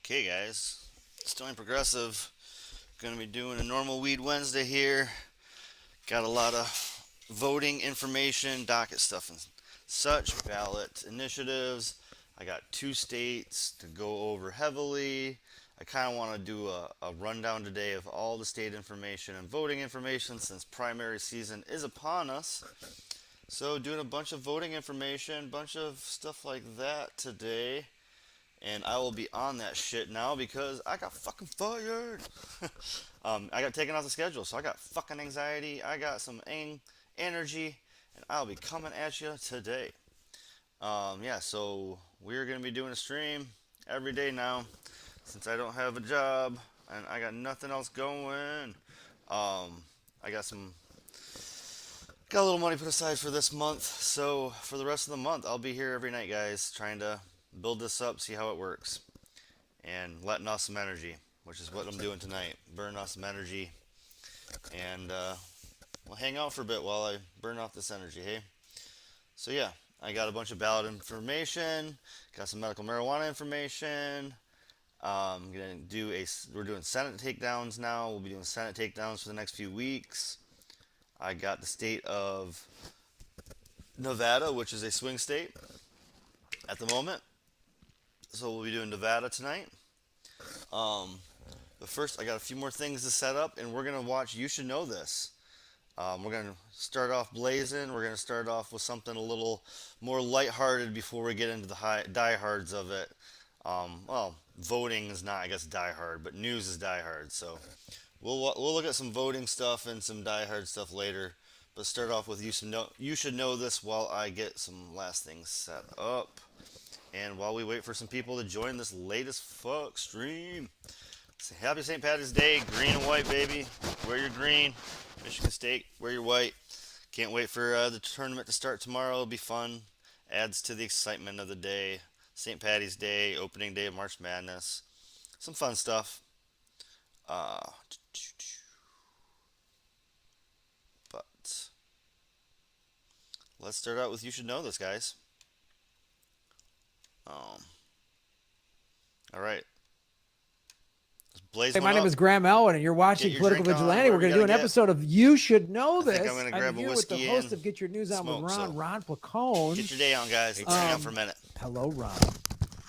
Okay, guys, Stoney Progressive. Gonna be doing a normal Weed Wednesday here. Got a lot of voting information, docket stuff, and such, ballot initiatives. I got two states to go over heavily. I kind of want to do a rundown today of all the state information and voting information since primary season is upon us. So, doing a bunch of voting information, bunch of stuff like that today. And I will be on that shit now because I got fucking fired. I got taken off the schedule, so I got fucking anxiety. I got some energy, and I'll be coming at you today. Yeah, so we're gonna be doing a stream every day now since I don't have a job and I got nothing else going. I got a little money put aside for this month, so for the rest of the month, I'll be here every night, guys, trying to build this up, see how it works, and letting off some energy, which is what I'm doing tonight. Burn off some energy, and we'll hang out for a bit while I burn off this energy, hey? So yeah, I got a bunch of ballot information, got some medical marijuana information. We're doing Senate takedowns now. We'll be doing Senate takedowns for the next few weeks. I got the state of Nevada, which is a swing state at the moment. So we'll be doing Nevada tonight. But first, I got a few more things to set up, and we're gonna watch You Should Know This. We're gonna start off blazing. We're gonna start off with something a little more lighthearted before we get into the diehards of it. Voting is not, I guess, diehard, but news is diehard. So we'll look at some voting stuff and some diehard stuff later. But start off with You Should Know This while I get some last things set up. And while we wait for some people to join this latest fuck stream, happy St. Patty's Day, green and white, baby. Wear your green. Michigan State, wear your white. Can't wait for the tournament to start tomorrow. It'll be fun. Adds to the excitement of the day. St. Patty's Day, opening day of March Madness. Some fun stuff. But let's start out with You Should Know This, guys. All right. Hey, my name is Graham Elwood, and you're watching Political Vigilante. We're going to do an episode of You Should Know This. I'm going to grab a here whiskey with the host of Get Your News On with Ron Placone. Get your day on, guys. Hang on for a minute. Hello, Ron.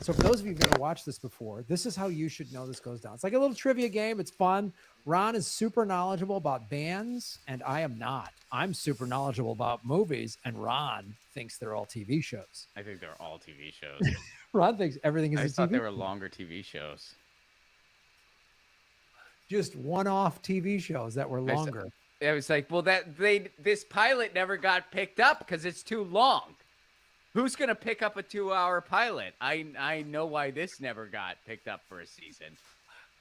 So for those of you who've never watched this before, this is how You Should Know This goes down. It's like a little trivia game. It's fun. Ron is super knowledgeable about bands, and I am not. I'm super knowledgeable about movies, and Ron thinks they're all TV shows. I think they're all TV shows. Ron thinks everything is I a thought TV they were longer TV shows. Just one-off TV shows that were longer. I was like, well, this pilot never got picked up because it's too long. Who's going to pick up a 2-hour pilot? I know why this never got picked up for a season.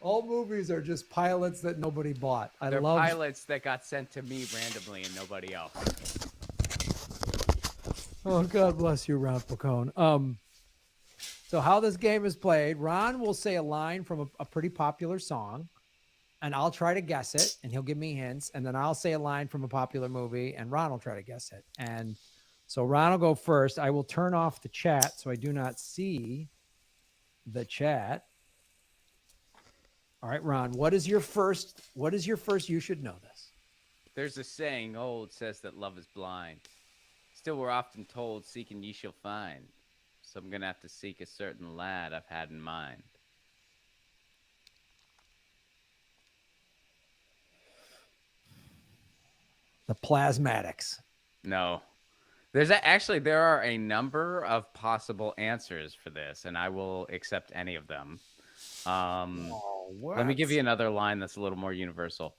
All movies are just pilots that nobody bought. They're pilots that got sent to me randomly and nobody else. Oh, God bless you, Ron Placone. So how this game is played, Ron will say a line from a pretty popular song, and I'll try to guess it, and he'll give me hints, and then I'll say a line from a popular movie, and Ron will try to guess it. And so Ron will go first. I will turn off the chat so I do not see the chat. All right, Ron, what is your first You Should Know This? There's a saying old says that love is blind. Still, we're often told, seeking ye shall find. So I'm going to have to seek a certain lad I've had in mind. The Plasmatics. No. There are a number of possible answers for this, and I will accept any of them. Let me give you another line that's a little more universal.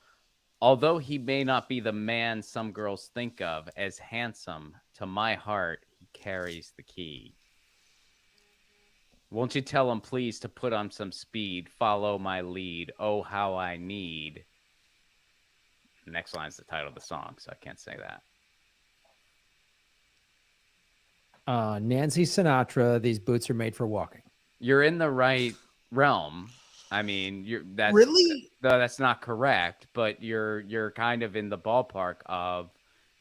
Although he may not be the man some girls think of as handsome, to my heart he carries the key. Won't you tell him, please, to put on some speed, follow my lead, oh, how I need. The next line's the title of the song, so I can't say that. Nancy Sinatra, These Boots Are Made for Walking. You're in the right realm. I mean, that's really? No, that's not correct, but you're kind of in the ballpark of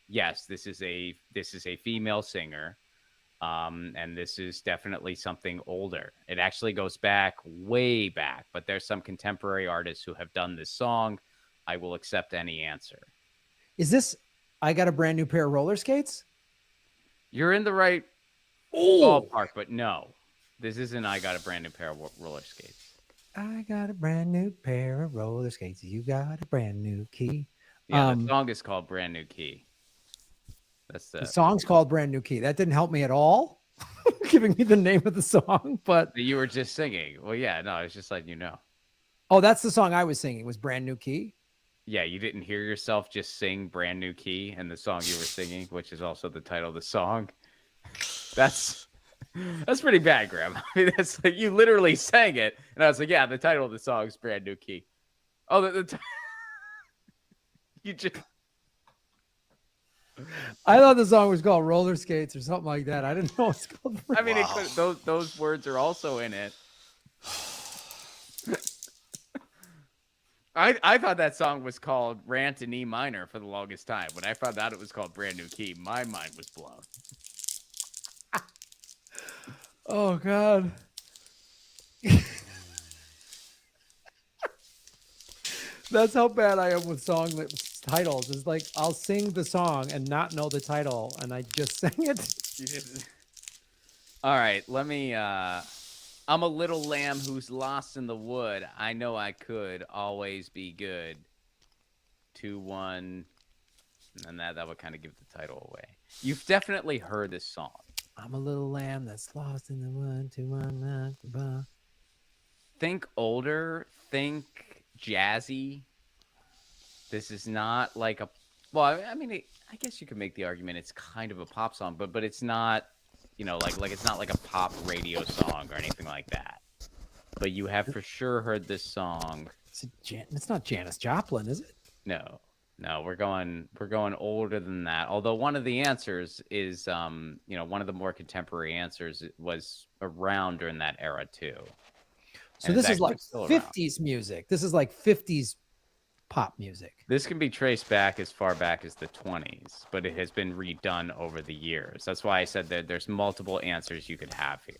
yes, this is a female singer. And this is definitely something older. It actually goes back, way back, but there's some contemporary artists who have done this song. I will accept any answer. Is this I Got a Brand New Pair of Roller Skates? You're in the right ballpark, but no. This isn't I Got a Brand New Pair of Roller Skates. I got a brand new pair of roller skates. You got a brand new key. Yeah, the song is called Brand New Key. That's the song's called Brand New Key. That didn't help me at all, giving me the name of the song. But you were just singing. Well, yeah, no, I was just letting you know. Oh, that's the song I was singing. Was Brand New Key. Yeah, you didn't hear yourself just sing Brand New Key and the song you were singing, which is also the title of the song. That's pretty bad, Graham. I mean, that's like you literally sang it, and I was like, yeah, the title of the song is Brand New Key. Oh, you just. I thought the song was called Roller Skates or something like that. I didn't know it's called. I mean, it could, those words are also in it. I thought that song was called Rant in E minor for the longest time. When I found out it was called Brand New Key, my mind was blown. Oh, God. That's how bad I am with song titles. It's like I'll sing the song and not know the title, and I just sang it. All right, let me... I'm a little lamb who's lost in the wood. I know I could always be good. 2-1. And that would kind of give the title away. You've definitely heard this song. I'm a little lamb that's lost in the wood. 2-1. Think older. Think jazzy. This is not like a... Well, I mean, I guess you could make the argument it's kind of a pop song, but it's not... You know, like it's not like a pop radio song or anything like that. But you have for sure heard this song. It's not Janis Joplin, is it? No, we're going older than that. Although one of the answers is, one of the more contemporary answers was around during that era too. So this is like 50s music. This is like 50s pop music. This can be traced back as far back as the 20s, but it has been redone over the years. That's why I said that there's multiple answers you could have here.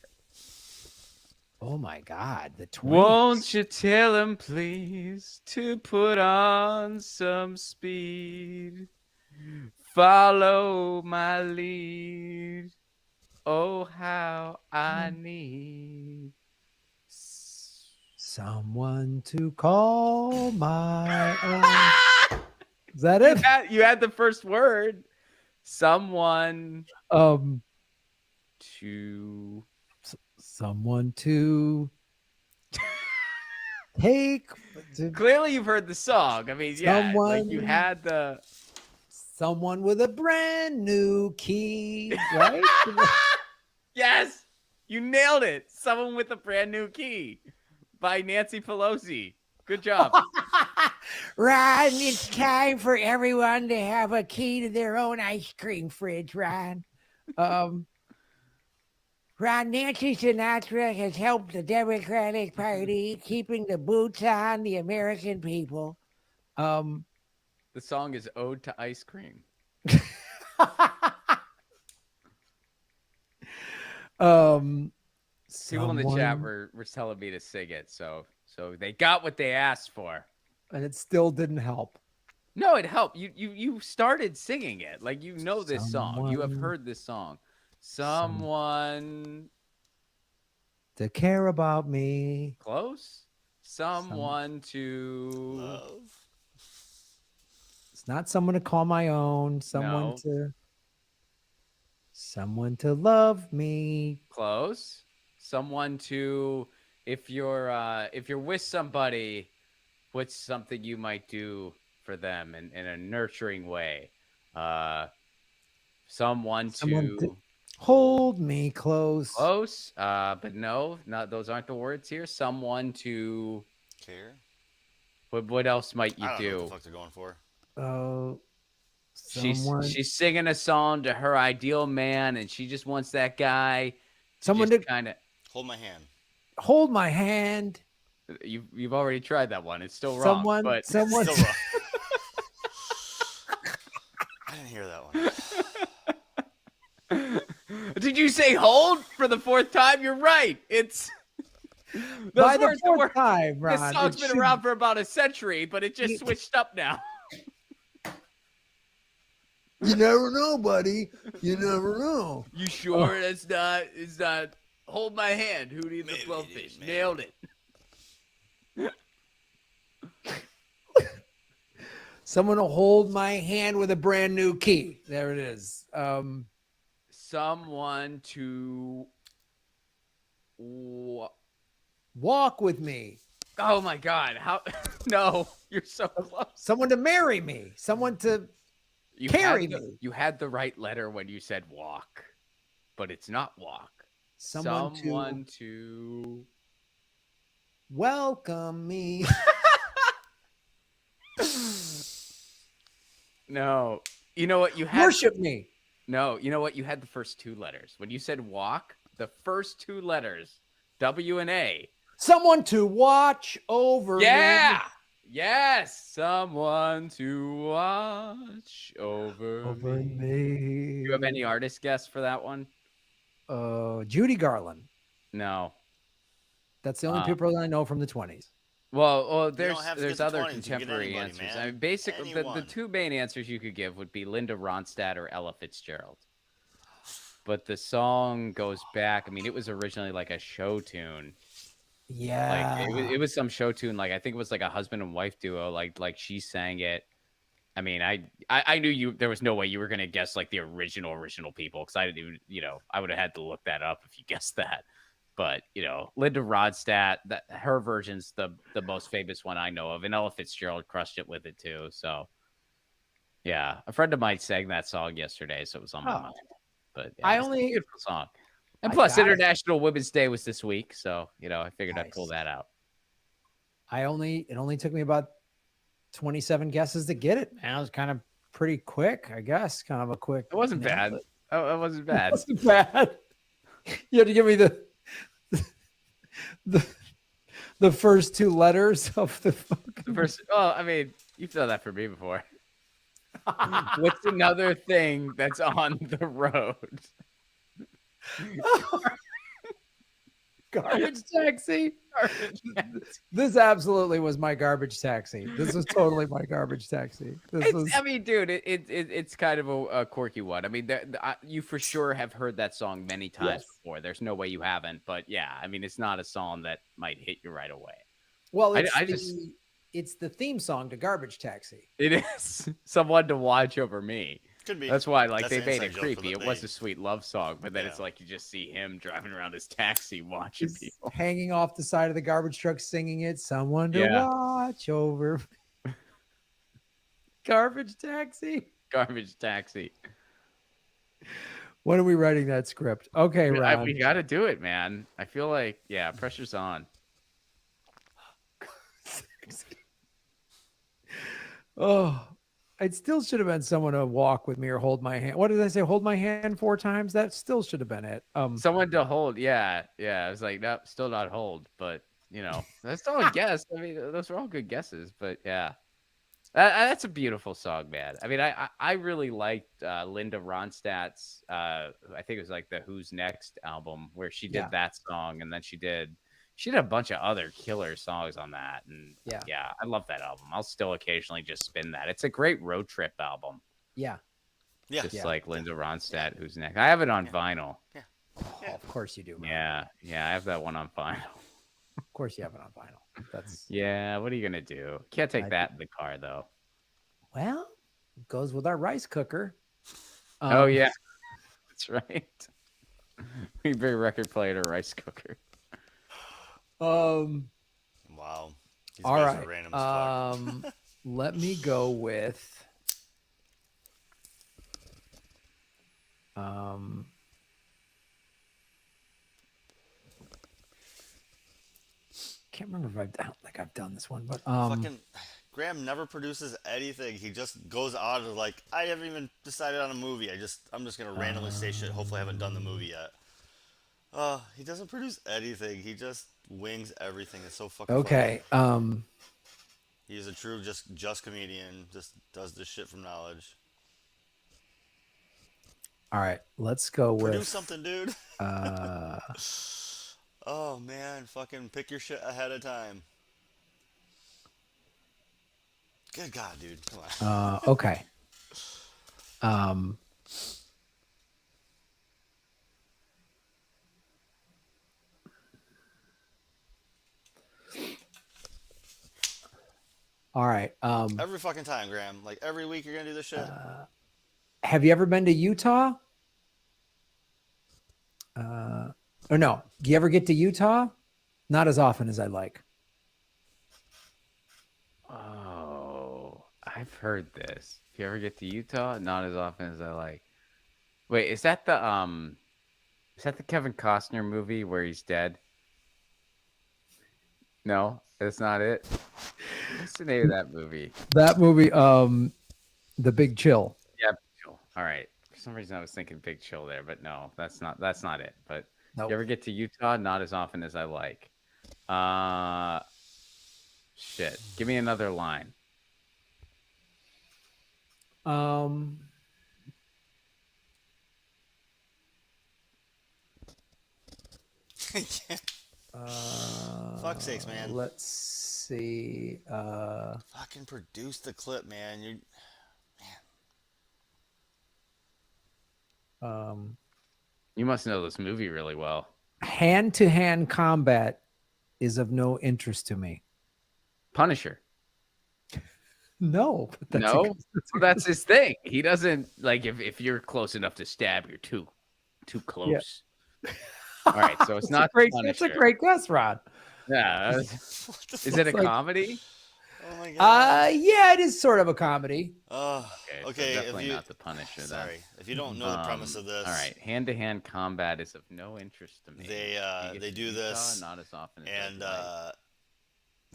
Oh my God, the 20s. Won't you tell him, please, to put on some speed? Follow my lead. Oh, how I need someone to call my own. Is that it? You had the first word. Someone someone to take. Clearly, you've heard the song. I mean, yeah, like you had the someone with a brand new key, right? Yes, you nailed it. Someone with a brand new key. By Nancy Pelosi. Good job. Ron, it's time for everyone to have a key to their own ice cream fridge, Ron. Ron, Nancy Sinatra has helped the Democratic Party, keeping the boots on the American people. The song is Ode to Ice Cream. People in the chat were telling me to sing it, so they got what they asked for, and it still didn't help. No, it helped. You started singing it, like you know this song. You have heard this song. Someone to care about me. Close. Someone to love. It's not someone to call my own. Someone to love me. Close. Someone to, if you're with somebody, what's something you might do for them in a nurturing way? Someone to hold me close. Close. But no, not those aren't the words here. Someone to care. What else might you I don't do? know what the fuck they're going for. Oh. She's singing a song to her ideal man, and she just wants that guy. Someone to kind of hold my hand. Hold my hand. You've already tried that one. It's still wrong. Someone. Still wrong. I didn't hear that one. Did Did you say hold for the fourth time? You're right. It's By those the words fourth were. time, Ron. This song's it been should- around for about a century, but it just switched up now. You never know, buddy. You never know. You sure it's not hold my hand, Hootie and the Maybe Blowfish. it Nailed it. Someone will hold my hand with a brand new key. There it is. Someone to Walk with me. oh my god, how no, you're so close. Someone to marry me. Someone to You carry had the, me. You had the right letter when you said walk, but it's not walk. Someone to welcome me. No. You know what you had Worship me. No, you know what? You had the first two letters. When you said walk, the first two letters, W and A. Someone to watch over Yeah. Yes. Someone to watch over me. me. Do you have any artist guess for that one? Judy Garland. No. That's the only people I know from the 20s. Well, don't there's have to get the other 20s, you can get contemporary anybody, answers. man. I mean, basically, the Anyone. two main answers you could give would be Linda Ronstadt or Ella Fitzgerald. But the song goes back. I mean, it was originally like a show tune. Yeah. Like it was some show tune. Like I think it was like a husband and wife duo. Like she sang it. I mean, I knew you. There was no way you were gonna guess like the original people because I didn't even. I would have had to look that up if you guessed that. But Linda Ronstadt, her version's the most famous one I know of, and Ella Fitzgerald crushed it with it too. So, yeah, a friend of mine sang that song yesterday, so it was on my mind. But yeah, it's a beautiful song, and plus International Women's Day was this week, so I figured I'd pull that out. It only took me about 27 guesses to get it. Man, it was kind of pretty quick, I guess. Kind of a quick. It wasn't bad. It wasn't bad. It wasn't bad. You had to give me the first two letters of the first. Well, I mean, you've done that for me before. What's another thing that's on the road? Garbage taxi. This absolutely was my garbage taxi. This was totally my garbage taxi. I mean, dude, it's kind of a quirky one. I mean, you for sure have heard that song many times before. There's no way you haven't. But yeah, I mean, it's not a song that might hit you right away. Well, it's the theme song to Garbage Taxi. It is someone to watch over me. Could be. That's why, That's they an made inside it joke creepy. for the It was band. a sweet love song, but then it's like you just see him driving around his taxi watching people. Hanging off the side of the garbage truck singing it. Someone to watch over. Garbage Taxi. Garbage Taxi. When are we writing that script? Okay, Ron. We got to do it, man. I feel like, pressure's on. Oh, it still should have been someone to walk with me or hold my hand. What did I say? Hold my hand 4 times? That still should have been it. Someone to hold. Yeah. I was like, nope, still not hold. But, that's still a guess. I mean, those are all good guesses. But, yeah. That's a beautiful song, man. I mean, I really liked Linda Ronstadt's, I think it was like the Who's Next album where she did that song. And then she did a bunch of other killer songs on that. And yeah, I love that album. I'll still occasionally just spin that. It's a great road trip album. Yeah. Just like Linda Ronstadt, Who's Next. I have it on vinyl. Yeah. Oh, of course you do. Man. Yeah, I have that one on vinyl. Of course you have it on vinyl. That's what are you gonna do? Can't take that in the car though. Well, it goes with our rice cooker. Oh yeah. That's right. We bring record player to rice cooker. Wow. These All guys right. are random as fuck. Let me go with can't remember if I've done this one, but Fucking Graham never produces anything. He just goes out of like, I haven't even decided on a movie. I'm just gonna randomly say shit. Hopefully I haven't done the movie yet. He doesn't produce anything. He just wings everything. It's so fucking okay. funny. He's a true just comedian. Just does this shit from knowledge. All right, let's go Produce with something, dude. uh Oh man, fucking pick your shit ahead of time. Good God, dude, come on. okay. Um all right. Every fucking time, Graham. Like every week, you're gonna do this shit. Have you ever been to Utah? Or no? Do you ever get to Utah? Not as often as I'd like. Oh, I've heard this. If you ever get to Utah, not as often as I like. Wait, is that the Kevin Costner movie where he's dead? No, that's not it. What's the name of that movie? That movie, The Big Chill. Yeah, Big Chill. All right. For some reason, I was thinking Big Chill there, but no, that's not it. But Nope. you ever get to Utah? Not as often as I like. Shit. Give me another line. Um, Fuck sakes, man. Let's see. Fucking produce the clip, man. You You must know this movie really well. Hand-to-hand combat is of no interest to me. Punisher. No, but that's No, a, well, that's his thing. He doesn't like if you're close enough to stab, you're too close. All right, so it's not great. Punisher. That's a great guess, Rod. Yeah. what the Is it a like- comedy? Oh my god. Yeah, it is sort of a comedy. Oh, So okay. definitely If you not the Punisher. sorry, if you don't know the premise of this, All right, hand-to-hand combat is of no interest to me. they You get they to do Utah, this, not as often as and I'd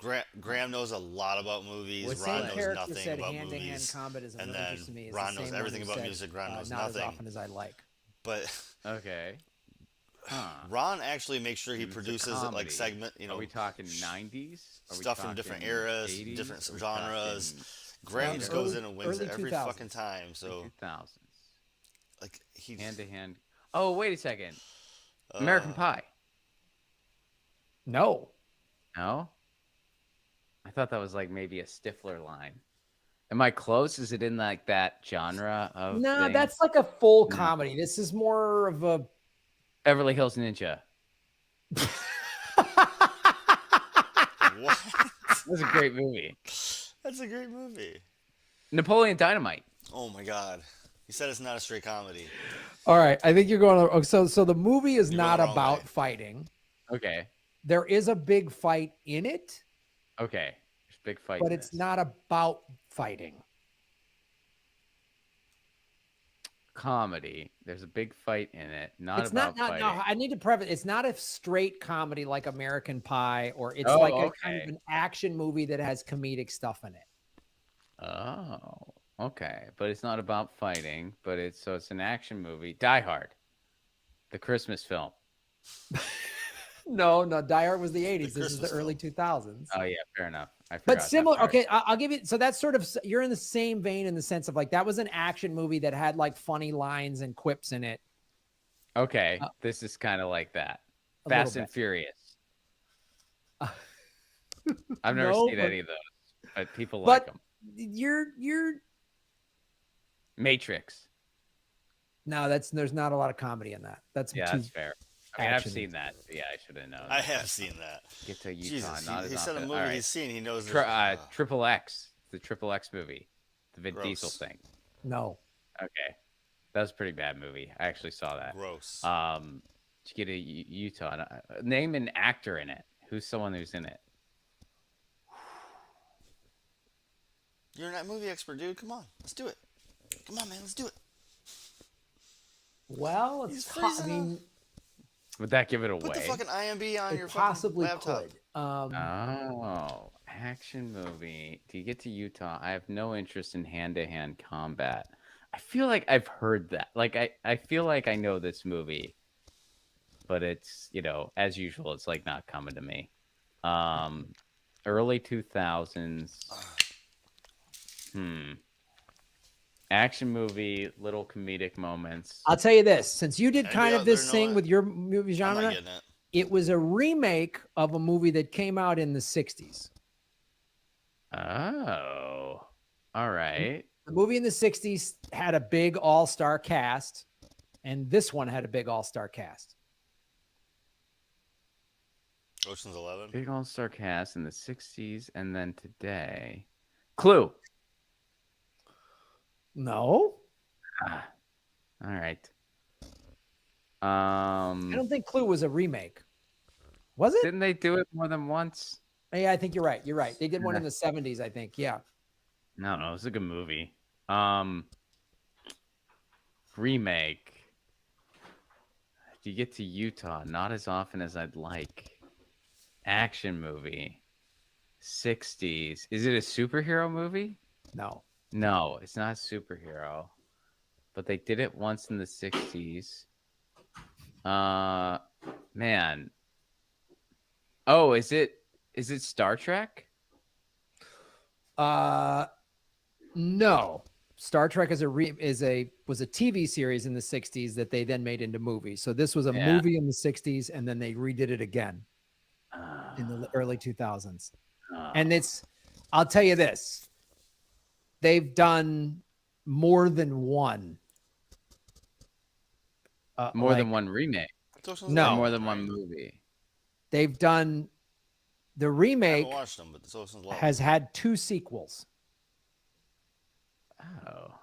like. Graham knows a lot about movies. What Ron same knows character nothing said about hand-to-hand movies. combat is of and no then interest to me? Is Ron the knows same one everything who about said, music. Ron knows not nothing. as often as I like. But Okay. Huh. Ron actually makes sure he It's a produces comedy. like segment, Are we talking 90s? Are we stuff from different talking eras, 80s? different Are we genres. talking Graham later? just goes in and wins Early it every 2000s. fucking time. So 2000s. like he Hand-to-hand. Oh, wait a second. American Pie. No. No? I thought that was like maybe a Stifler line. Am I close? Is it in like that genre of No, thing? that's like a full No. comedy. This is more of a. Beverly Hills Ninja. What? That was a great movie. That's a great movie. Napoleon Dynamite. Oh my god. He said it's not a straight comedy. All right, I think you're going. So the movie is You're not going the wrong about way. fighting. Okay. There is a big fight in it, Okay. There's a big fight. but in it's this. not about fighting. Comedy. There's a big fight in it. Not It's about not. fighting. No, I need to preface. It's not a straight comedy like American Pie, or it's Oh, like a kind of okay. an action movie that has comedic stuff in it. Oh, okay. But it's not about fighting, but it's an action movie. Die Hard. The Christmas film. No, Die Hard was the 80s. This is the Christmas early 2000s. Oh yeah, fair enough. I forgot But that similar, part. okay, I'll give you. So that's sort of, you're in the same vein in the sense of like that was an action movie that had like funny lines and quips in it. Okay, this is kind of like that. A Fast little and bit. Furious. I've never No, seen but- any of those, but people but- like them. You're Matrix. no, there's not a lot of comedy in that. That's Yeah, too, that's fair. I mean, I've action. seen that. Yeah, I should have known. I have seen that. Get to Utah. Jesus, not he as said a often. movie All right. he's seen. He knows. there's- Triple X. The Triple X movie. The Vin Gross. Diesel thing. no. Okay. That was a pretty bad movie. I actually saw that. gross. To get to Utah. Name an actor in it. Who's someone who's in it? You're not movie expert, dude. Come on, let's do it. Come on, man, let's do it. Well, He's it's I freezing mean, Would that give it away? Put the fucking IMB on your it fucking possibly laptop. could. Oh, action movie. Do you get to Utah? I have no interest in hand-to-hand combat. I feel like I've heard that. Like I feel like I know this movie, but it's, as usual, it's like not coming to me. Early 2000s. Action movie, little comedic moments. I'll tell you this: since you did Anybody kind out of there this know thing it? with your movie I'm genre, not getting it. it was a remake of a movie that came out in the '60s. Oh, all right. The movie in the '60s had a big all-star cast, and this one had a big all-star cast. Ocean's 11. Big all-star cast in the 60s and then today. Clue. No, Ah, all right. I don't think Clue was a remake. Was it? Didn't they do it more than once? Yeah, I think you're right. You're right. They did one in the '70s, I think. Yeah. No, it was a good movie. Remake. You get to Utah, not as often as I'd like. Action movie. 60s. Is it a superhero movie? No. No, it's not a superhero. But they did it once in the 60s. Man. Oh, is it Star Trek? No. Star Trek was a TV series in the '60s that they then made into movies. So this was a Yeah. movie in the '60s, and then they redid it again in the early 2000s. And I'll tell you this: they've done more than one. More than one remake. No. Or more than one movie. They've done the I remake haven't watched them, but it's Ocean's 11. has had 2 sequels. Oh.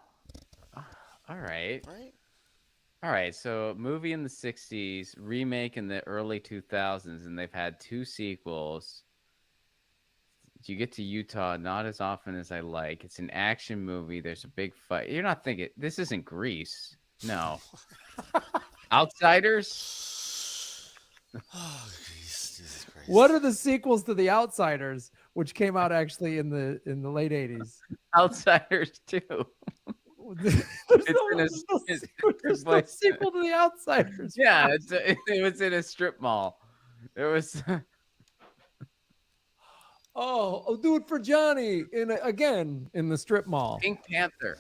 All right. Right? All right. So, movie in the 60s, remake in the early 2000s, and they've had 2 sequels. You get to Utah not as often as I like. It's an action movie. There's a big fight. You're not thinking this isn't Grease. No. Outsiders? Oh, Jesus Christ. What are the sequels to The Outsiders, which came out actually in the late 80s? Outsiders too. There's no sequel to The Outsiders. Yeah, it was in a strip mall. It was Oh, do it for Johnny again in the strip mall. Pink Panther.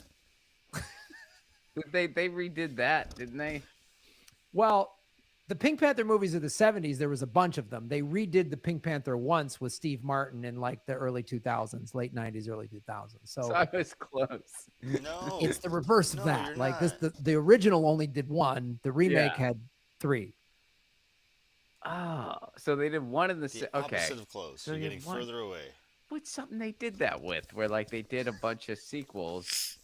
They redid that, didn't they? Well, the Pink Panther movies of the 70s, there was a bunch of them. They redid the Pink Panther once with Steve Martin in like the early 2000s, late 90s, early 2000s. So I was close. No. it's the reverse of No, that. you're Like not. the original only did 1. The remake Yeah. had 3. Oh, so they did one in the The okay. opposite of close. So You're you getting want- further away. What's something they did that with? Where like they did a bunch of sequels.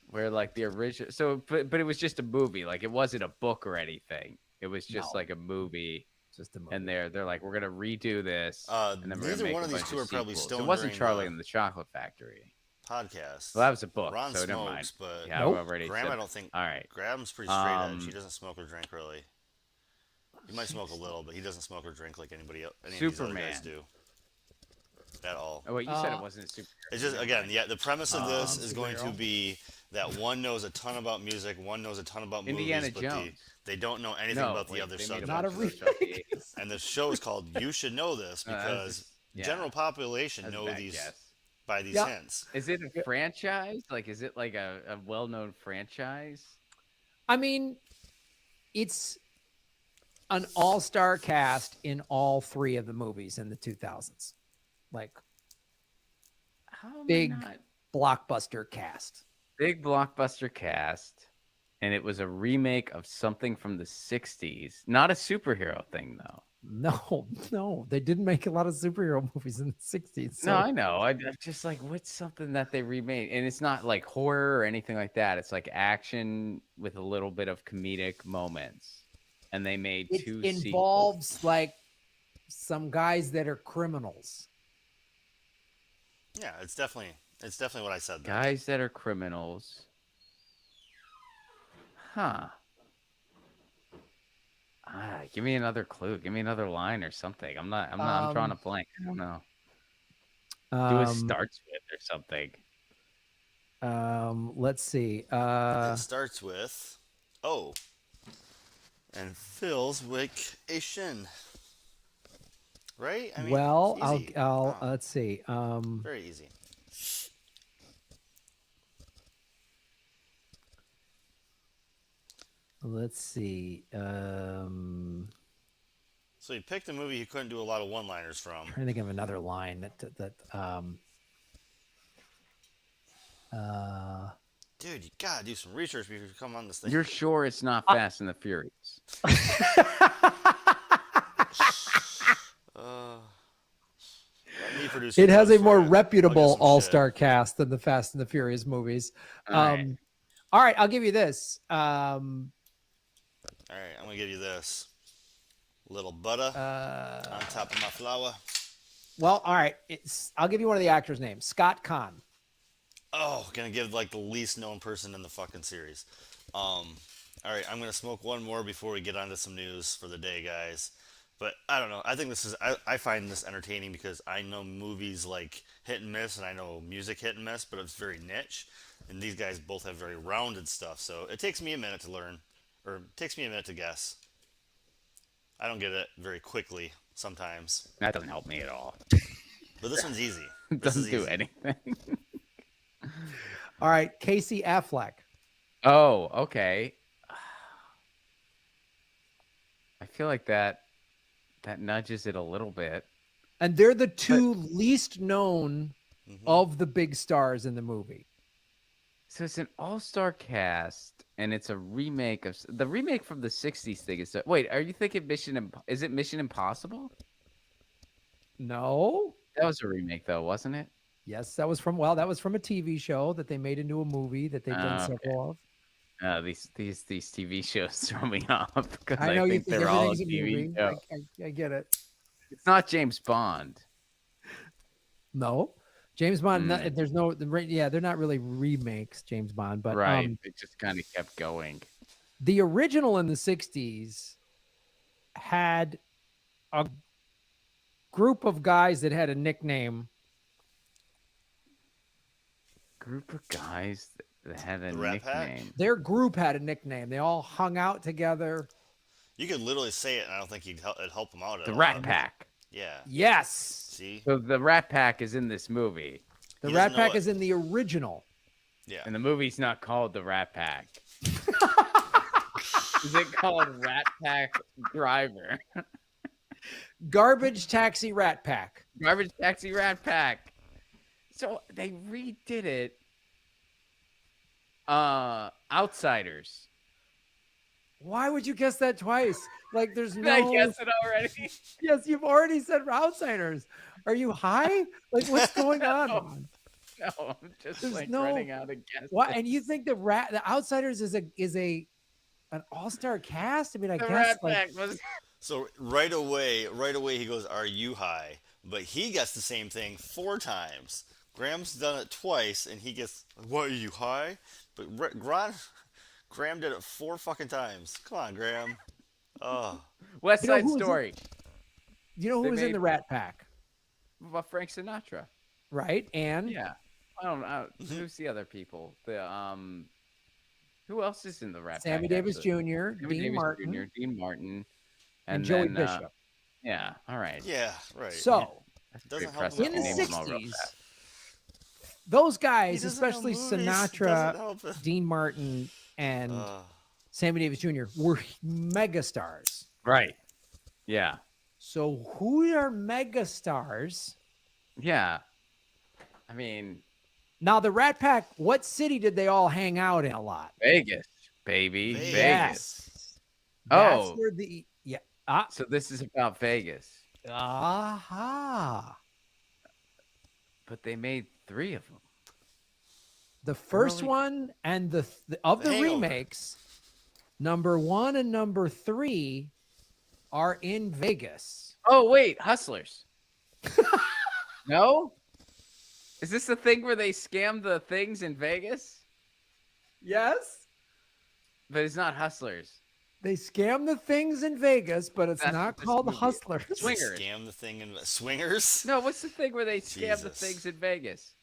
Where like the original, so but it was just a movie. Like it wasn't a book or anything. It was just No. like a movie. Just a movie. And they're like, we're gonna redo this. And then we're neither gonna make one a of these bunch two are probably sequels. stoned It wasn't during Charlie the and the Chocolate Factory. podcast. Well, that was a book. Ron so smokes, never mind. but Yeah, Nope. I've already Graham, said- I don't think. All right. Graham's pretty straight edge. He doesn't smoke or drink really. He might smoke a little, but he doesn't smoke or drink like anybody else. Any of these other guys Superman. do. At all. Oh wait, you said it wasn't a super. It's just again, yeah. The premise of this is going to superhero. be that one knows a ton about music, one knows a ton about Indiana movies, but Jones. they don't know anything No, about the wait, other they made subject. Not a bunch of those remake. shows. And the show is called "You Should Know This" No, that was because just- yeah. general population That's a know bad these guess. by these Yeah. hints. Is it a franchise? Like, is it like a well-known franchise? I mean, it's an all-star cast in all 3 of the movies in the 2000s. Like How am I Big- not- blockbuster cast. big blockbuster cast, and it was a remake of something from the '60s. Not a superhero thing, though. No, they didn't make a lot of superhero movies in the 60s. So No, I know. I'm just like, what's something that they remade? And it's not like horror or anything like that. It's like action with a little bit of comedic moments. And they made it 2 sequels. involves like some guys that are criminals. Yeah, it's definitely what I said. There. Guys that are criminals. Huh. Give me another clue. Give me another line or something. I'm drawing a blank. I don't know. Do it starts with or something. Let's see. It starts with O and Phil's vacation. Right? I mean, well, it's easy. I'll Oh, let's see. very easy. let's see. So he picked a movie he couldn't do a lot of one-liners from. Trying to think of another line Dude, you gotta do some research before you come on this thing. You're sure it's not Fast and the Furious? Let me produce It has a notes more for you. I'll reputable get some all-star cast than the Fast and the Furious movies. All right, I'll give you this. Shit. All right, I'm gonna give you this. Little butter on top of my flour. Well, all right. I'll give you one of the actors' names. Scott Conn. Oh, gonna give like the least known person in the fucking series. All right, I'm gonna smoke one more before we get on to some news for the day, guys. But I don't know. I think this is. I find this entertaining because I know movies like hit and miss, and I know music hit and miss, but it's very niche. And these guys both have very rounded stuff, so it takes me a minute to learn, or it takes me a minute to guess. I don't get it very quickly sometimes, That doesn't help me at all. but this one's easy. It This is doesn't do easy. anything. All right, Casey Affleck. Oh, okay. I feel like that nudges it a little bit. And they're the two least known of the big stars in the movie. So it's an all-star cast, and it's a remake of the remake from the '60s thing. Is wait, are you thinking Is it Mission Impossible? No. That was a remake, though, wasn't it? Yes, that was from a TV show that they made into a movie that they've done Okay. several of. These TV shows throw me off because I know you think they're all a everything's a TV movie. show. I get it. It's not James Bond. No, James Bond. There's no. Yeah, they're not really remakes, James Bond, but Right. It just kind of kept going. the original in the '60s had a group of guys that had a nickname. Group of guys that had a The Rat Pack? nickname. Their group had a nickname. They all hung out together. You could literally say it, and I don't think it'd help them out at The all. Rat Pack. Yeah. Yes, See? So the Rat Pack is in this movie, the He Rat doesn't know Pack it. is in the original. Yeah. and the movie's not called the Rat Pack. Is it called Rat Pack Driver? Garbage Taxi Rat Pack. Garbage Taxi Rat Pack. So they redid it. Outsiders. Why would you guess that twice? Like, there's Did no. I guess it already? Yes, you've already said Outsiders. Are you high? Like, what's going on? No, I'm just There's like no- running out of guesses. What? And you think the Outsiders is an all-star cast? I mean, I The guess Rat like Pack was. So right away, he goes, "Are you high?" But he gets the same thing 4 times. Graham's done it twice, and he gets, "What, are you high?" But Graham did it 4 fucking times. Come on, Graham. Oh, West You know Side who's in- Story. you know who They was in made- the Rat Pack, What about Frank Sinatra? right? And Yeah. I don't know. Who's the other people? Who else is in the Rat Sammy Pack? Davis actually? Jr., Sammy Dean Davis Martin, Jr., Dean Martin, and Joey then, Bishop. Yeah. All right. yeah, right. So That's Doesn't pretty help impressive. in the at all. Name them all real '60s, fast. those He guys, doesn't know especially movies. Doesn't Sinatra, help it. Dean Martin, and Uh, Sammy Davis Jr. were megastars. Right. Yeah. So who are megastars? Yeah. I mean, Now the Rat Pack, what city did they all hang out in a lot? Vegas, baby. Vegas. Vegas. That's Oh. where the So this is about Vegas. aha. But they made 3 of them. The first Really? one and the of the Hangover. remakes, number 1 and number 3 are in Vegas. Oh, wait. Hustlers. No? Is this the thing where they scam the things in Vegas? Yes. But it's not Hustlers. They scam the things in Vegas, but it's That's not what this called movie is. Hustlers. Swingers. scam the thing in Swingers. No, what's the thing where they scam the Jesus. things in Vegas?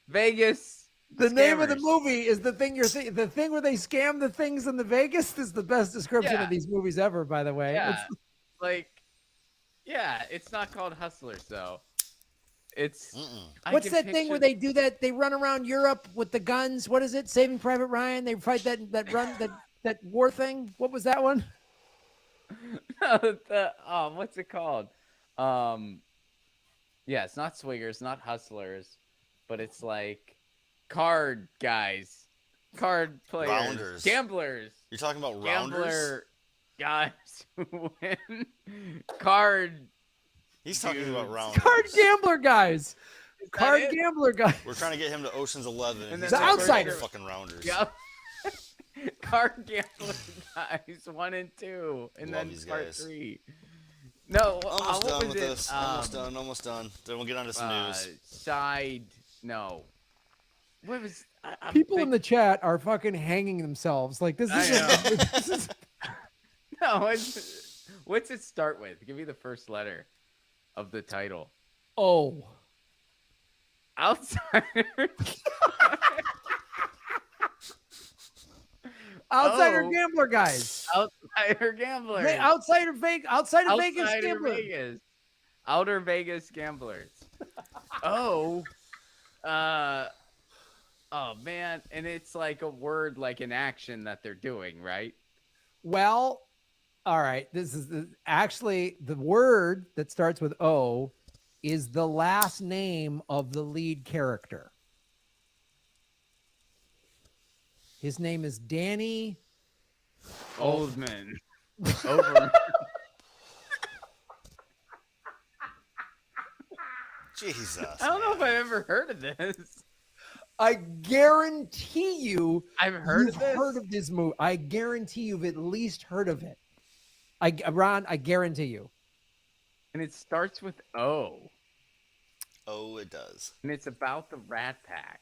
Vegas. The name of the Scammers. movie is the thing the thing where they scam the things in the Vegas is the best description Yeah. of these movies ever, by the way. Yeah. It's- Yeah, it's not called Hustlers though. It's Mm-mm. I What's can that thing where picture- they do that? They run around Europe with the guns. What is it? Saving Private Ryan. They fight that that war thing? What was that one? What's it called? Um, yeah, it's not swingers, not hustlers, but it's like card guys, card players, Rounders. gamblers, You're talking about rounders? gambler guys who win card He's talking about dudes. Card rounders. gambler guys. Is that Card it? gambler guys. We're trying to get him to Ocean's 11. And He's then talking The about Outsider. fucking rounders. Yep. Card gambler guys 1 and 2, and Love then these part guys. 3. No, Almost what done was with it? this. Almost done. Almost done. Then we'll get on to some news. Side. No. What was? I'm People in the chat are fucking hanging themselves. Like this I is. know. This is No. What's it start with? Give me the first letter of the title. oh. Outsider. Outsider Oh. gambler guys. Outsider gambler. Outsider outside of Vegas Outsider gambler. Vegas. Outer Vegas gamblers. Oh. Oh man, and it's like a word, like an action that they're doing, right? Well, all right. This is actually the word that starts with O is the last name of the lead character. His name is Danny. Oldman. Over. Jesus. I don't know if man. I've ever heard of this. I guarantee you, I've heard you've of this. heard of this movie. I guarantee you've at least heard of it. Ron, I guarantee you. And it starts with O. Oh, it does. And it's about the Rat Pack.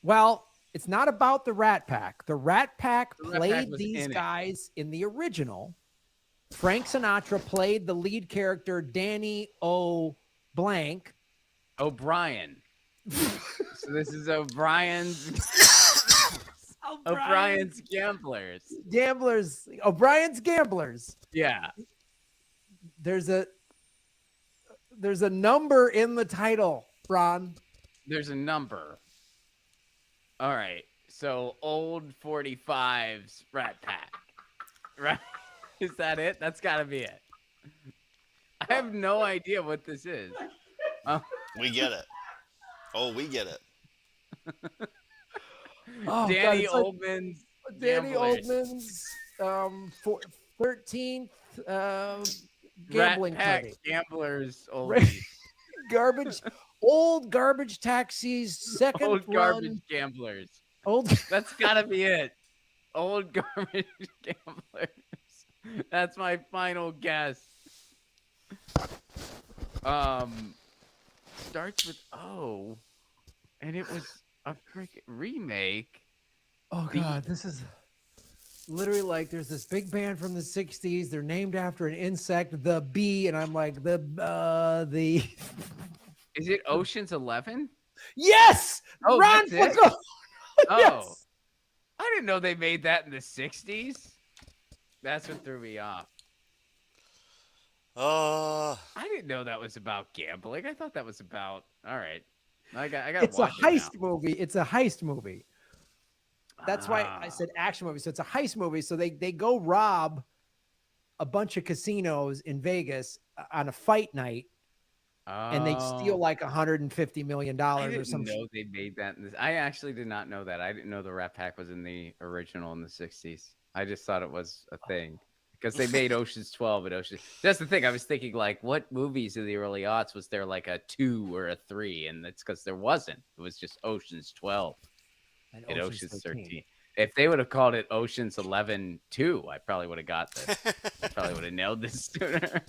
Well, it's not about the Rat Pack. The Rat Pack The Rat Pack played was these in it. guys in the original. Frank Sinatra played the lead character Danny O. Blank. O'Brien. So this is O'Brien's Gamblers. Gamblers. O'Brien's Gamblers. Yeah. There's a number in the title, Ron. There's a number. All right. So old 45's Rat Pack. Right? Is that it? That's got to be it. I have no idea what this is. We get it. Oh, we get it. Oh, Danny it's like Oldman's Danny Gamblers. Oldman's 13th Rat gambling Pack party. Gamblers. Garbage, old garbage taxis, second Old run. garbage gamblers. Old. That's gotta be it. Old garbage gamblers. That's my final guess. Starts with O, and it was a freaking remake. Oh God, this is literally like there's this big band from the '60s. They're named after an insect, the bee, and I'm like the. Is it Ocean's 11? Yes, Oh, Ron that's it? Pacone! Oh, Yes. I didn't know they made that in the 60s. That's what threw me off. I didn't know that was about gambling. I thought that was about. All right, I got. It's a watch it now. heist movie. It's a heist movie. That's why I Ah. said action movie. So it's a heist movie. So they go rob a bunch of casinos in Vegas on a fight night, and they steal Oh. like $150 million I or didn't some. know they made that in this. I actually did not know that. I didn't know the Rat Pack was in the original in the 60s. I just thought it was a thing because they made Ocean's 12 and Ocean. That's the thing. I was thinking, like, what movies in the early aughts was there like a 2 or a 3? And that's because there wasn't. It was just Ocean's 12 and Ocean's 13. If they would have called it Ocean's 11 2, I probably would have got this. I probably would have nailed this sooner.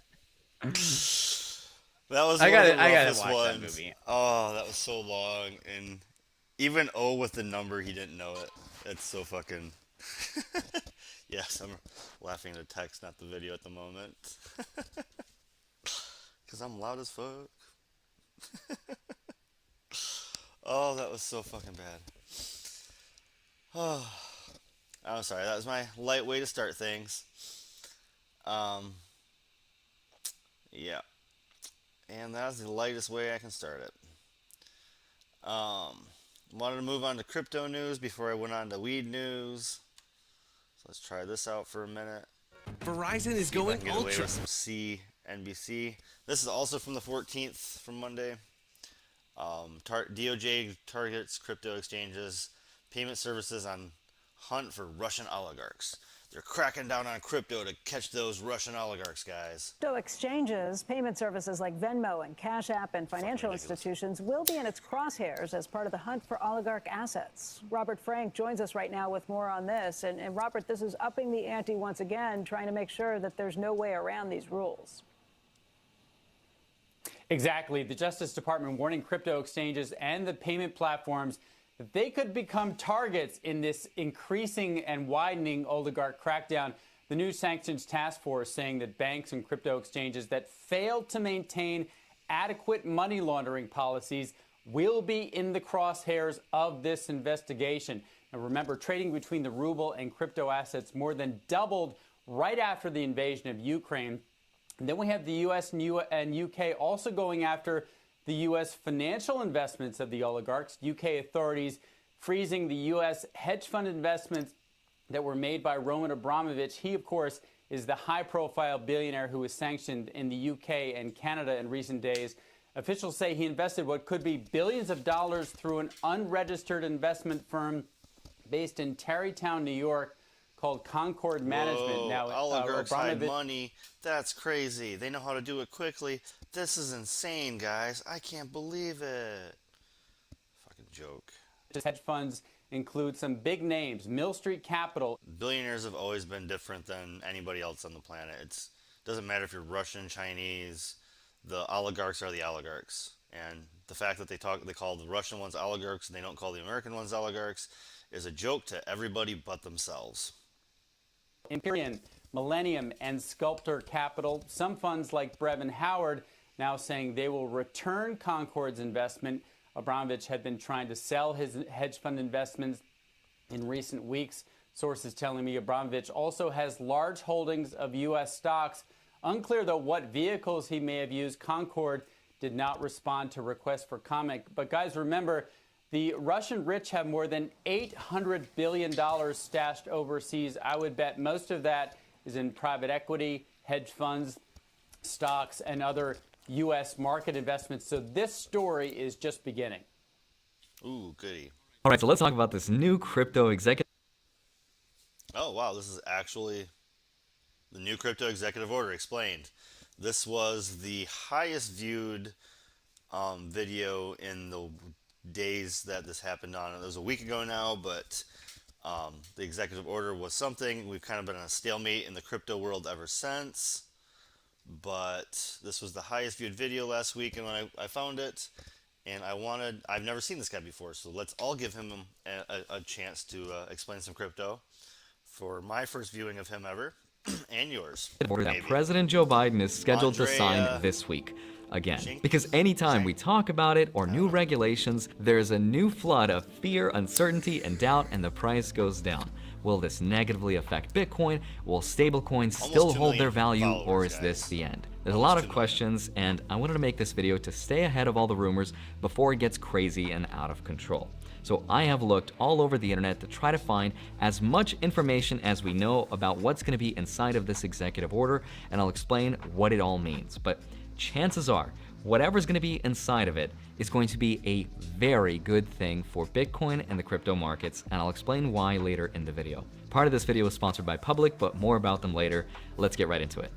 That was I one of the gotta roughest watch that ones. movie. Oh, that was so long, and even O with the number, he didn't know it. It's so fucking. Yes, I'm laughing at the text, not the video at the moment, because I'm loud as fuck. Oh, that was so fucking bad. Oh, I'm sorry. That was my light way to start things. Yeah. And that's the lightest way I can start it. Wanted to move on to crypto news before I went on to weed news. let's try this out for a minute. Verizon is See if I going can get away ultra. with some CNBC. This is also from the 14th, from Monday. DOJ targets crypto exchanges, payment services on hunt for Russian oligarchs. They're cracking down on crypto to catch those Russian oligarchs, guys. Crypto exchanges, payment services like Venmo and Cash App and financial institutions will be in its crosshairs as part of the hunt for oligarch assets. Robert Frank joins us right now with more on this. And Robert, this is upping the ante once again, trying to make sure that there's no way around these rules. Exactly. The Justice Department warning crypto exchanges and the payment platforms that they could become targets in this increasing and widening oligarch crackdown. The new sanctions task force saying that banks and crypto exchanges that fail to maintain adequate money laundering policies will be in the crosshairs of this investigation. And remember, trading between the ruble and crypto assets more than doubled right after the invasion of Ukraine. And then we have the U.S. and U.K. also going after the U.S. financial investments of the oligarchs. U.K. authorities freezing the U.S. hedge fund investments that were made by Roman Abramovich. He, of course, is the high-profile billionaire who was sanctioned in the U.K. and Canada in recent days. Officials say he invested what could be billions of dollars through an unregistered investment firm based in Tarrytown, New York, called Concord Management. Whoa, Now, oligarchs hide Abramovich money. That's crazy. They know how to do it quickly. This is insane, guys. I can't believe it. Fucking joke. hedge funds include some big names, Mill Street Capital. Billionaires have always been different than anybody else on the planet. It doesn't matter if you're Russian, Chinese. The oligarchs are the oligarchs. And the fact that they call the Russian ones oligarchs and they don't call the American ones oligarchs is a joke to everybody but themselves. Empyrean, Millennium, and Sculptor Capital. Some funds like Brevin Howard now saying they will return Concord's investment. Abramovich had been trying to sell his hedge fund investments in recent weeks. Sources telling me Abramovich also has large holdings of U.S. stocks. Unclear, though, what vehicles he may have used. Concord did not respond to requests for comment. But guys, remember, the Russian rich have more than $800 billion stashed overseas. I would bet most of that is in private equity, hedge funds, stocks, and other U.S. market investments. So this story is just beginning. Ooh, goody. All right, so let's talk about this new crypto executive. Oh, wow, this is actually the new crypto executive order explained. This was the highest viewed video in the days that this happened on. It was a week ago now, but the executive order was something. We've kind of been on a stalemate in the crypto world ever since. But this was the highest viewed video last week, and when I found it, and I've never seen this guy before, so let's all give him a chance to explain some crypto for my first viewing of him ever, and yours. Order that maybe. President Joe Biden is scheduled to Andre, sign this week. Again, because anytime we talk about it or new regulations, there's a new flood of fear, uncertainty, and doubt, and the price goes down. Will this negatively affect Bitcoin? Will stablecoins still hold their value, or is this the end? There's a lot of questions, and I wanted to make this video to stay ahead of all the rumors before it gets crazy and out of control. So I have looked all over the internet to try to find as much information as we know about what's going to be inside of this executive order, and I'll explain what it all means. But chances are, whatever's going to be inside of it is going to be a very good thing for Bitcoin and the crypto markets, and I'll explain why later in the video. Part of this video is sponsored by Public, but more about them later. Let's get right into it.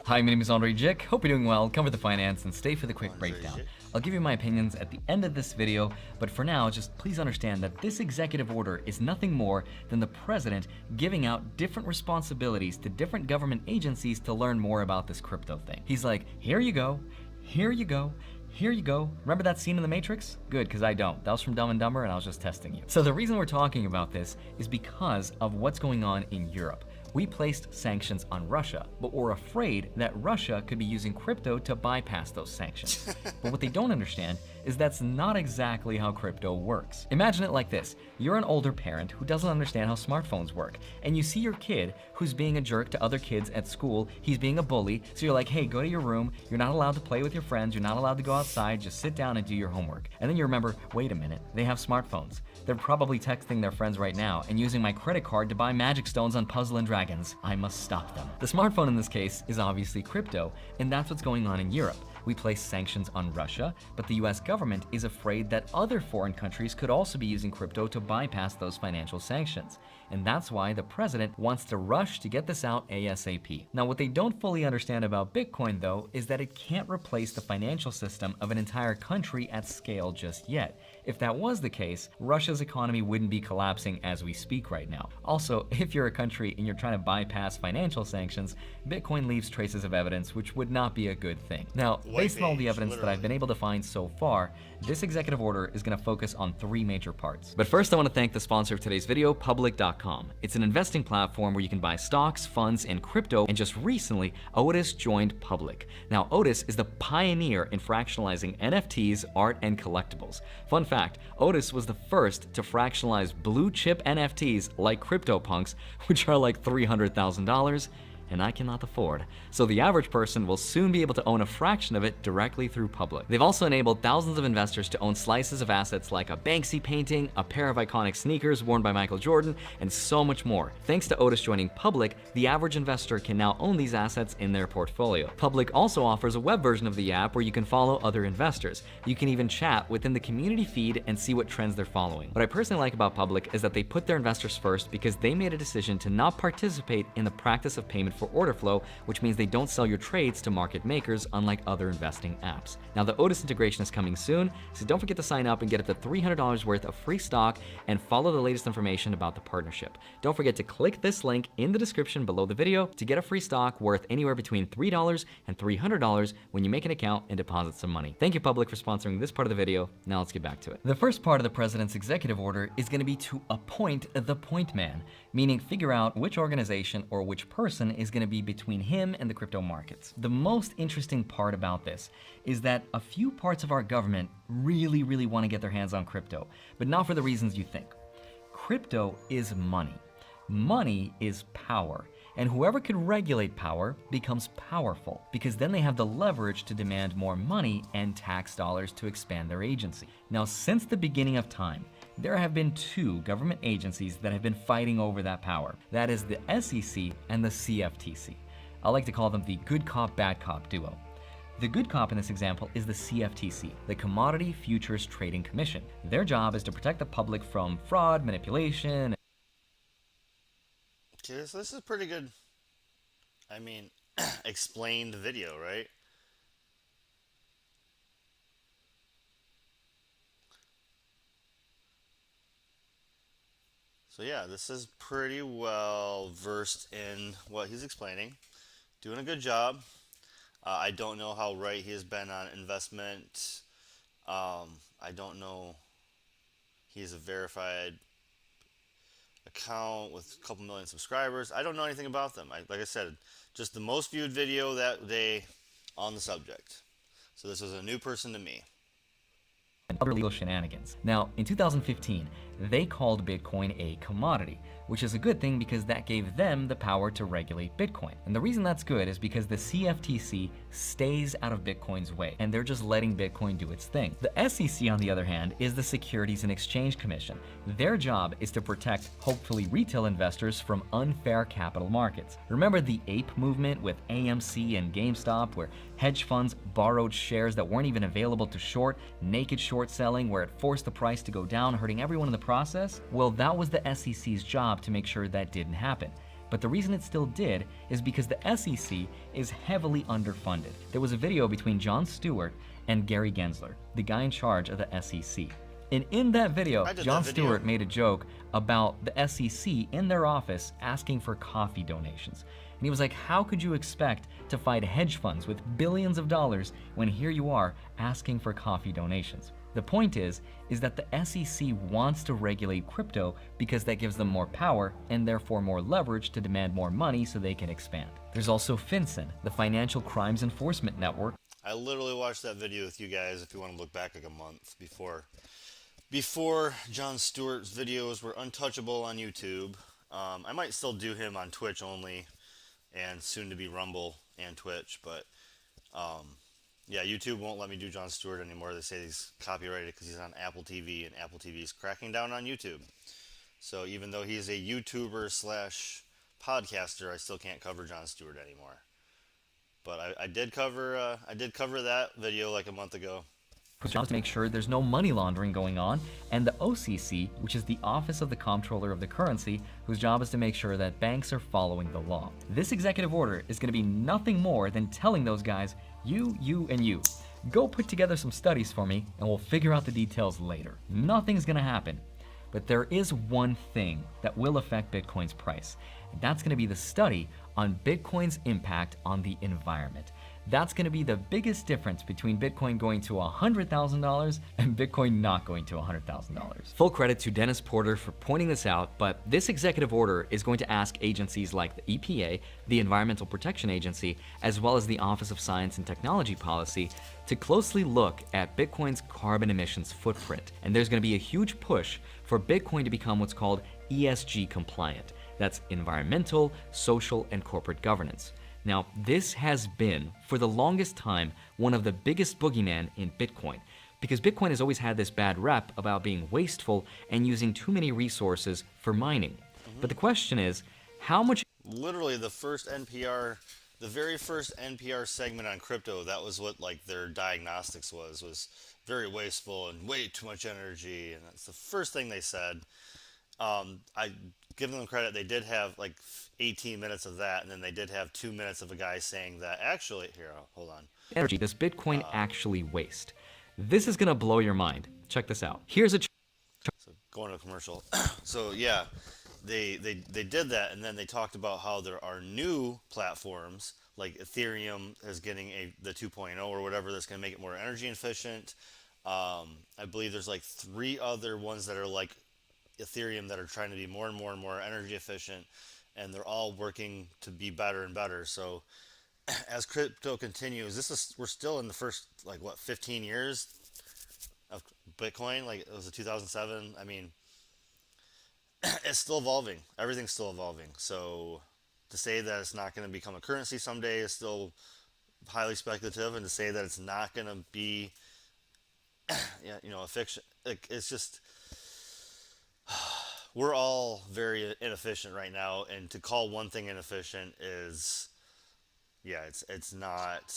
Hi, my name is Andre Jick. Hope you're doing well. Cover the finance and stay for the quick breakdown. I'll give you my opinions at the end of this video, but for now, just please understand that this executive order is nothing more than the president giving out different responsibilities to different government agencies to learn more about this crypto thing. He's like, here you go, here you go, here you go. Remember that scene in The Matrix? Good, because I don't. That was from Dumb and Dumber, and I was just testing you. So the reason we're talking about this is because of what's going on in Europe. We placed sanctions on Russia, but we're afraid that Russia could be using crypto to bypass those sanctions. But what they don't understand is that's not exactly how crypto works. Imagine it like this. You're an older parent who doesn't understand how smartphones work, and you see your kid who's being a jerk to other kids at school. He's being a bully, so you're like, hey, go to your room. You're not allowed to play with your friends. You're not allowed to go outside. Just sit down and do your homework. And then you remember, wait a minute, they have smartphones. They're probably texting their friends right now and using my credit card to buy magic stones on Puzzle and Dragons. I must stop them. The smartphone in this case is obviously crypto, and that's what's going on in Europe. We place sanctions on Russia, but the US government is afraid that other foreign countries could also be using crypto to bypass those financial sanctions. And that's why the president wants to rush to get this out ASAP. Now, what they don't fully understand about Bitcoin, though, is that it can't replace the financial system of an entire country at scale just yet. If that was the case, Russia's economy wouldn't be collapsing as we speak right now. Also, if you're a country and you're trying to bypass financial sanctions, Bitcoin leaves traces of evidence, which would not be a good thing. Now, based on all the evidence that I've been able to find so far, this executive order is going to focus on 3 major parts. But first, I want to thank the sponsor of today's video, Public.com. It's an investing platform where you can buy stocks, funds, and crypto, and just recently, Otis joined Public. Now, Otis is the pioneer in fractionalizing NFTs, art, and collectibles. Fun fact, Otis was the first to fractionalize blue chip NFTs like CryptoPunks, which are like $300,000, and I cannot afford. So the average person will soon be able to own a fraction of it directly through Public. They've also enabled thousands of investors to own slices of assets like a Banksy painting, a pair of iconic sneakers worn by Michael Jordan, and so much more. Thanks to Otis joining Public, the average investor can now own these assets in their portfolio. Public also offers a web version of the app where you can follow other investors. You can even chat within the community feed and see what trends they're following. What I personally like about Public is that they put their investors first because they made a decision to not participate in the practice of payment for order flow, which means they don't sell your trades to market makers unlike other investing apps. Now, the Otis integration is coming soon, so don't forget to sign up and get up to $300 worth of free stock and follow the latest information about the partnership. Don't forget to click this link in the description below the video to get a free stock worth anywhere between $3 and $300 when you make an account and deposit some money. Thank you, Public, for sponsoring this part of the video. Now let's get back to it. The first part of the president's executive order is going to be to appoint the point man, meaning figure out which organization or which person is going to be between him and the crypto markets. The most interesting part about this is that a few parts of our government really want to get their hands on crypto, but not for the reasons you think. Crypto is money. Money is power. And whoever can regulate power becomes powerful, because then they have the leverage to demand more money and tax dollars to expand their agency. Now, since the beginning of time, there have been 2 government agencies that have been fighting over that power. That is the SEC and the CFTC. I like to call them the good cop, bad cop duo. The good cop in this example is the CFTC, the Commodity Futures Trading Commission. Their job is to protect the public from fraud, manipulation. Okay, so this is pretty good. I mean, explained video, right? So yeah, this is pretty well versed in what he's explaining. Doing a good job. I don't know how right he has been on investment. I don't know. He's a verified account with a couple million subscribers. I don't know anything about them. Like I said, just the most viewed video that day on the subject. So this was a new person to me. And other legal shenanigans. Now, in 2015, they called Bitcoin a commodity, which is a good thing because that gave them the power to regulate Bitcoin. And the reason that's good is because the CFTC stays out of Bitcoin's way, and they're just letting Bitcoin do its thing. The SEC, on the other hand, is the Securities and Exchange Commission. Their job is to protect, hopefully, retail investors from unfair capital markets. Remember the ape movement with AMC and GameStop, where hedge funds borrowed shares that weren't even available to short, naked short selling, where it forced the price to go down, hurting everyone in the process? Well, that was the SEC's job to make sure that didn't happen. But the reason it still did is because the SEC is heavily underfunded. There was a video between Jon Stewart and Gary Gensler, the guy in charge of the SEC. And in that video, Jon Stewart made a joke about the SEC in their office asking for coffee donations. And he was like, how could you expect to fight hedge funds with billions of dollars when here you are asking for coffee donations? The point is that the SEC wants to regulate crypto because that gives them more power and therefore more leverage to demand more money so they can expand. There's also FinCEN, the Financial Crimes Enforcement Network. I literally watched that video with you guys. If you want to look back like a month before Jon Stewart's videos were untouchable on YouTube. I might still do him on Twitch only, and soon to be Rumble and Twitch, but yeah, YouTube won't let me do Jon Stewart anymore. They say he's copyrighted because he's on Apple TV, and Apple TV is cracking down on YouTube. So even though he's a YouTuber slash podcaster, I still can't cover Jon Stewart anymore. But I did cover that video like a month ago. Whose job is to make sure there's no money laundering going on, and the OCC, which is the Office of the Comptroller of the Currency, whose job is to make sure that banks are following the law. This executive order is going to be nothing more than telling those guys, you, and you, go put together some studies for me, and we'll figure out the details later. Nothing's going to happen. But there is one thing that will affect Bitcoin's price, and that's going to be the study on Bitcoin's impact on the environment. That's going to be the biggest difference between Bitcoin going to $100,000 and Bitcoin not going to $100,000. Full credit to Dennis Porter for pointing this out, but this executive order is going to ask agencies like the EPA, the Environmental Protection Agency, as well as the Office of Science and Technology Policy to closely look at Bitcoin's carbon emissions footprint. And there's going to be a huge push for Bitcoin to become what's called ESG compliant. That's environmental, social, and corporate governance. Now, this has been, for the longest time, one of the biggest boogeyman in Bitcoin, because Bitcoin has always had this bad rep about being wasteful and using too many resources for mining. But the question is, how much... Literally the very first NPR segment on crypto, that was what like their diagnostics was very wasteful and way too much energy, and that's the first thing they said. I give them credit, they did have like 18 minutes of that, and then they did have 2 minutes of a guy saying that actually, here, hold on. energy does Bitcoin actually waste? This is gonna blow your mind. Check this out. Here's a So going to a commercial. So yeah, they did that, and then they talked about how there are new platforms like Ethereum is getting the 2.0 or whatever that's going to make it more energy efficient. I believe there's like 3 other ones that are like Ethereum that are trying to be more and more and more energy efficient, and they're all working to be better and better. So as crypto continues, we're still in the first 15 years of Bitcoin. Like it was 2007. I mean, it's still evolving. Everything's still evolving. So to say that it's not going to become a currency someday is still highly speculative, and to say that it's not going to be a fiction, it's just, we're all very inefficient right now, and to call one thing inefficient is, it's not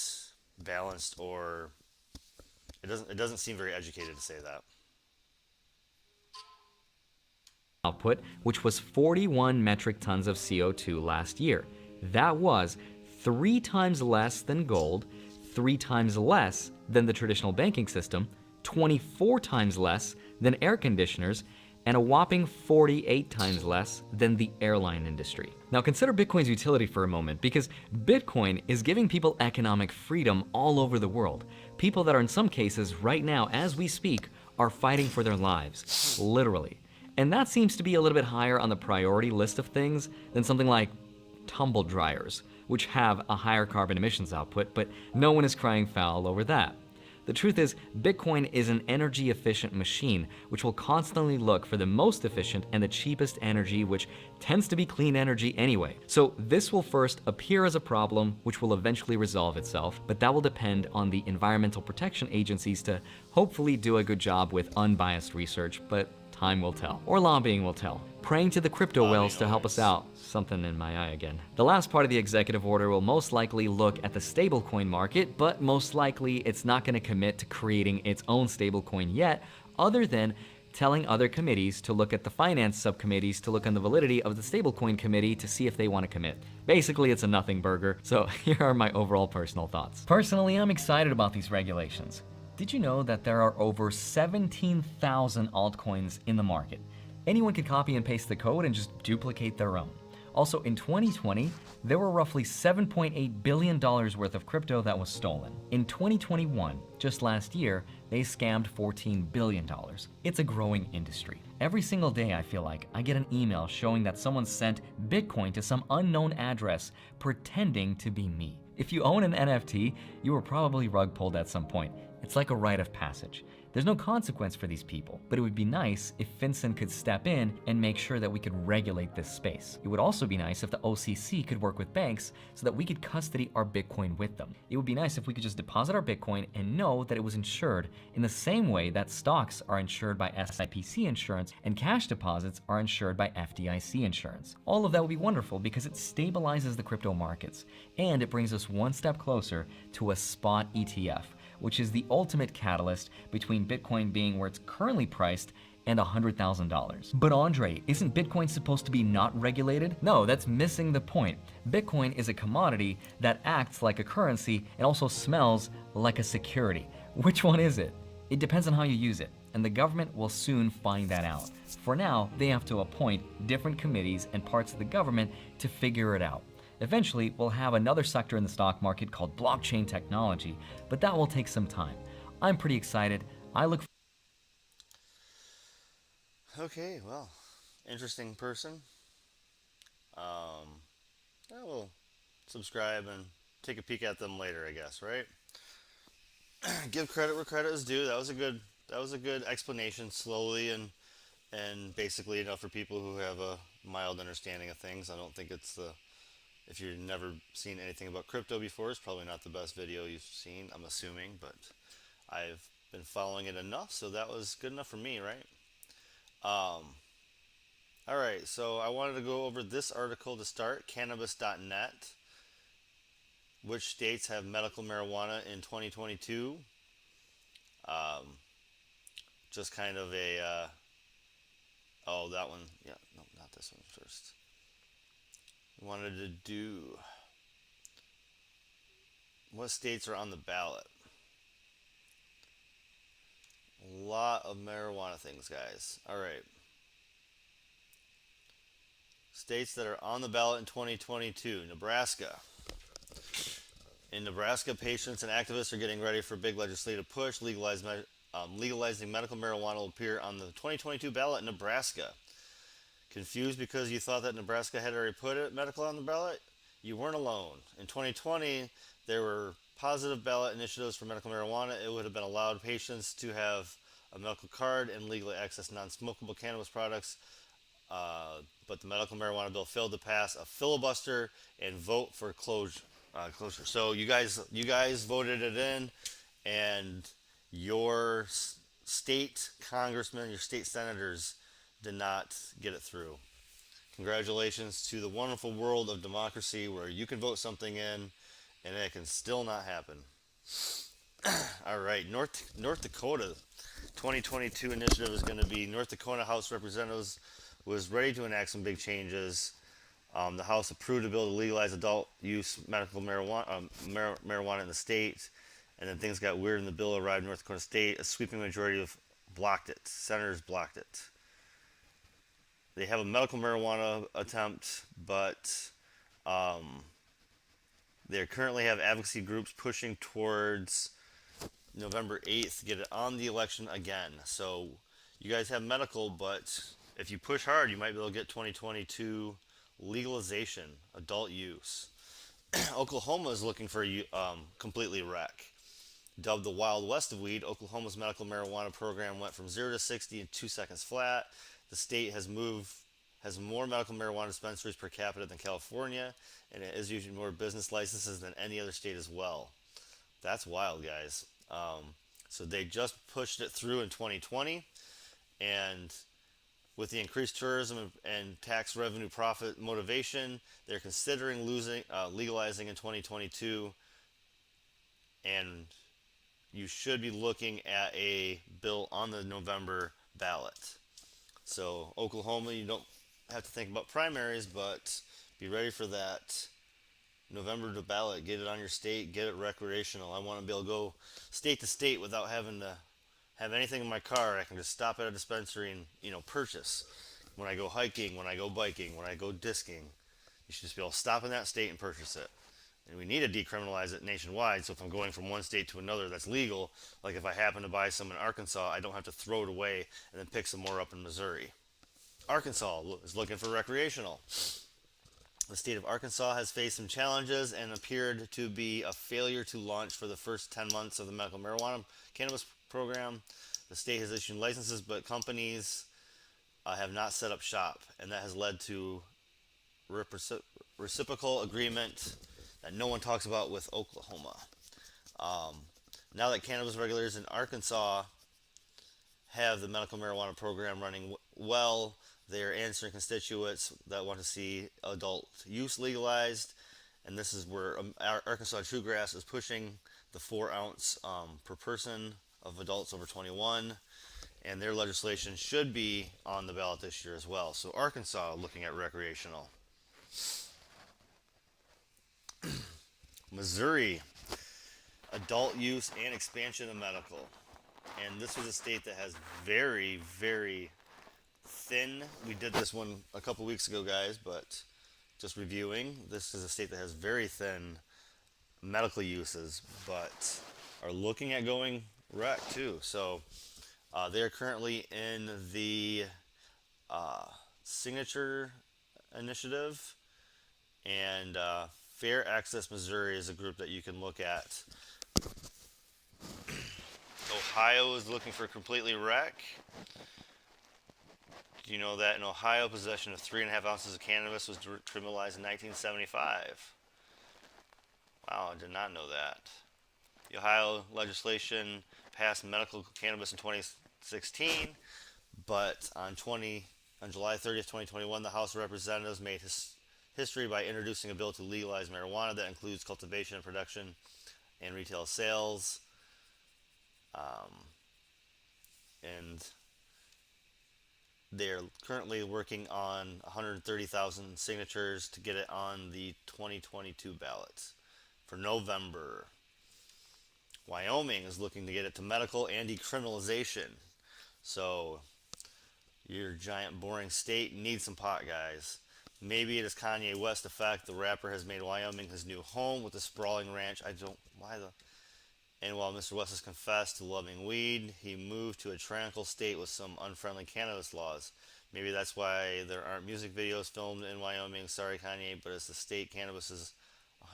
balanced, or it doesn't seem very educated to say that. output, which was 41 metric tons of CO2 last year. That was 3 times less than gold, 3 times less than the traditional banking system, 24 times less than air conditioners, and a whopping 48 times less than the airline industry. Now consider Bitcoin's utility for a moment, because Bitcoin is giving people economic freedom all over the world. People that are in some cases right now, as we speak, are fighting for their lives, literally. And that seems to be a little bit higher on the priority list of things than something like tumble dryers, which have a higher carbon emissions output, but no one is crying foul over that. The truth is, Bitcoin is an energy efficient machine which will constantly look for the most efficient and the cheapest energy, which tends to be clean energy anyway. So this will first appear as a problem which will eventually resolve itself, but that will depend on the environmental protection agencies to hopefully do a good job with unbiased research, but time will tell. Or lobbying will tell. Praying to the crypto whales to help us out. Something in my eye again. The last part of the executive order will most likely look at the stablecoin market, but most likely it's not going to commit to creating its own stablecoin yet, other than telling other committees to look at the finance subcommittees to look on the validity of the stablecoin committee to see if they want to commit. Basically, it's a nothing burger, so here are my overall personal thoughts. Personally, I'm excited about these regulations. Did you know that there are over 17,000 altcoins in the market? Anyone can copy and paste the code and just duplicate their own. Also, in 2020, there were roughly $7.8 billion worth of crypto that was stolen. In 2021, just last year, they scammed $14 billion. It's a growing industry. Every single day, I feel like, I get an email showing that someone sent Bitcoin to some unknown address pretending to be me. If you own an NFT, you were probably rug pulled at some point. It's like a rite of passage. There's no consequence for these people, but it would be nice if FinCEN could step in and make sure that we could regulate this space. It would also be nice if the OCC could work with banks so that we could custody our Bitcoin with them. It would be nice if we could just deposit our Bitcoin and know that it was insured in the same way that stocks are insured by SIPC insurance and cash deposits are insured by FDIC insurance. All of that would be wonderful because it stabilizes the crypto markets and it brings us one step closer to a spot ETF, which is the ultimate catalyst between Bitcoin being where it's currently priced and $100,000. But Andre, isn't Bitcoin supposed to be not regulated? No, that's missing the point. Bitcoin is a commodity that acts like a currency and also smells like a security. Which one is it? It depends on how you use it, and the government will soon find that out. For now, they have to appoint different committees and parts of the government to figure it out. Eventually, we'll have another sector in the stock market called blockchain technology, but that will take some time. I'm pretty excited. I look. Okay, well, interesting person. I will subscribe and take a peek at them later, I guess, right? Give credit where credit is due. That was a good explanation, slowly and basically enough for people who have a mild understanding of things. I don't think it's the if you've never seen anything about crypto before, it's probably not the best video you've seen, I'm assuming, but I've been following it enough, so that was good enough for me, right? Alright, so I wanted to go over this article to start, cannabis.net. Which states have medical marijuana in 2022? Just kind of a, oh, that one, yeah, no, not this one first. Wanted to do what states are on the ballot. A lot of marijuana things, guys. All right, states that are on the ballot in 2022. Nebraska. In Nebraska, patients and activists are getting ready for a big legislative push. Legalizing medical marijuana will appear on the 2022 ballot in Nebraska. Confused because you thought that Nebraska had already put it medical on the ballot? You weren't alone. In 2020, there were positive ballot initiatives for medical marijuana. It would have been allowed patients to have a medical card and legally access non-smokable cannabis products. But the medical marijuana bill failed to pass a filibuster and vote for closure. So you guys voted it in, and your state congressmen, your state senators did not get it through. Congratulations to the wonderful world of democracy where you can vote something in and it can still not happen. All right, North Dakota 2022 initiative is going to be North Dakota House Representatives was ready to enact some big changes. The House approved a bill to legalize adult use medical marijuana in the state, and then things got weird and the bill arrived in North Dakota State. A sweeping majority of blocked it. Senators blocked it. They have a medical marijuana attempt, but they currently have advocacy groups pushing towards November 8th to get it on the election again. So you guys have medical, but if you push hard, you might be able to get 2022 legalization, adult use. Oklahoma is looking for completely wreck. Dubbed the Wild West of weed, Oklahoma's medical marijuana program went from 0 to 60 in 2 seconds flat. The state has more medical marijuana dispensaries per capita than California, and it is using more business licenses than any other state as well. That's wild, guys. So they just pushed it through in 2020, and with the increased tourism and tax revenue profit motivation, they're considering legalizing in 2022, and you should be looking at a bill on the November ballot. So Oklahoma, you don't have to think about primaries, but be ready for that November to ballot. Get it on your state, get it recreational. I want to be able to go state to state without having to have anything in my car. I can just stop at a dispensary and purchase. When I go hiking, when I go biking, when I go disking, you should just be able to stop in that state and purchase it. And we need to decriminalize it nationwide, so if I'm going from one state to another that's legal, like if I happen to buy some in Arkansas, I don't have to throw it away and then pick some more up in Missouri. Arkansas is looking for recreational. The state of Arkansas has faced some challenges and appeared to be a failure to launch for the first 10 months of the medical marijuana cannabis program. The state has issued licenses, but companies have not set up shop, and that has led to reciprocal agreement that no one talks about with Oklahoma. Now that cannabis regulators in Arkansas have the medical marijuana program running well, they are answering constituents that want to see adult use legalized, and this is where Arkansas True Grass is pushing the 4 ounce per person of adults over 21, and their legislation should be on the ballot this year as well. So Arkansas looking at recreational. Missouri, adult use and expansion of medical. And this was a state that has very, very thin. We did this one a couple weeks ago, guys, but just reviewing, this is a state that has very thin medical uses, but are looking at going rec too. So they are currently in the signature initiative, and Fair Access Missouri is a group that you can look at. Ohio is looking for completely rec. Do you know that in Ohio, possession of 3.5 ounces of cannabis was criminalized in 1975? Wow, I did not know that. The Ohio legislation passed medical cannabis in 2016, but on July 30th, 2021, the House of Representatives made history by introducing a bill to legalize marijuana that includes cultivation and production and retail sales. And they're currently working on 130,000 signatures to get it on the 2022 ballots for November. Wyoming is looking to get it to medical and decriminalization. So your giant boring state needs some pot, guys. Maybe it is Kanye West effect. The rapper has made Wyoming his new home with a sprawling ranch. And while Mr. West has confessed to loving weed, he moved to a tranquil state with some unfriendly cannabis laws. Maybe that's why there aren't music videos filmed in Wyoming. Sorry, Kanye, but as the state, cannabis is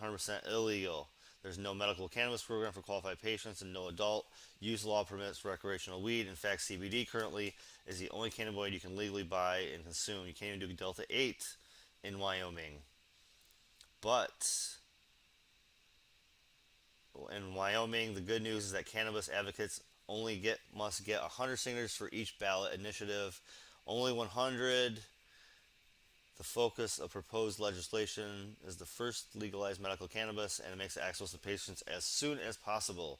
100% illegal. There's no medical cannabis program for qualified patients, and no adult use law permits recreational weed. In fact, CBD currently is the only cannabinoid you can legally buy and consume. You can't even do Delta 8 in Wyoming. But in Wyoming, the good news is that cannabis advocates must get 100 signatures for each ballot initiative. Only 100. The focus of proposed legislation is the first legalized medical cannabis, and it makes it accessible to patients as soon as possible.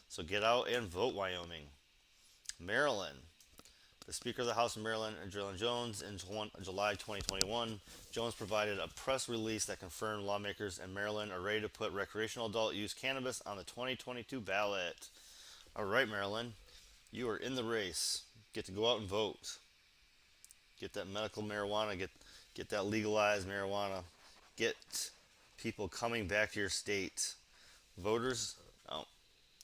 So get out and vote, Wyoming. Maryland. The Speaker of the House of Maryland, Jalen Jones, in July 2021, Jones provided a press release that confirmed lawmakers in Maryland are ready to put recreational adult use cannabis on the 2022 ballot. All right, Maryland, you are in the race. Get to go out and vote. Get that medical marijuana. Get that legalized marijuana. Get people coming back to your state. Voters,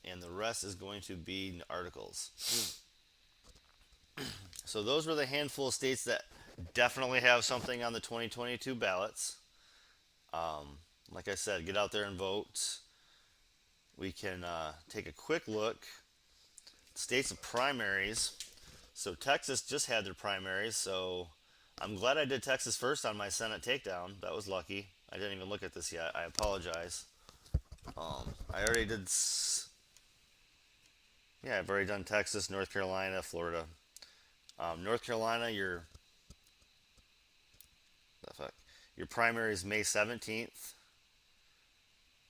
and the rest is going to be articles. So those were the handful of states that definitely have something on the 2022 ballots. Like I said, get out there and vote. We can take a quick look. States of primaries. So Texas just had their primaries, so I'm glad I did Texas first on my Senate takedown. That was lucky. I didn't even look at this yet. I apologize. I already did... Yeah, I've already done Texas, North Carolina, Florida. North Carolina, your primary is May 17th.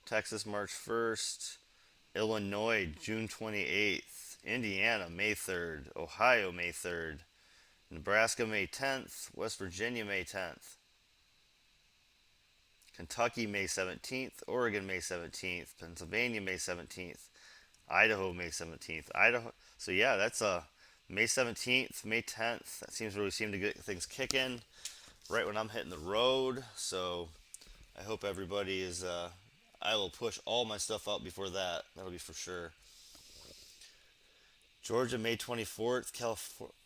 Texas, March 1st. Illinois, June 28th. Indiana, May 3rd. Ohio, May 3rd. Nebraska, May 10th. West Virginia, May 10th. Kentucky, May 17th. Oregon, May 17th. Pennsylvania, May 17th. Idaho, May 17th. So yeah, that's May 17th, May 10th. That seems where we seem to get things kicking right when I'm hitting the road. So I hope everybody is... I will push all my stuff out before that. That'll be for sure. Georgia, May 24th.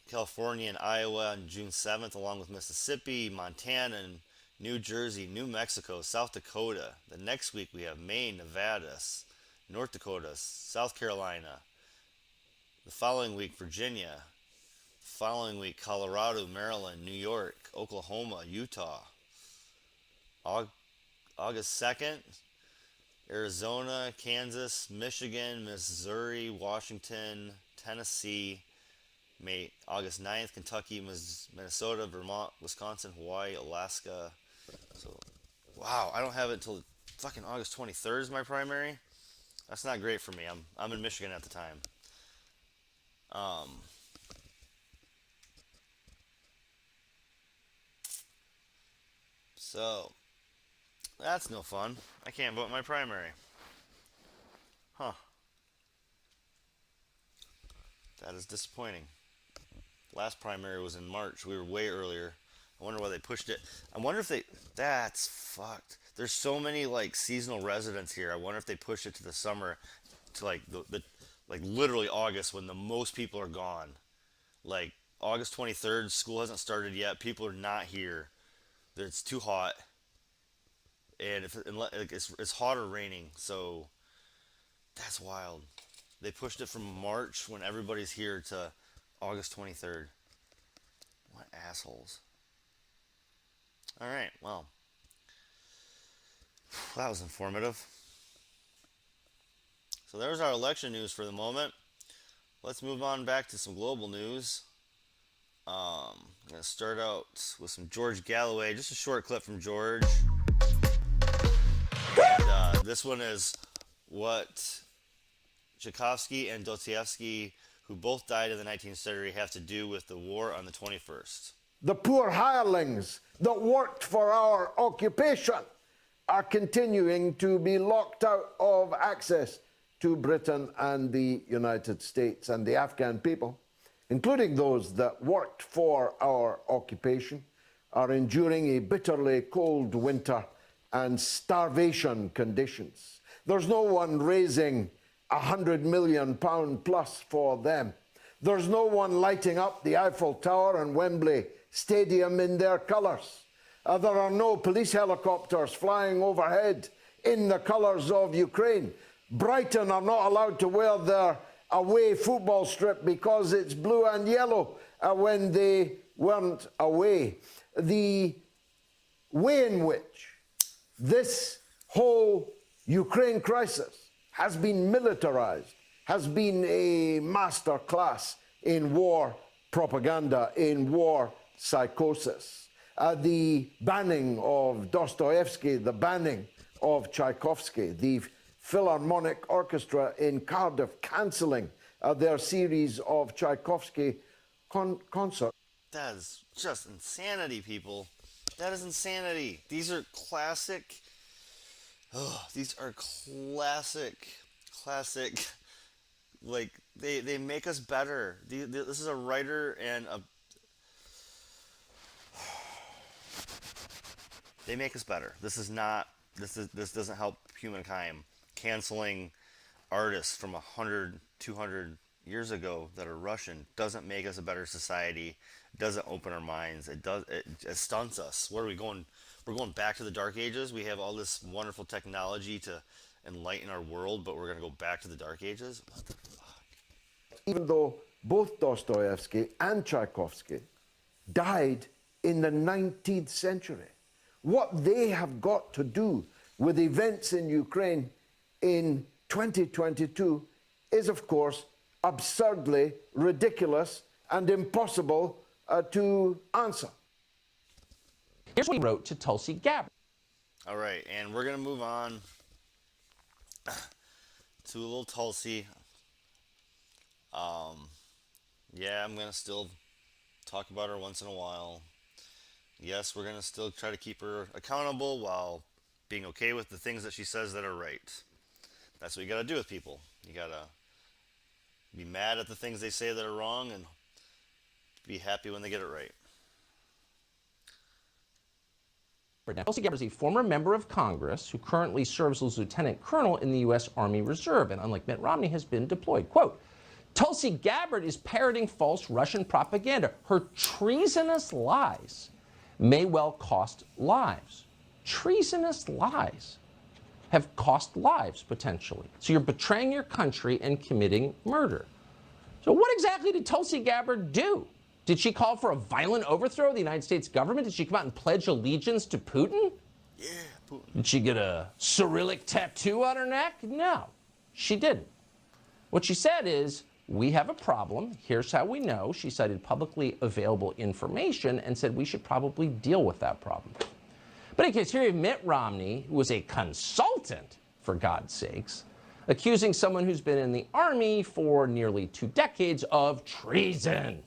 California and Iowa on June 7th, along with Mississippi, Montana, and New Jersey, New Mexico, South Dakota. The next week we have Maine, Nevada, North Dakota, South Carolina. The following week, Virginia. The following week, Colorado, Maryland, New York, Oklahoma, Utah. August 2nd, Arizona, Kansas, Michigan, Missouri, Washington, Tennessee. August 9th, Kentucky, Minnesota, Vermont, Wisconsin, Hawaii, Alaska. So, wow, I don't have it until fucking August 23rd is my primary. That's not great for me. I'm in Michigan at the time. So that's no fun. I can't vote in my primary. Huh. That is disappointing. Last primary was in March. We were way earlier. I wonder why they pushed it. I wonder if that's fucked. There's so many like seasonal residents here. I wonder if they pushed it to the summer, to like the like literally August when the most people are gone. Like August 23rd, school hasn't started yet. People are not here. It's too hot, and it's hot or raining. So that's wild. They pushed it from March when everybody's here to August 23rd. What assholes. All right, well, that was informative. So there's our election news for the moment. Let's move on back to some global news. I'm going to start out with some George Galloway, just a short clip from George. And this one is what Tchaikovsky and Dostoevsky, who both died in the 19th century, have to do with the war on the 21st. The poor hirelings that worked for our occupation are continuing to be locked out of access to Britain and the United States, and the Afghan people, including those that worked for our occupation, are enduring a bitterly cold winter and starvation conditions. There's no one raising £100 million plus for them. There's no one lighting up the Eiffel Tower and Wembley Stadium in their colours. There are no police helicopters flying overhead in the colours of Ukraine. Brighton are not allowed to wear their away football strip because it's blue and yellow when they weren't away. The way in which this whole Ukraine crisis has been militarized has been a master class in war propaganda, in war psychosis. The banning of Dostoevsky, the banning of Tchaikovsky, the Philharmonic Orchestra in Cardiff cancelling their series of Tchaikovsky concerts. That is just insanity, people. That is insanity. These are classic. These are classic. Like they make us better. This is a writer and a. They make us better. This doesn't help humankind. Canceling artists from 100, 200 years ago that are Russian doesn't make us a better society. Doesn't open our minds. It stunts us. Where are we going? We're going back to the Dark Ages. We have all this wonderful technology to enlighten our world, but we're going to go back to the Dark Ages? What the fuck? Even though both Dostoevsky and Tchaikovsky died in the 19th century, what they have got to do with events in Ukraine in 2022 is, of course, absurdly ridiculous and impossible to answer. Here's what he wrote to Tulsi Gabbard. All right, and we're going to move on to a little Tulsi. Yeah, I'm going to still talk about her once in a while. Yes, we're going to still try to keep her accountable while being okay with the things that she says that are right. That's what you got to do with people. You got to be mad at the things they say that are wrong and be happy when they get it right. Now, Tulsi Gabbard is a former member of Congress who currently serves as lieutenant colonel in the U.S. Army Reserve, and unlike Mitt Romney, has been deployed. Quote, Tulsi Gabbard is parroting false Russian propaganda. Her treasonous lies may well cost lives. Treasonous lies have cost lives, potentially. So you're betraying your country and committing murder. So what exactly did Tulsi Gabbard do? Did she call for a violent overthrow of the United States government? Did she come out and pledge allegiance to Putin? Yeah, Putin. Did she get a Cyrillic tattoo on her neck? No, she didn't. What she said is, we have a problem. Here's how we know. She cited publicly available information and said we should probably deal with that problem. But in case, here you have Mitt Romney, who was a consultant, for God's sakes, accusing someone who's been in the Army for nearly 2 decades of treason.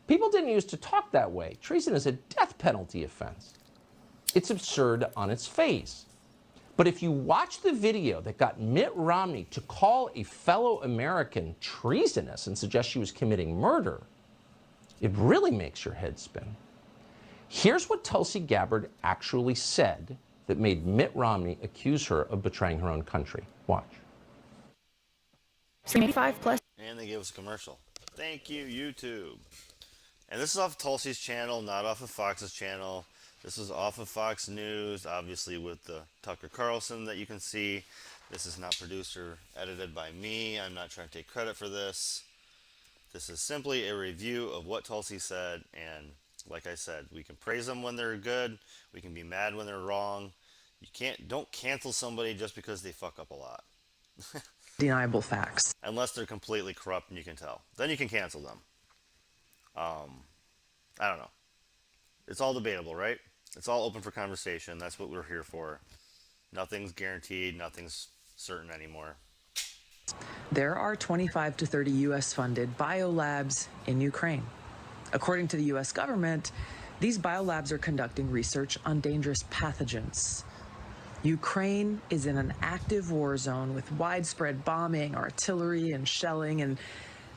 People didn't used to talk that way. Treason is a death penalty offense. It's absurd on its face. But if you watch the video that got Mitt Romney to call a fellow American treasonous and suggest she was committing murder, it really makes your head spin. Here's what Tulsi Gabbard actually said that made Mitt Romney accuse her of betraying her own country. Watch. 85 plus. And they gave us a commercial. Thank you, YouTube. And this is off Tulsi's channel, not off of Fox's channel. This is off of Fox News, obviously with the Tucker Carlson that you can see. This is not produced or edited by me. I'm not trying to take credit for this. This is simply a review of what Tulsi said, and like I said, we can praise them when they're good. We can be mad when they're wrong. Don't cancel somebody just because they fuck up a lot. Deniable facts. Unless they're completely corrupt and you can tell. Then you can cancel them. I don't know. It's all debatable, right? It's all open for conversation. That's what we're here for. Nothing's guaranteed. Nothing's certain anymore. There are 25 to 30 U.S. funded biolabs in Ukraine. According to the U.S. government, these biolabs are conducting research on dangerous pathogens. Ukraine is in an active war zone with widespread bombing, artillery, and shelling, and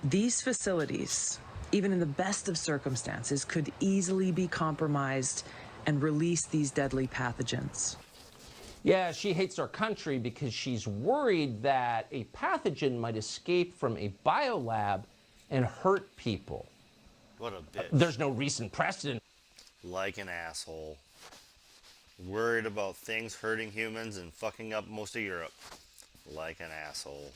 these facilities, even in the best of circumstances, could easily be compromised and release these deadly pathogens. Yeah, she hates our country because she's worried that a pathogen might escape from a biolab and hurt people. What a bitch. There's no recent precedent. Like an asshole. Worried about things hurting humans and fucking up most of Europe. Like an asshole.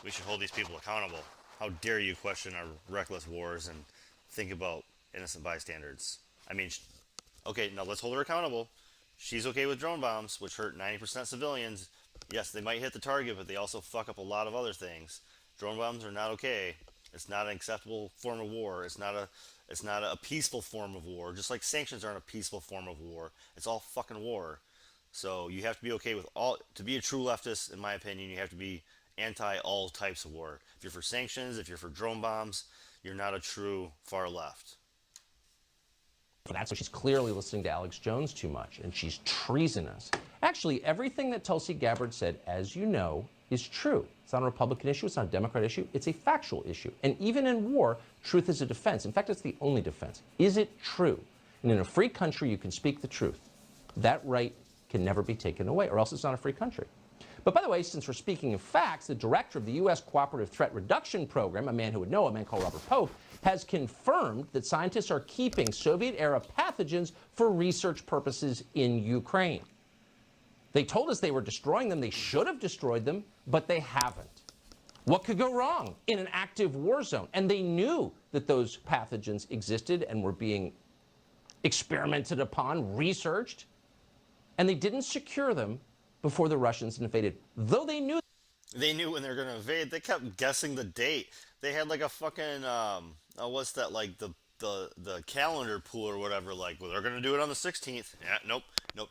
We should hold these people accountable. How dare you question our reckless wars and think about innocent bystanders? I mean, okay, now let's hold her accountable. She's okay with drone bombs, which hurt 90% civilians. Yes, they might hit the target, but they also fuck up a lot of other things. Drone bombs are not okay. It's not an acceptable form of war. It's not a peaceful form of war. Just like sanctions aren't a peaceful form of war. It's all fucking war. So you have to be okay with all. To be a true leftist, in my opinion, you have to be anti all types of war. If you're for sanctions, if you're for drone bombs, you're not a true far left. That's why she's clearly listening to Alex Jones too much, and she's treasonous. Actually, everything that Tulsi Gabbard said, as you know, is true. It's not a Republican issue, it's not a Democrat issue, it's a factual issue. And even in war, truth is a defense. In fact, it's the only defense. Is it true? And in a free country, you can speak the truth. That right can never be taken away, or else it's not a free country. But by the way, since we're speaking of facts, the director of the U.S. Cooperative Threat Reduction Program, a man who would know, a man called Robert Pope, has confirmed that scientists are keeping Soviet-era pathogens for research purposes in Ukraine. They told us they were destroying them. They should have destroyed them, but they haven't. What could go wrong in an active war zone? And they knew that those pathogens existed and were being experimented upon, researched, and they didn't secure them before the Russians invaded, though they knew. They knew when they were going to invade. They kept guessing the date. They had like a fucking, what's that, like the calendar pool or whatever, like, well, they're going to do it on the 16th. Yeah, nope,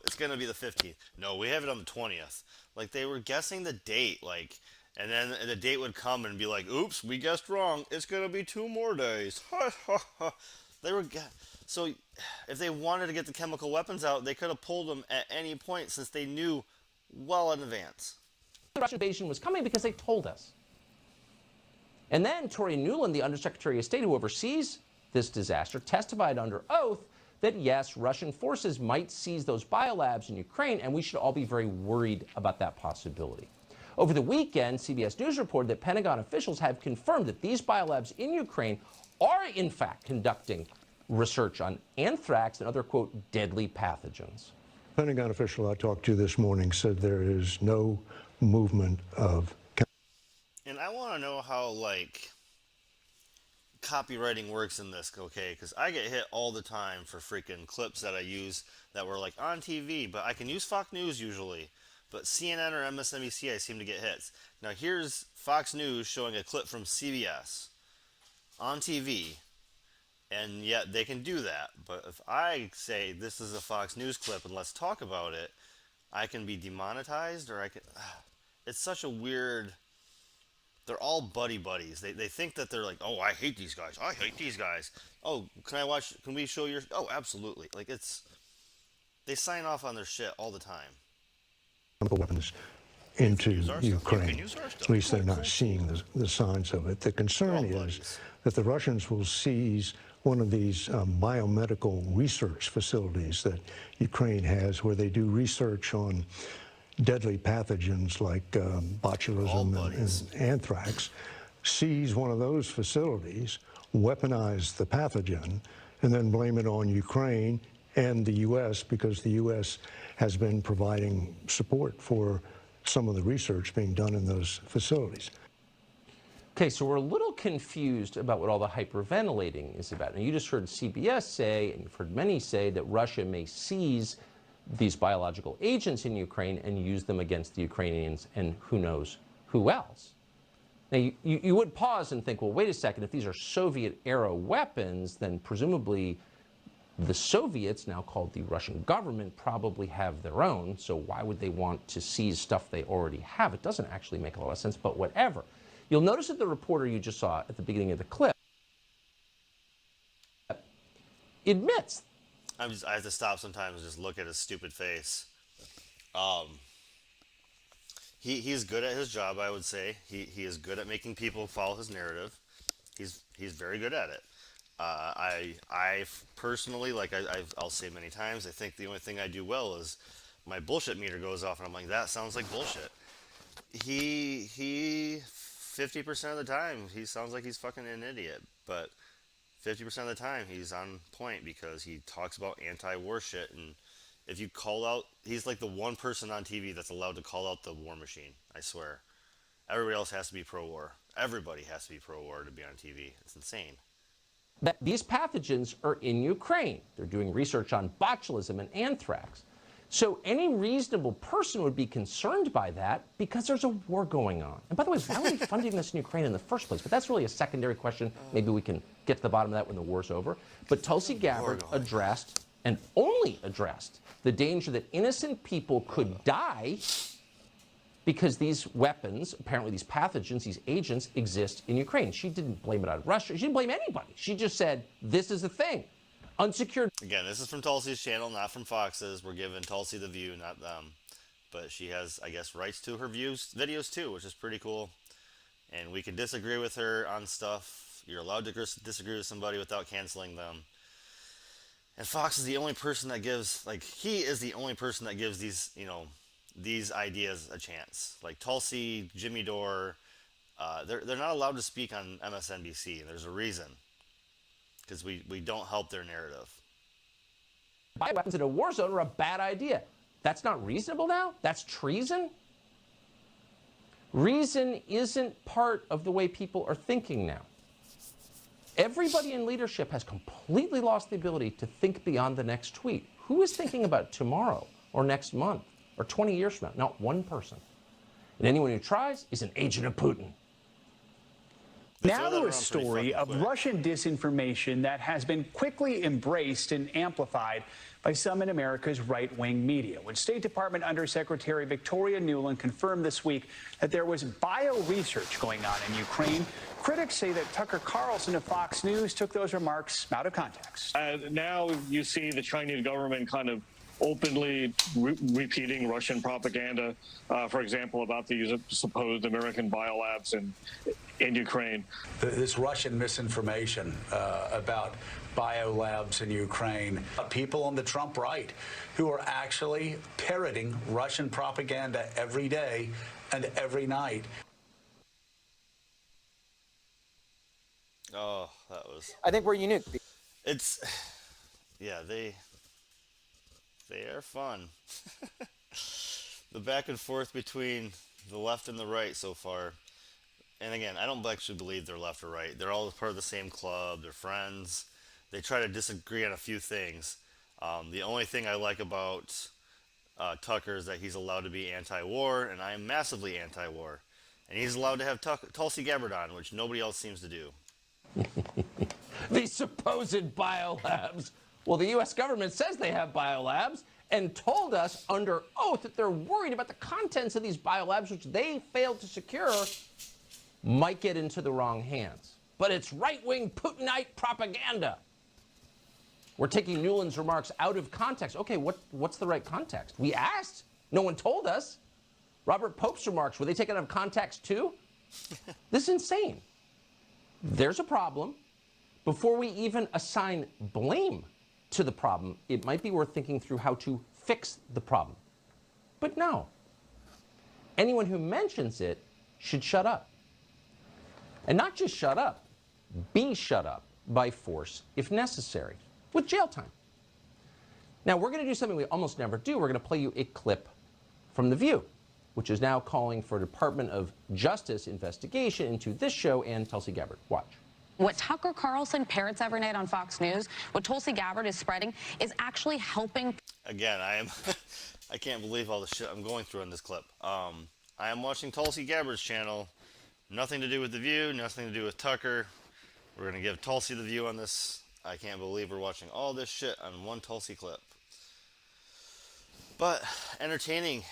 it's going to be the 15th. No, we have it on the 20th. Like, they were guessing the date, like, and then the date would come and be like, oops, we guessed wrong. It's going to be 2 more days. They were, so if they wanted to get the chemical weapons out, they could have pulled them at any point since they knew well in advance. The Russian invasion was coming because they told us. And then Tory Newland, the Undersecretary of State who oversees this disaster, testified under oath that yes, Russian forces might seize those biolabs in Ukraine, and we should all be very worried about that possibility. Over the weekend, CBS News reported that Pentagon officials have confirmed that these biolabs in Ukraine are in fact conducting research on anthrax and other, quote, deadly pathogens. Pentagon official I talked to this morning said there is no movement of. And I want to know how, like, copywriting works in this, okay? Because I get hit all the time for freaking clips that I use that were, like, on TV, but I can use Fox News usually. But CNN or MSNBC, I seem to get hits. Now, here's Fox News showing a clip from CBS on TV, and yet they can do that. But if I say this is a Fox News clip and let's talk about it, I can be demonetized, or I can... It's such a weird... They're all buddies. They think that they're like, oh, I hate these guys. I hate these guys. Oh, can we show your... Oh, absolutely. Like, it's... They sign off on their shit all the time. Chemical weapons into Ukraine. At least they're not seeing the signs of it. The concern is that the Russians will seize one of these biomedical research facilities that Ukraine has, where they do research on deadly pathogens like botulism and anthrax, seize one of those facilities, weaponize the pathogen, and then blame it on Ukraine and the U.S. because the U.S. has been providing support for some of the research being done in those facilities. Okay, so we're a little confused about what all the hyperventilating is about. And you just heard CBS say, and you've heard many say, that Russia may seize these biological agents in Ukraine and use them against the Ukrainians and who knows who else. Now, you would pause and think, well, wait a second, if these are Soviet-era weapons, then presumably the Soviets, now called the Russian government, probably have their own, so why would they want to seize stuff they already have? It doesn't actually make a lot of sense, but whatever. You'll notice that the reporter you just saw at the beginning of the clip admits. I have to stop sometimes and just look at his stupid face. He's good at his job, I would say. He is good at making people follow his narrative. He's very good at it. I personally, like I'll say many times, I think the only thing I do well is my bullshit meter goes off, and I'm like, that sounds like bullshit. He 50% of the time, he sounds like he's fucking an idiot, but 50% of the time, he's on point because he talks about anti-war shit, and if you call out, he's like the one person on TV that's allowed to call out the war machine, I swear. Everybody else has to be pro-war. Everybody has to be pro-war to be on TV. It's insane. That these pathogens are in Ukraine. They're doing research on botulism and anthrax. So any reasonable person would be concerned by that because there's a war going on. And by the way, why are we funding this in Ukraine in the first place? But that's really a secondary question. Maybe we can get to the bottom of that when the war's over. But Tulsi Gabbard addressed, and only addressed, the danger that innocent people could die because these weapons, apparently these pathogens, these agents, exist in Ukraine. She didn't blame it on Russia. She didn't blame anybody. She just said, this is the thing. Unsecured. Again, this is from Tulsi's channel, not from Fox's. We're giving Tulsi the view, not them. But she has, I guess, rights to her videos too, which is pretty cool. And we can disagree with her on stuff. You're allowed to disagree with somebody without canceling them. And Fox is the only person that gives, like, he is the only person that gives these, you know, these ideas a chance. Like Tulsi, Jimmy Dore, they're not allowed to speak on MSNBC, and there's a reason. Because we don't help their narrative. Bioweapons in a war zone are a bad idea. That's not reasonable now? That's treason? Reason isn't part of the way people are thinking now. Everybody in leadership has completely lost the ability to think beyond the next tweet. Who is thinking about tomorrow or next month or 20 years from now? Not one person. And anyone who tries is an agent of Putin. Now to a story of Russian disinformation that has been quickly embraced and amplified by some in America's right-wing media. When State Department Undersecretary Victoria Nuland confirmed this week that there was bio-research going on in Ukraine, critics say that Tucker Carlson of Fox News took those remarks out of context. Now you see the Chinese government kind of openly repeating Russian propaganda, for example, about the use of supposed American biolabs in Ukraine. This Russian misinformation about biolabs in Ukraine, people on the Trump right who are actually parroting Russian propaganda every day and every night. Oh, that was... I think we're unique. It's, yeah, they are fun. The back and forth between the left and the right so far. And again, I don't actually believe they're left or right. They're all part of the same club. They're friends. They try to disagree on a few things. The only thing I like about Tucker is that he's allowed to be anti-war, and I am massively anti-war. And he's allowed to have Tulsi Gabbard on, which nobody else seems to do. These supposed biolabs. Well, the U.S. government says they have biolabs and told us under oath that they're worried about the contents of these biolabs, which they failed to secure, might get into the wrong hands. But it's right-wing Putinite propaganda. We're taking Newland's remarks out of context. Okay, what's the right context? We asked. No one told us. Robert Pope's remarks, were they taken out of context too? This is insane. There's a problem. Before we even assign blame to the problem, it might be worth thinking through how to fix the problem. But no. Anyone who mentions it should shut up. And not just shut up, be shut up by force if necessary, with jail time. Now, we're going to do something we almost never do. We're going to play you a clip from The View, which is now calling for a Department of Justice investigation into this show and Tulsi Gabbard. Watch. What Tucker Carlson parrots every night on Fox News, what Tulsi Gabbard is spreading, is actually helping. Again, I can't believe all the shit I'm going through in this clip. I am watching Tulsi Gabbard's channel. Nothing to do with The View, nothing to do with Tucker. We're going to give Tulsi the view on this. I can't believe we're watching all this shit on one Tulsi clip. But entertaining.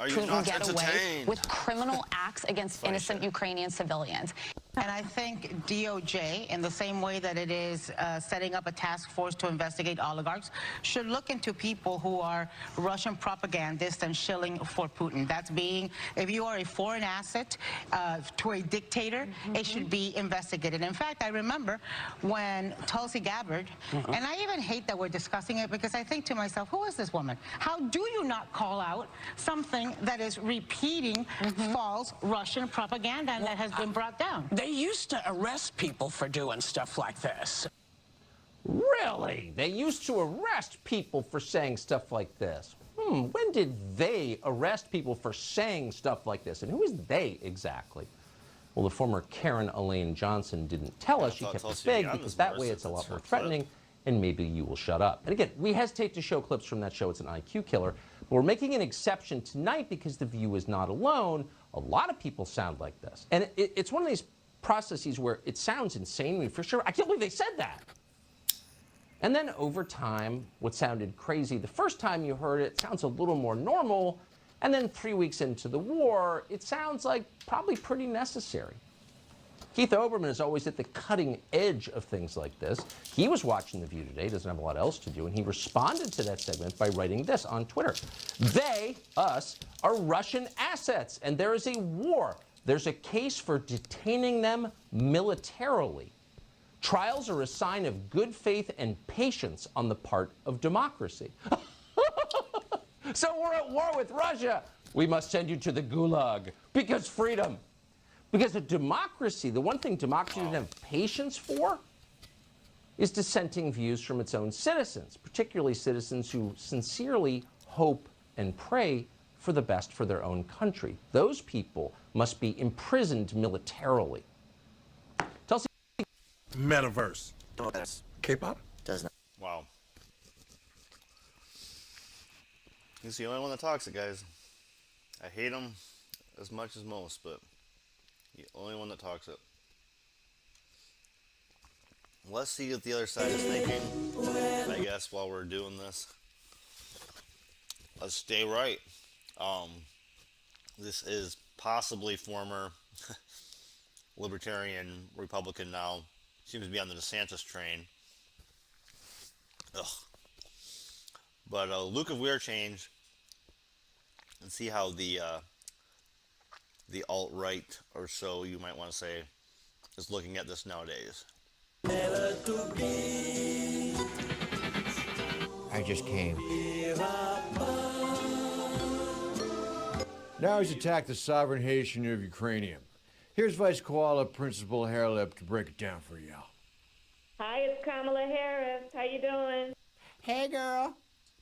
Are you not get away entertained? with criminal acts against innocent Ukrainian civilians. And I think DOJ, in the same way that it is setting up a task force to investigate oligarchs, should look into people who are Russian propagandists and shilling for Putin. That's being, if you are a foreign asset to a dictator, it should be investigated. In fact, I remember when Tulsi Gabbard, and I even hate that we're discussing it because I think to myself, who is this woman? How do you not call out something that is repeating false Russian propaganda that has been brought down? They used to arrest people for doing stuff like this. Really? They used to arrest people for saying stuff like this. When did they arrest people for saying stuff like this? And who is they exactly? Well, the former Karen Elaine Johnson didn't tell us. She kept it vague because that way it's a lot more threatening, and maybe you will shut up. And again, we hesitate to show clips from that show. It's an IQ killer. But we're making an exception tonight because The View is not alone. A lot of people sound like this. And it's one of these processes where it sounds insane. For sure, I can't believe they said that. And then over time, what sounded crazy the first time you heard it sounds a little more normal. And then 3 weeks into the war, it sounds like probably pretty necessary. Keith Olbermann is always at the cutting edge of things like this. He was watching The View today, doesn't have a lot else to do, and he responded to that segment by writing this on Twitter. They, us, are Russian assets, and there is a war. There's a case for detaining them militarily. Trials are a sign of good faith and patience on the part of democracy. So we're at war with Russia. We must send you to the gulag because freedom. Because a democracy, the one thing democracy doesn't have patience for is dissenting views from its own citizens, particularly citizens who sincerely hope and pray for the best for their own country. Those people must be imprisoned militarily. Tulsi. Metaverse. K-pop? Does not. Wow. He's the only one that talks it, guys. I hate him as much as most, but the only one that talks it. Let's see what the other side is thinking, I guess, while we're doing this. Let's stay right. This is possibly former Libertarian Republican now. Seems to be on the DeSantis train. Ugh. But Luke of Weir change and see how the alt-right, or so you might want to say, is looking at this nowadays. I just came. Now he's attacked the sovereign Haitian of Ukrainian. Here's Vice Koala Principal Harlip to break it down for you. Hi, it's Kamala Harris. How you doing? Hey, girl.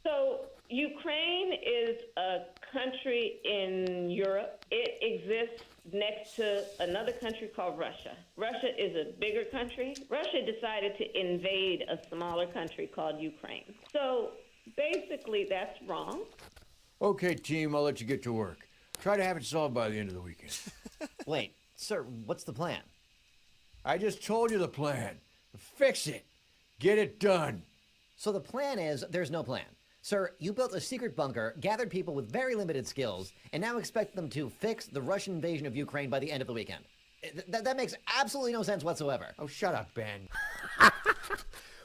So Ukraine is a country in Europe. It exists next to another country called Russia. Russia is a bigger country. Russia decided to invade a smaller country called Ukraine. So basically, that's wrong. Okay, team, I'll let you get to work. Try to have it solved by the end of the weekend. Wait, sir, what's the plan? I just told you the plan. Fix it. Get it done. So the plan is there's no plan. Sir, you built a secret bunker, gathered people with very limited skills, and now expect them to fix the Russian invasion of Ukraine by the end of the weekend. That makes absolutely no sense whatsoever. Oh, shut up, Ben.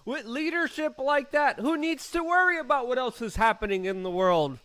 With leadership like that, who needs to worry about what else is happening in the world?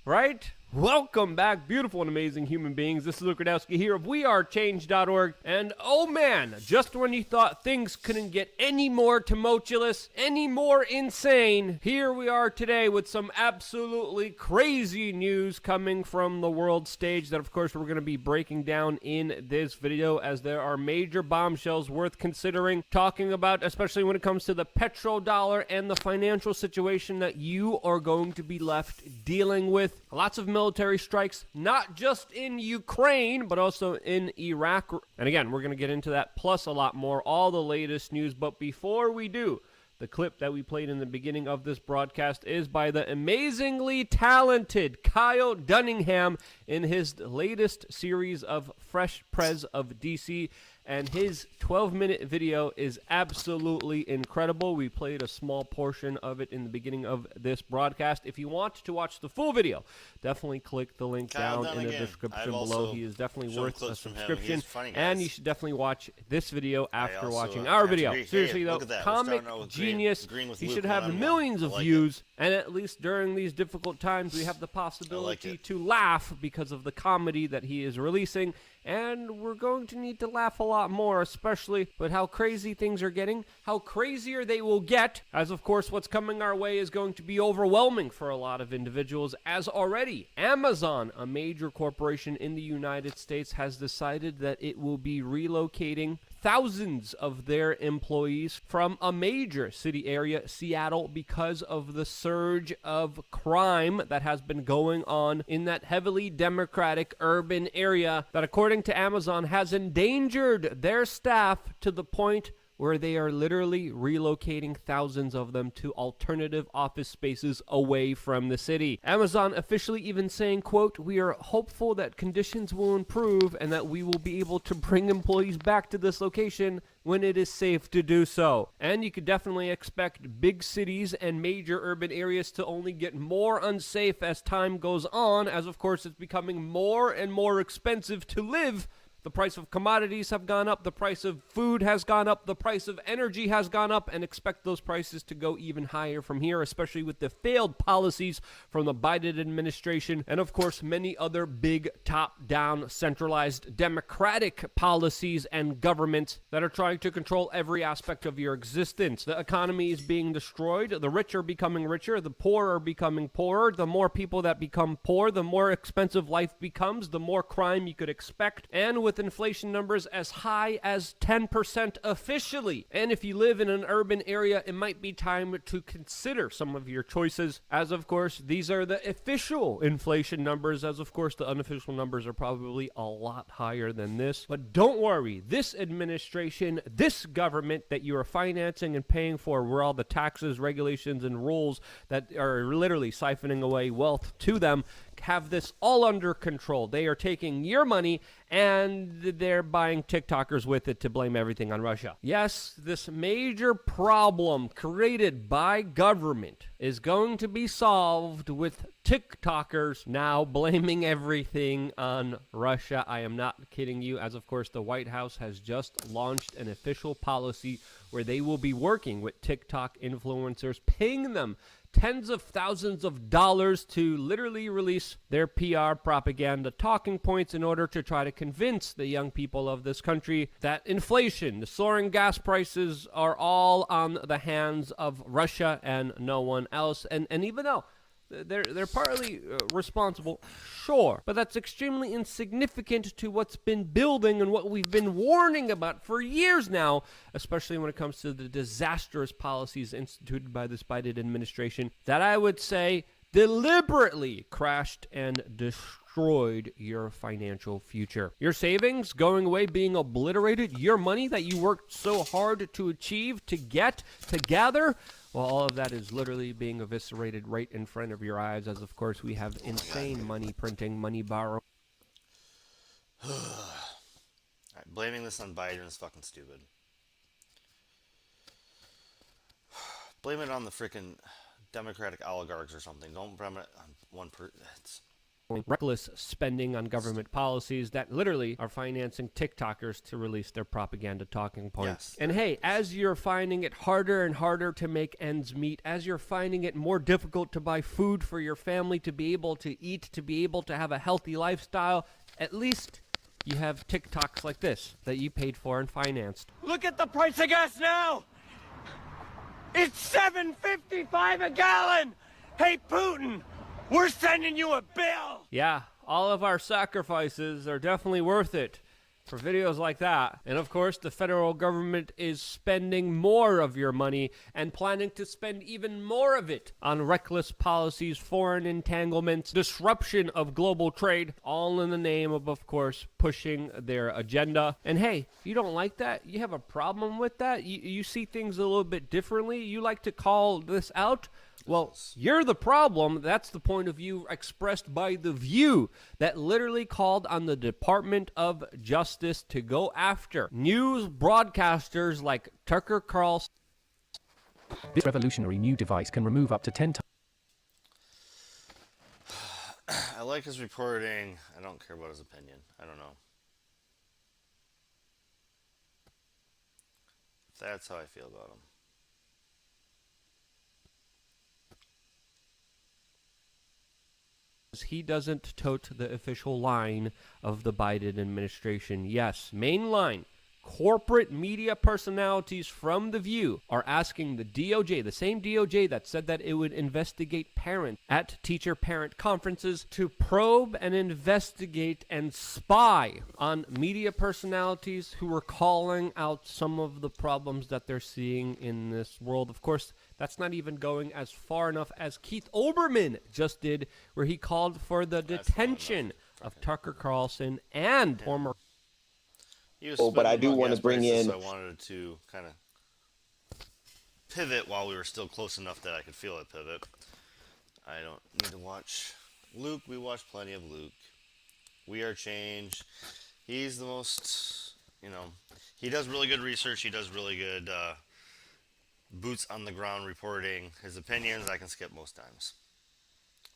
Right? Welcome back, beautiful and amazing human beings. This is Luke Radowski here of WeAreChange.org. And oh man, just when you thought things couldn't get any more tumultuous, any more insane, here we are today with some absolutely crazy news coming from the world stage that of course we're going to be breaking down in this video, as there are major bombshells worth considering, talking about, especially when it comes to the petrodollar and the financial situation that you are going to be left dealing with. Lots of military strikes, not just in Ukraine, but also in Iraq. And again, we're going to get into that, plus a lot more, all the latest news. But before we do, the clip that we played in the beginning of this broadcast is by the amazingly talented Kyle Dunningham in his latest series of Fresh Prez of DC. And his 12-minute video is absolutely incredible. We played a small portion of it in the beginning of this broadcast. If you want to watch the full video, definitely click the link down in the description below. He is definitely worth a subscription. And you should definitely watch this video after watching our video. Seriously, though, comic genius. He should have millions of views. And at least during these difficult times, we have the possibility to laugh because of the comedy that he is releasing. And we're going to need to laugh a lot more, especially with how crazy things are getting, how crazier they will get, as of course what's coming our way is going to be overwhelming for a lot of individuals, as already Amazon, a major corporation in the United States, has decided that it will be relocating thousands of their employees from a major city area, Seattle, because of the surge of crime that has been going on in that heavily Democratic urban area that, according to Amazon, has endangered their staff to the point where they are literally relocating thousands of them to alternative office spaces away from the city. Amazon officially even saying, quote, "We are hopeful that conditions will improve and that we will be able to bring employees back to this location when it is safe to do so." And you could definitely expect big cities and major urban areas to only get more unsafe as time goes on, as of course it's becoming more and more expensive to live. The price of commodities have gone up, the price of food has gone up, the price of energy has gone up, and expect those prices to go even higher from here, especially with the failed policies from the Biden administration and, of course, many other big top-down centralized democratic policies and governments that are trying to control every aspect of your existence. The economy is being destroyed, the rich are becoming richer, the poor are becoming poorer. The more people that become poor, the more expensive life becomes, the more crime you could expect, and with inflation numbers as high as 10% officially. And if you live in an urban area, it might be time to consider some of your choices, as of course these are the official inflation numbers, as of course the unofficial numbers are probably a lot higher than this. But don't worry, this administration, this government that you are financing and paying for, where all the taxes, regulations, and rules that are literally siphoning away wealth to them, have this all under control. They are taking your money and they're buying TikTokers with it to blame everything on Russia. Yes, this major problem created by government is going to be solved with TikTokers now blaming everything on Russia. I am not kidding you, as of course the White House has just launched an official policy where they will be working with TikTok influencers, paying them tens of thousands of dollars to literally release their PR propaganda talking points in order to try to convince the young people of this country that inflation, the soaring gas prices are all on the hands of Russia and no one else. And even though They're partly responsible, sure, but that's extremely insignificant to what's been building and what we've been warning about for years now, especially when it comes to the disastrous policies instituted by this Biden administration that I would say deliberately crashed and destroyed your financial future. Your savings going away, being obliterated, your money that you worked so hard to achieve, to get, to gather, well, all of that is literally being eviscerated right in front of your eyes, as of course we have insane money printing, money borrowing. Alright, blaming this on Biden is fucking stupid. Blame it on the freaking Democratic oligarchs or something. Don't blame it on one person. Reckless spending on government policies that literally are financing TikTokers to release their propaganda talking points. Yes. And hey, as you're finding it harder and harder to make ends meet, as you're finding it more difficult to buy food for your family, to be able to eat, to be able to have a healthy lifestyle, at least you have TikToks like this that you paid for and financed. Look at the price of gas now! It's $7.55 a gallon! Hey, Putin! We're sending you a bill! Yeah, all of our sacrifices are definitely worth it for videos like that. And of course, the federal government is spending more of your money and planning to spend even more of it on reckless policies, foreign entanglements, disruption of global trade, all in the name of course, pushing their agenda. And hey, if you don't like that, you have a problem with that, you see things a little bit differently, you like to call this out, well, you're the problem. That's the point of view expressed by The View that literally called on the Department of Justice to go after news broadcasters like Tucker Carlson. This revolutionary new device can remove up to 10 times. I like his reporting. I don't care about his opinion. I don't know. That's how I feel about him. He doesn't tote the official line of the Biden administration. Yes, main line. Corporate media personalities from The View are asking the DOJ, the same DOJ that said that it would investigate parents at teacher-parent conferences, to probe and investigate and spy on media personalities who are calling out some of the problems that they're seeing in this world. Of course, that's not even going as far enough as Keith Olbermann just did, where he called for the detention of Tucker Carlson and former... but I do want to bring in... So I wanted to kind of pivot while we were still close enough that I could feel it pivot. I don't need to watch Luke. We watched plenty of Luke. We Are Change. He's the most, he does really good research. He does really good boots on the ground reporting. His opinions I can skip most times.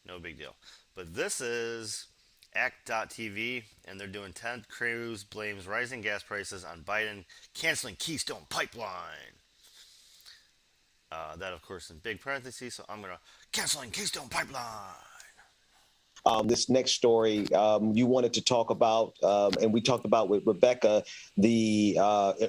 No big deal. But this is Act.tv, and they're doing Ted Cruz blames rising gas prices on Biden canceling Keystone Pipeline. That, of course, in big parentheses, so I'm going to canceling Keystone Pipeline. This next story you wanted to talk about, and we talked about with Rebecca,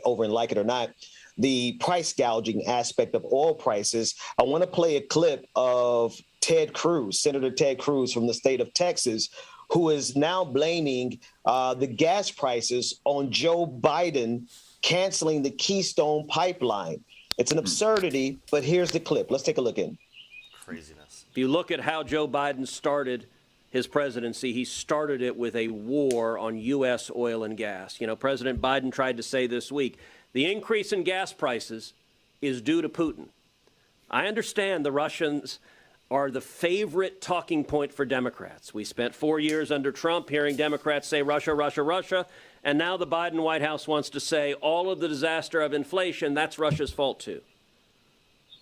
over in Like It or Not, the price gouging aspect of oil prices. I want to play a clip of Ted Cruz, Senator Ted Cruz from the state of Texas, who is now blaming the gas prices on Joe Biden canceling the Keystone Pipeline. It's an absurdity, but here's the clip. Let's take a look in. Craziness. If you look at how Joe Biden started his presidency, he started it with a war on U.S. oil and gas. President Biden tried to say this week, the increase in gas prices is due to Putin. I understand the Russians are the favorite talking point for Democrats. We spent 4 years under Trump hearing Democrats say Russia, Russia, Russia, and now the Biden White House wants to say all of the disaster of inflation, that's Russia's fault too.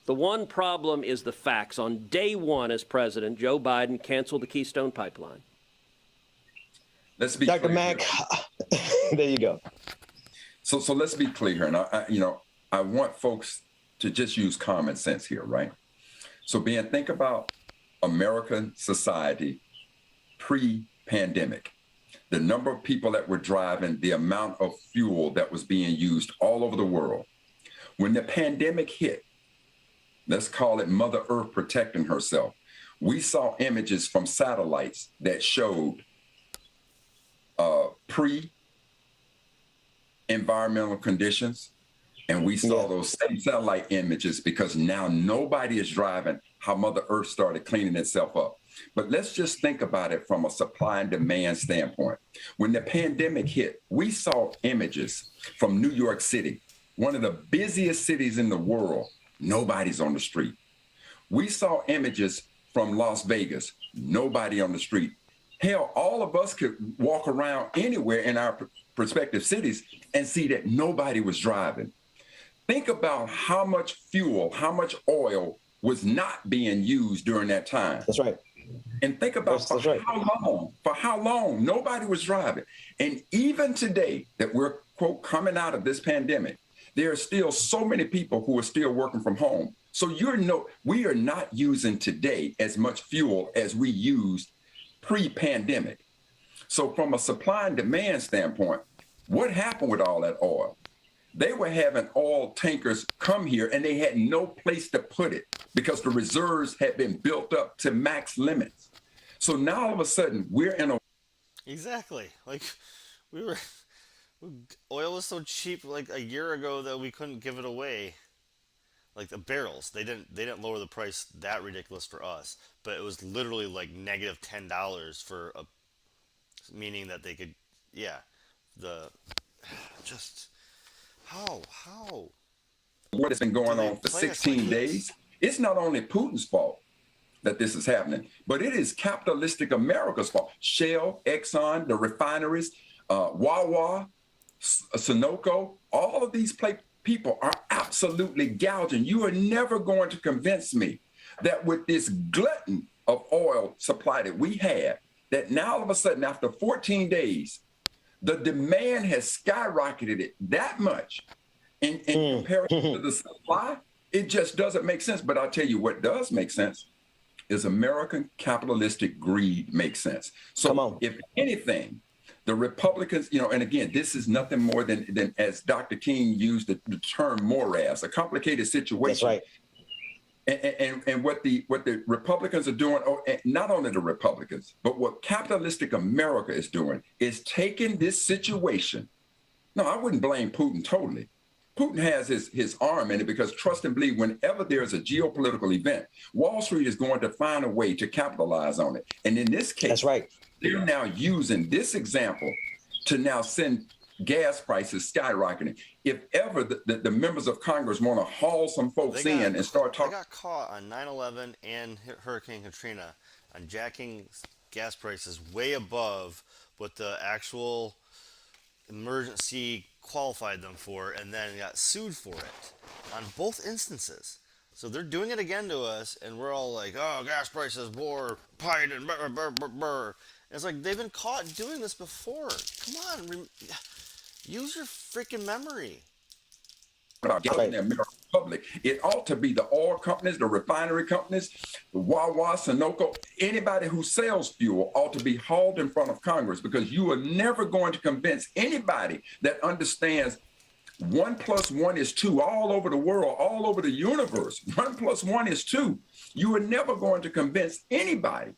The one problem is the facts. On day one as president, Joe Biden canceled the Keystone Pipeline. Let's be Dr. Mack, there you go. So let's be clear here. And I want folks to just use common sense here, right? So think about American society pre-pandemic, the number of people that were driving, the amount of fuel that was being used all over the world. When the pandemic hit, let's call it Mother Earth protecting herself. we saw images from satellites that showed pre-environmental conditions. And we saw those same satellite images because now nobody is driving how Mother Earth started cleaning itself up. But let's just think about it from a supply and demand standpoint. When the pandemic hit, we saw images from New York City, one of the busiest cities in the world. Nobody's on the street. We saw images from Las Vegas, nobody on the street. Hell, all of us could walk around anywhere in our respective cities and see that nobody was driving. Think about how much fuel, how much oil was not being used during that time. That's right. And think about for how long nobody was driving. And even today that we're, quote, coming out of this pandemic, there are still so many people who are still working from home. So we are not using today as much fuel as we used pre-pandemic. So from a supply and demand standpoint, what happened with all that oil? They were having oil tankers come here and they had no place to put it because the reserves had been built up to max limits. So now all of a sudden we're in a... Exactly. Like oil was so cheap like a year ago that we couldn't give it away. Like the barrels, they didn't lower the price that ridiculous for us, but it was literally like negative $10 for a, meaning that they could, how? What has been going on for 16 days? It's not only Putin's fault that this is happening, but it is capitalistic America's fault. Shell, Exxon, the refineries, Wawa, Sunoco, all of these people are absolutely gouging. You are never going to convince me that with this glutton of oil supply that we have, that now all of a sudden after 14 days, the demand has skyrocketed it that much in comparison to the supply. It just doesn't make sense. But I'll tell you what does make sense is American capitalistic greed makes sense. So if anything, the Republicans, and again, this is nothing more than as Dr. King used the term morass, a complicated situation. That's right. And what the Republicans are doing, not only the Republicans, but what capitalistic America is doing is taking this situation. No, I wouldn't blame Putin totally. Putin has his arm in it because trust and believe, whenever there's a geopolitical event, Wall Street is going to find a way to capitalize on it. And in this case, that's right. They're now using this example to now send gas prices skyrocketing. If ever the members of Congress want to haul some folks in and start talking. They got caught on 9/11 and Hurricane Katrina on jacking gas prices way above what the actual emergency qualified them for, and then got sued for it on both instances. So they're doing it again to us, and we're all like, oh, gas prices, war, Biden, brr, brr, brr, brr. It's like they've been caught doing this before. Come on, use your freaking memory. About the American public, it ought to be the oil companies, the refinery companies, the Wawa, Sunoco, anybody who sells fuel ought to be hauled in front of Congress, because you are never going to convince anybody that understands 1 + 1 is 2 all over the world, all over the universe. 1 + 1 is 2. You are never going to convince anybody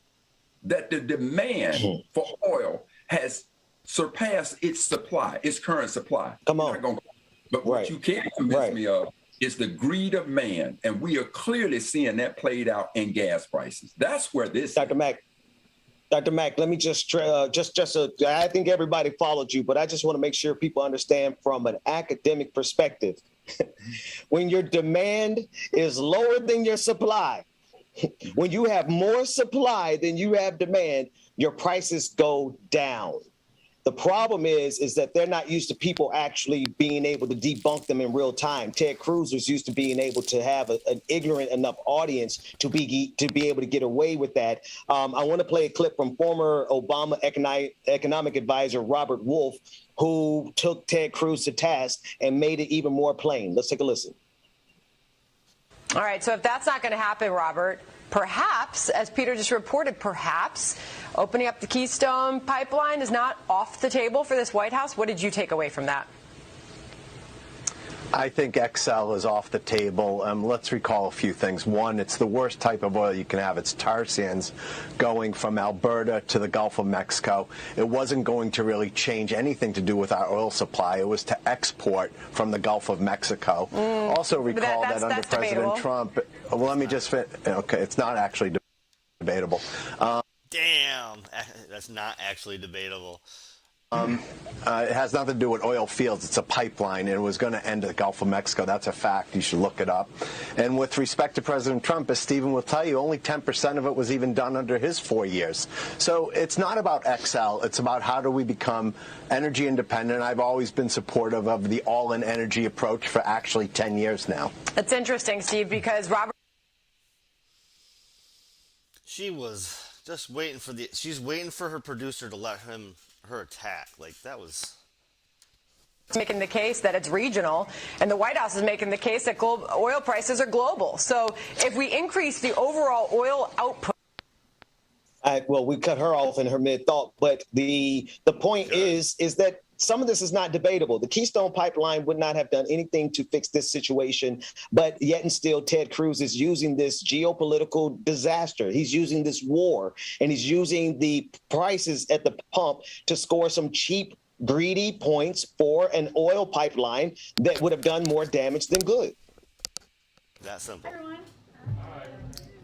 that the demand for oil has surpassed its supply, its current supply. Come on. But what you can convince me of is the greed of man. And we are clearly seeing that played out in gas prices. That's where this Dr. Mack, let me I think everybody followed you, but I just want to make sure people understand from an academic perspective. When your demand is lower than your supply, when you have more supply than you have demand, your prices go down. The problem is that they're not used to people actually being able to debunk them in real time. Ted Cruz was used to being able to have an ignorant enough audience to be able to get away with that. I want to play a clip from former Obama economic advisor Robert Wolf, who took Ted Cruz to task and made it even more plain. Let's take a listen. All right, so if that's not going to happen, Robert, perhaps, as Peter just reported, perhaps opening up the Keystone pipeline is not off the table for this White House. What did you take away from that? I think XL is off the table. Let's recall a few things. One, it's the worst type of oil you can have. It's tar sands going from Alberta to the Gulf of Mexico. It wasn't going to really change anything to do with our oil supply. It was to export from the Gulf of Mexico. Also recall that under President Trump, well, let me just fit. Okay, it's not actually debatable. Damn, that's not actually debatable. It has nothing to do with oil fields. It's a pipeline, and it was going to end at the Gulf of Mexico. That's a fact. You should look it up. And with respect to President Trump, as Stephen will tell you, only 10% of it was even done under his 4 years. So it's not about XL. It's about how do we become energy independent. I've always been supportive of the all-in energy approach for actually 10 years now. It's interesting, Steve, because Robert... She was just waiting for she's waiting for her producer to let her attack. Like, that was... making the case that it's regional, and the White House is making the case that oil prices are global. So if we increase the overall oil output... Well, we cut her off in her mid-thought, but the point is that some of this is not debatable. The Keystone Pipeline would not have done anything to fix this situation, but yet and still Ted Cruz is using this geopolitical disaster. He's using this war, and he's using the prices at the pump to score some cheap, greedy points for an oil pipeline that would have done more damage than good. That simple. Hi, everyone.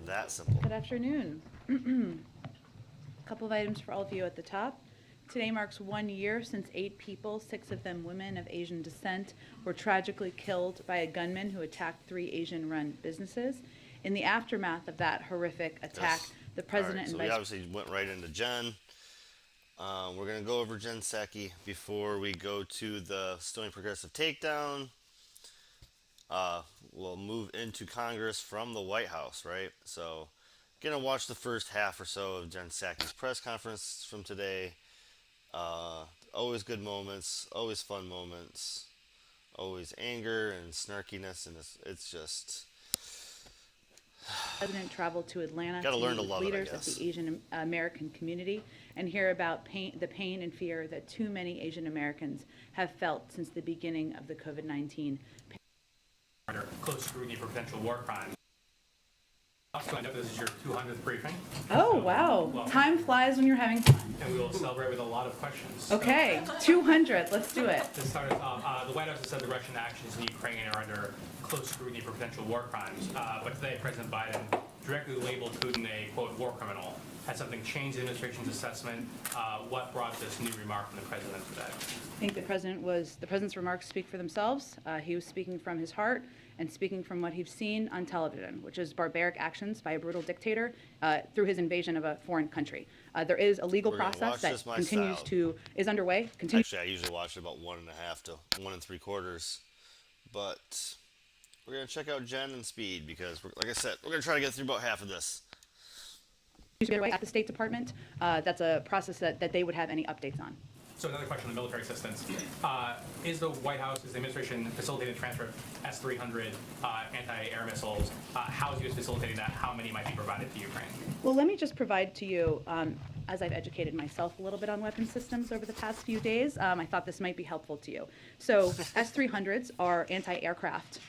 That simple. Good afternoon. A couple of items for all of you at the top. Today marks 1 year since 8 people, 6 of them women of Asian descent, were tragically killed by a gunman who attacked 3 Asian-run businesses. In the aftermath of that horrific attack, the president so we obviously went right into Jen. We're going to go over Jen Psaki before we go to the Stoney Progressive Takedown. We'll move into Congress from the White House, right? So, going to watch the first half or so of Jen Psaki's press conference from today. Always good moments, always fun moments, always anger and snarkiness, and it's just... The president traveled to Atlanta to meet with leaders of the Asian American community and hear about the pain and fear that too many Asian Americans have felt since the beginning of the COVID-19 pandemic. Close scrutiny for potential war crimes. I know this is your 200th briefing. Oh, wow. Time flies when you're having fun. And we will celebrate with a lot of questions. Okay, 200. Let's do it. To start us off, the White House has said the Russian actions in Ukraine are under close scrutiny for potential war crimes. But today, President Biden directly labeled Putin a, quote, war criminal. Has something changed the administration's assessment? What brought this new remark from the president today? I think the president's remarks speak for themselves. He was speaking from his heart and speaking from what he's seen on television, which is barbaric actions by a brutal dictator through his invasion of a foreign country. There is a legal process that is underway. Actually, I usually watch it about 1.5 to 1 3/4, but we're gonna check out Jen and Speed because, like I said, we're gonna try to get through about half of this. At the State Department, that's a process that they would have any updates on. So another question on the military assistance. Is the White House, is the administration facilitating the transfer of S-300 anti-air missiles? How is the U.S. facilitating that? How many might be provided to Ukraine? Well, let me just provide to you, as I've educated myself a little bit on weapon systems over the past few days, I thought this might be helpful to you. So S-300s are anti-aircraft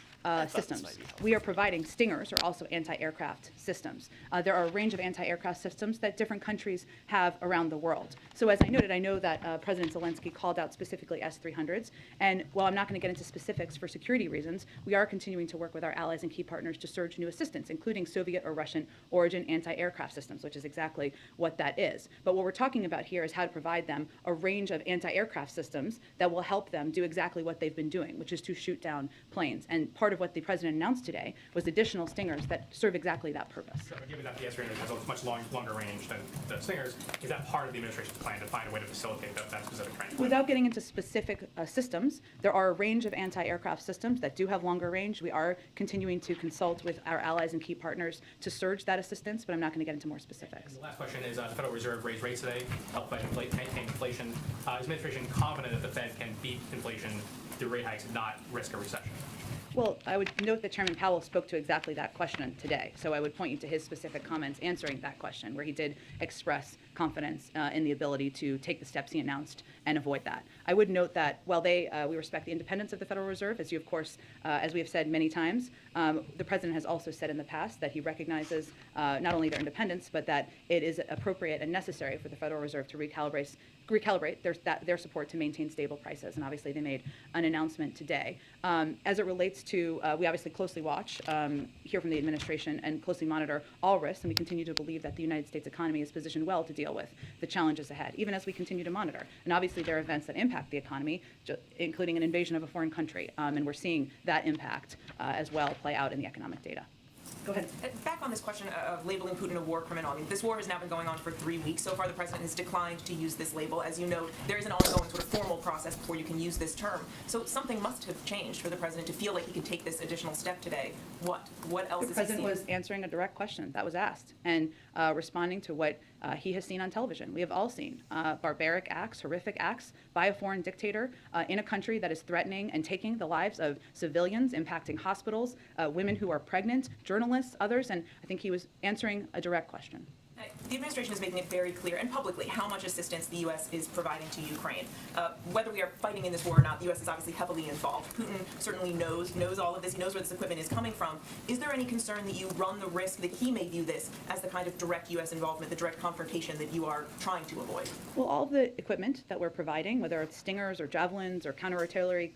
systems. We are providing Stingers, are also anti-aircraft systems. There are a range of anti-aircraft systems that different countries have around the world. So as I noted, I know that President Zelensky called out specifically S-300s, and while I'm not going to get into specifics for security reasons, we are continuing to work with our allies and key partners to surge new assistance, including Soviet or Russian origin anti-aircraft systems, which is exactly what that is. But what we're talking about here is how to provide them a range of anti-aircraft systems that will help them do exactly what they've been doing, which is to shoot down planes. And part of what the president announced today was additional Stingers that serve exactly that purpose. Sure, but given that the S-300 has a much longer range than the Stingers, is that part of the administration's plan to find a way to facilitate that specific training? Without getting into specific systems, there are a range of anti-aircraft systems that do have longer range. We are continuing to consult with our allies and key partners to surge that assistance, but I'm not going to get into more specifics. And the last question is, the Federal Reserve raised rates today, helped by contain inflation. Is the administration confident that the Fed can beat inflation through rate hikes and not risk a recession? Well, I would note that Chairman Powell spoke to exactly that question today. So I would point you to his specific comments answering that question, where he did express confidence in the ability to take the steps he announced and avoid that. I would note that while we respect the independence of the Federal Reserve, as you, of course, as we have said many times, the president has also said in the past that he recognizes not only their independence, but that it is appropriate and necessary for the Federal Reserve to recalibrate their support to maintain stable prices. And obviously they made an announcement today. As it relates to, we obviously closely watch, hear from the administration, and closely monitor all risks, and we continue to believe that the United States economy is positioned well to deal with the challenges ahead, even as we continue to monitor. And obviously there are events that impact the economy, including an invasion of a foreign country, and we're seeing that impact as well play out in the economic data. Go ahead. Back on this question of labeling Putin a war criminal. I mean, this war has now been going on for 3 weeks. So far, the president has declined to use this label. As you note, there is an ongoing sort of formal process before you can use this term. So something must have changed for the president to feel like he can take this additional step today. What else is he seeing? The president was answering a direct question that was asked and responding to what he has seen on television. We have all seen barbaric acts, horrific acts by a foreign dictator in a country that is threatening and taking the lives of civilians, impacting hospitals, women who are pregnant, journalists, others, and I think he was answering a direct question. The administration is making it very clear and publicly how much assistance the U.S. is providing to Ukraine. Whether we are fighting in this war or not, the U.S. is obviously heavily involved. Putin certainly knows all of this. He knows where this equipment is coming from. Is there any concern that you run the risk that he may view this as the kind of direct U.S. involvement, the direct confrontation that you are trying to avoid? Well, all of the equipment that we're providing, whether it's Stingers or Javelins or counter-artillery,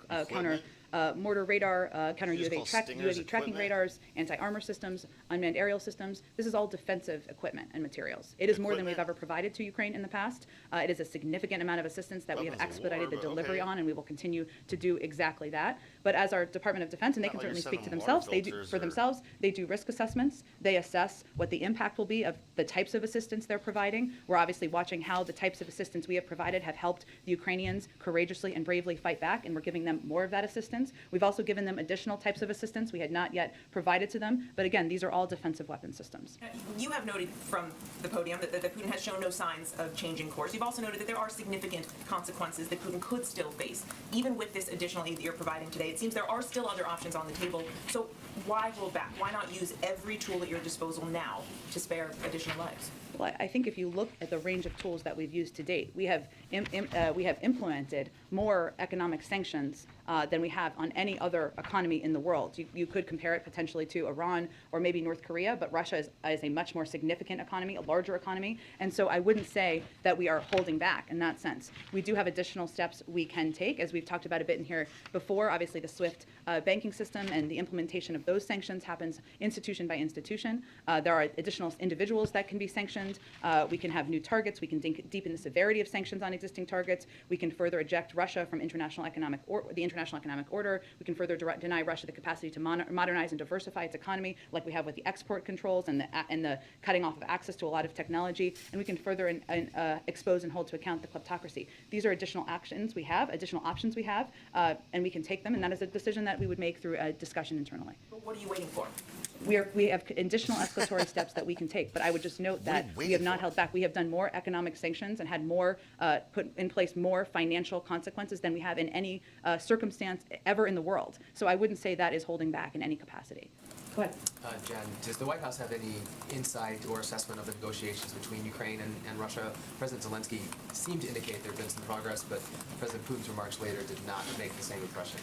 mortar radar, counter-UAV tracking radars, anti-armor systems, unmanned aerial systems. This is all defensive equipment and materials. It is more than we've ever provided to Ukraine in the past. It is a significant amount of assistance that we have expedited the delivery on, and we will continue to do exactly that. But as our Department of Defense, and they can certainly speak to themselves, they do risk assessments. They assess what the impact will be of the types of assistance they're providing. We're obviously watching how the types of assistance we have provided have helped the Ukrainians courageously and bravely fight back, and we're giving them more of that assistance. We've also given them additional types of assistance we had not yet provided to them. But again, these are all defensive weapon systems. You have noted from the podium that Putin has shown no signs of changing course. You've also noted that there are significant consequences that Putin could still face. Even with this additional aid that you're providing today, it seems there are still other options on the table. So why hold back? Why not use every tool at your disposal now to spare additional lives? Well, I think if you look at the range of tools that we've used to date, we have implemented more economic sanctions than we have on any other economy in the world. You could compare it potentially to Iran or maybe North Korea, but Russia is a much more significant economy, a larger economy, and so I wouldn't say that we are holding back in that sense. We do have additional steps we can take, as we've talked about a bit in here before. Obviously, the SWIFT banking system and the implementation of those sanctions happens institution by institution. There are additional individuals that can be sanctioned. We can have new targets. We can deepen the severity of sanctions on existing targets. We can further eject Russia from the international economic order. We can further deny Russia the capacity to modernize and diversify its economy, like we have with the export controls and the cutting off of access to a lot of technology. And we can further expose and hold to account the kleptocracy. These are additional actions we have, additional options we have, and we can take them. And that is a decision that we would make through a discussion internally. But what are you waiting for? We have additional escalatory steps that we can take, but I would just note that we have not held back. We have done more economic sanctions and had more put in place more financial consequences than we have in any circumstance ever in the world. So I wouldn't say that is holding back in any capacity. Go ahead. Jen, does the White House have any insight or assessment of the negotiations between Ukraine and Russia? President Zelensky seemed to indicate there had been some progress, but President Putin's remarks later did not make the same impression.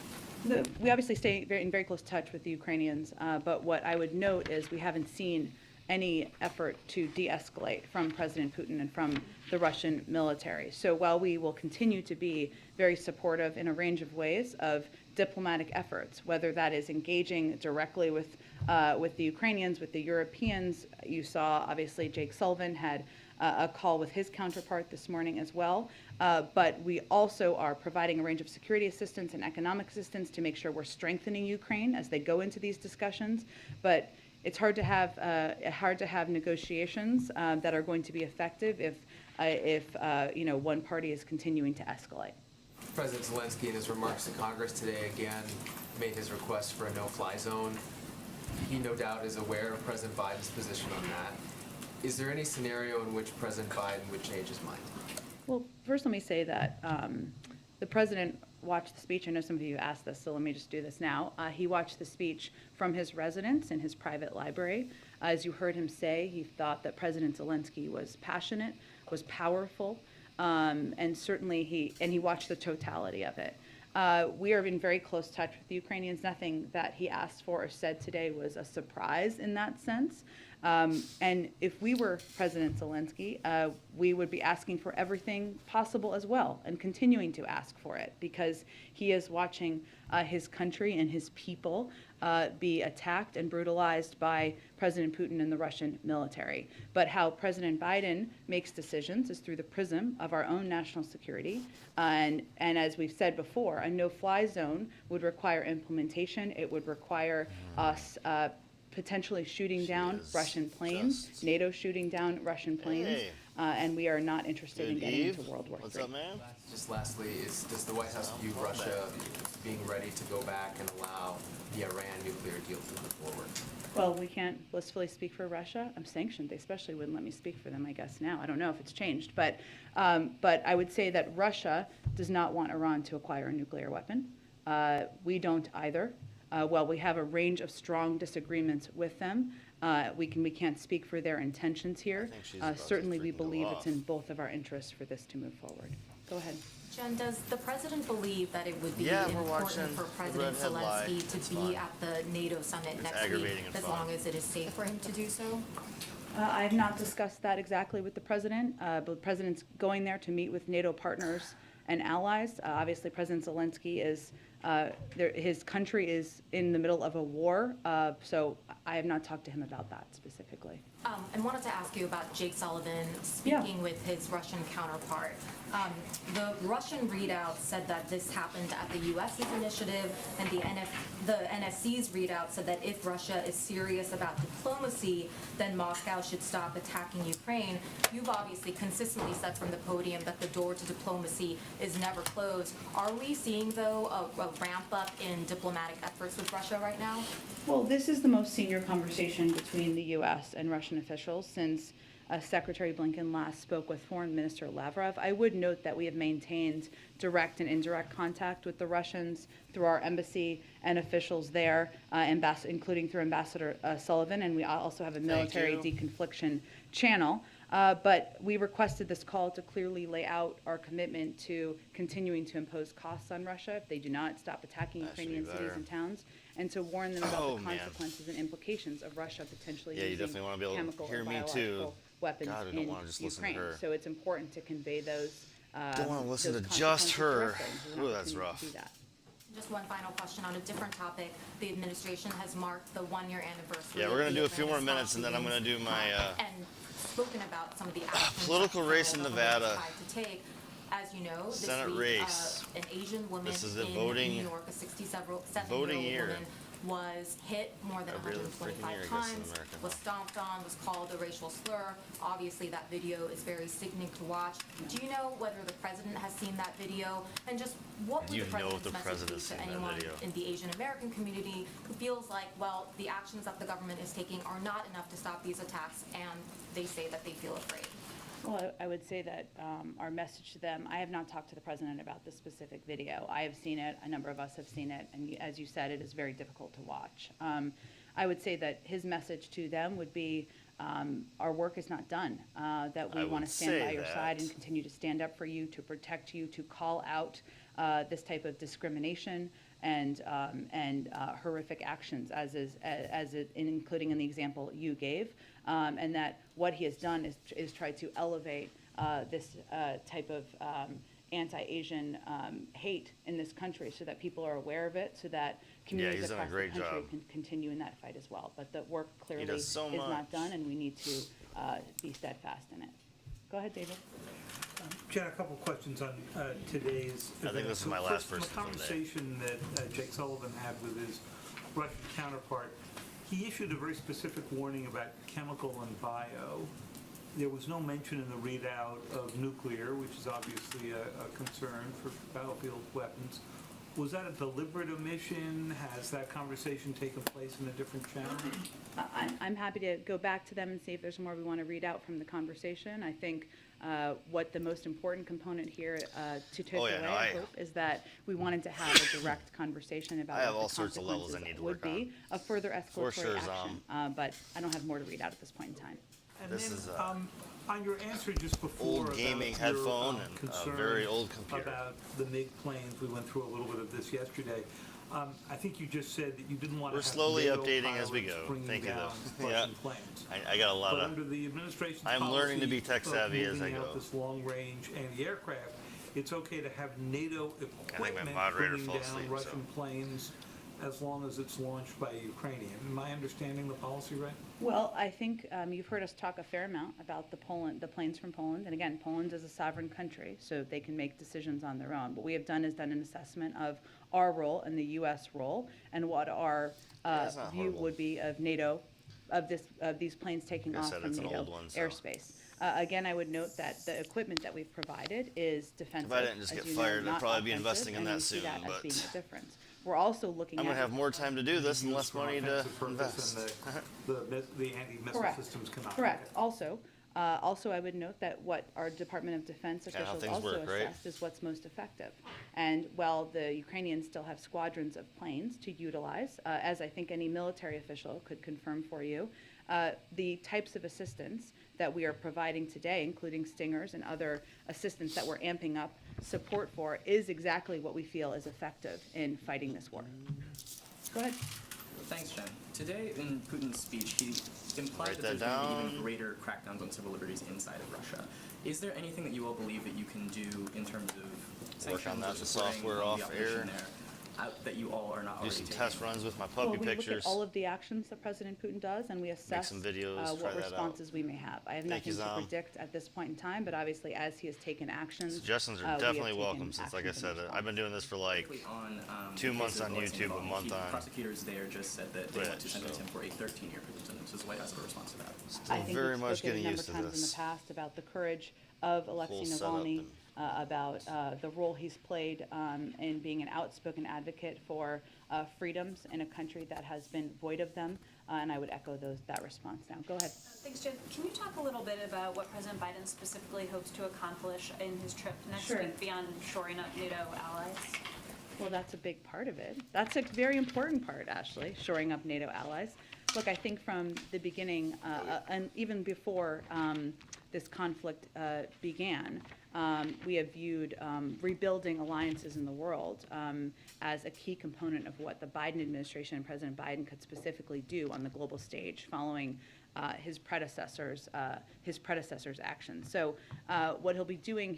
We obviously stay in very close touch with the Ukrainians, but what I would note is we haven't seen any effort to de-escalate from President Putin and from the Russian military. So while we will continue to be very supportive in a range of ways of diplomatic efforts, whether that is engaging directly with the Ukrainians, with the Europeans, you saw obviously Jake Sullivan had a call with his counterpart this morning as well. But we also are providing a range of security assistance and economic assistance to make sure we're strengthening Ukraine as they go into these discussions. But it's hard to have negotiations that are going to be effective if one party is continuing to escalate. President Zelensky, in his remarks to Congress today, again made his request for a no-fly zone. He no doubt is aware of President Biden's position on that. Is there any scenario in which President Biden would change his mind? Well, first let me say that the president watched the speech. I know some of you asked this, so let me just do this now. He watched the speech from his residence in his private library. As you heard him say, he thought that President Zelensky was passionate, was powerful, and certainly he watched the totality of it. We are in very close touch with the Ukrainians. Nothing that he asked for or said today was a surprise in that sense. And if we were President Zelensky, we would be asking for everything possible as well and continuing to ask for it because he is watching his country and his people be attacked and brutalized by President Putin and the Russian military. But how President Biden makes decisions is through the prism of our own national security. And as we've said before, a no-fly zone would require implementation. It would require us potentially shooting down Russian planes, NATO shooting down Russian planes, and we are not interested in getting into World War III. What's up, man? Just lastly, does the White House view Russia being ready to go back and allow the Iran nuclear deal to move forward? Well, we can't blissfully speak for Russia. I'm sanctioned. They especially wouldn't let me speak for them, I guess, now. I don't know if it's changed. But I would say that Russia does not want Iran to acquire a nuclear weapon. We don't either. While we have a range of strong disagreements with them, we can't speak for their intentions here. Certainly, we believe it's in both of our interests for this to move forward. Go ahead. Jen, does the president believe that it would be important for President Zelensky to be at the NATO summit next week, as long as it is safe for him to do so? I have not discussed that exactly with the president, but the president's going there to meet with NATO partners and allies. Obviously, President Zelensky is his country is in the middle of a war, so I have not talked to him about that specifically. I wanted to ask you about Jake Sullivan speaking with his Russian counterpart. The Russian readout said that this happened at the U.S.'s initiative, and the NSC's readout said that if Russia is serious about diplomacy, then Moscow should stop attacking Ukraine. You've obviously consistently said from the podium that the door to diplomacy is never closed. Are we seeing, though, a ramp up in diplomatic efforts with Russia right now? Well, this is the most senior conversation between the U.S. and Russian officials since Secretary Blinken last spoke with Foreign Minister Lavrov. I would note that we have maintained direct and indirect contact with the Russians through our embassy and officials there, including through Ambassador Sullivan, and we also have a military deconfliction channel. But we requested this call to clearly lay out our commitment to continuing to impose costs on Russia if they do not stop attacking Ukrainian cities and towns, and to warn them about the consequences and implications of Russia potentially using chemical or biological weapons in Ukraine. So it's important to convey those. Don't want to listen to just her. Ooh, that's rough. Just one final question on a different topic. The administration has marked the one-year anniversary. Yeah, we're going to do a few more minutes, and then I'm going to do my and spoken about some of the actions political race in Nevada. To take. As you know, this Senate week, race. An Asian woman This is the in voting, New York, a 67-year-old year. woman, was hit more than 125 times, was stomped on, was called a racial slur. Obviously, that video is very sickening to watch. Do you know whether the president has seen that video? And just what would the president's message be to anyone in the Asian American community who feels like, well, the actions that the government is taking are not enough to stop these attacks, and they say that they feel afraid? Well, I would say that our message to them, I have not talked to the president about this specific video. I have seen it, a number of us have seen it, and as you said, it is very difficult to watch. I would say that his message to them would be, our work is not done, that we want to stand by your side and continue to stand up for you, to protect you, to call out this type of discrimination and horrific actions, including in the example you gave, and that what he has done is try to elevate this type of anti-Asian hate in this country, so that people are aware of it, so that communities across the country can continue in that fight as well. But the work clearly is not done, and we need to be steadfast in it. Go ahead, David. Jen, a couple questions on today's event. I think this is my last person from the conversation that Jake Sullivan had with his Russian counterpart. He issued a very specific warning about chemical and bio. There was no mention in the readout of nuclear, which is obviously a concern for battlefield weapons. Was that a deliberate omission? Has that conversation taken place in a different channel? I'm happy to go back to them and see if there's more we want to read out from the conversation. I think what the most important component here to take away, I hope, is that we wanted to have a direct conversation about what the consequences would be of further escalatory action. But I don't have more to read out at this point in time. And then, On your answer just before Old about gaming your, headphone and a concern very old computer. about the MiG planes, we went through a little bit of this yesterday. I think you just said that you didn't want to We're have slowly NATO updating as we pilots go. bringing Thank you, down though. Russian Yeah. planes. I got a lot But of. under the administration's I'm learning to be policy tech of savvy as I moving go. out this long-range anti-aircraft, it's okay to have NATO I think my equipment moderator bringing fell down asleep, Russian planes as long as it's launched by a Ukrainian. Am I understanding the policy right? Well, I think you've heard us talk a fair amount about the planes from Poland. And again, Poland is a sovereign country, so they can make decisions on their own. What we have done is done an assessment of our role and the U.S. role and what our That's not view horrible. would be of NATO, of these planes taking Like I off said, from it's an NATO old one, so. airspace. Again, I would note that the equipment that we've provided is defensive. If I didn't just as get you know, fired, I'd not probably be offensive, investing in and that we see soon, that as but- being a difference. We're also looking I'm at gonna have more time to do this and less For money to offensive purpose, invest. and the anti-missile Correct. systems cannot. Correct. Also, I would note that what our Department of Defense Kinda how officials things also work, right? assessed is what's most effective. And while the Ukrainians still have squadrons of planes to utilize, as I think any military official could confirm for you, the types of assistance that we are providing today, including Stingers and other assistance that we're amping up support for, is exactly what we feel is effective in fighting this war. Go ahead. Thanks, Jen. Today, in Putin's speech, he implied Write that there's that going to be down. even greater crackdowns on civil liberties inside of Russia. Is there anything that you all believe that you can do in terms of sanctions on that, or the supporting software the off opposition air. there, that you all are not Do already some taking? test runs with my Well, puppy we pictures. look at all of the actions that President Putin does, and we assess some videos, try what that out. responses we may have. I have Thank you, nothing to Zom. predict at this point in time, but obviously, as he has taken actions, Suggestions we are have definitely taken welcome since, like I actions in said, I've been doing this for like Quickly on, 2 the months case of on Alexei YouTube, a Navalny, month the on prosecutors there just said that they want to Twitch, sentence so. him for a 13-year prison sentence. Does the White House have a response to that? I think very we've much spoken getting a number used of to times in this the past about the courage of Alexei whole setup Navalny, and- about the role he's played in being an outspoken advocate for freedoms in a country that has been void of them, and I would echo that response now. Go ahead. Thanks, Jen. Can you talk a little bit about what President Biden specifically hopes to accomplish in his trip next Sure. week beyond shoring up NATO allies? Well, that's a big part of it. That's a very important part, Ashley, shoring up NATO allies. Look, I think from the beginning, and even before this conflict began, we have viewed rebuilding alliances in the world as a key component of what the Biden administration and President Biden could specifically do on the global stage following his predecessor's actions. So what he'll be doing,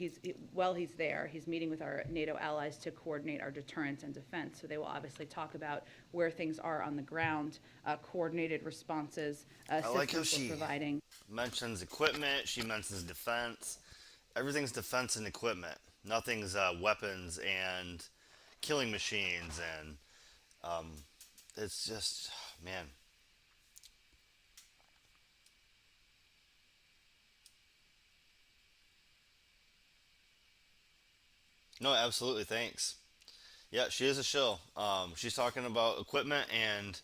while he's there, he's meeting with our NATO allies to coordinate our deterrence and defense. So they will obviously talk about where things are on the ground, coordinated responses, I like how assistance she we're providing. mentions equipment. She mentions defense. Everything's defense and equipment. Nothing's weapons and killing machines, and it's just, man. No, absolutely. Thanks. Yeah, she is a shill. She's talking about equipment and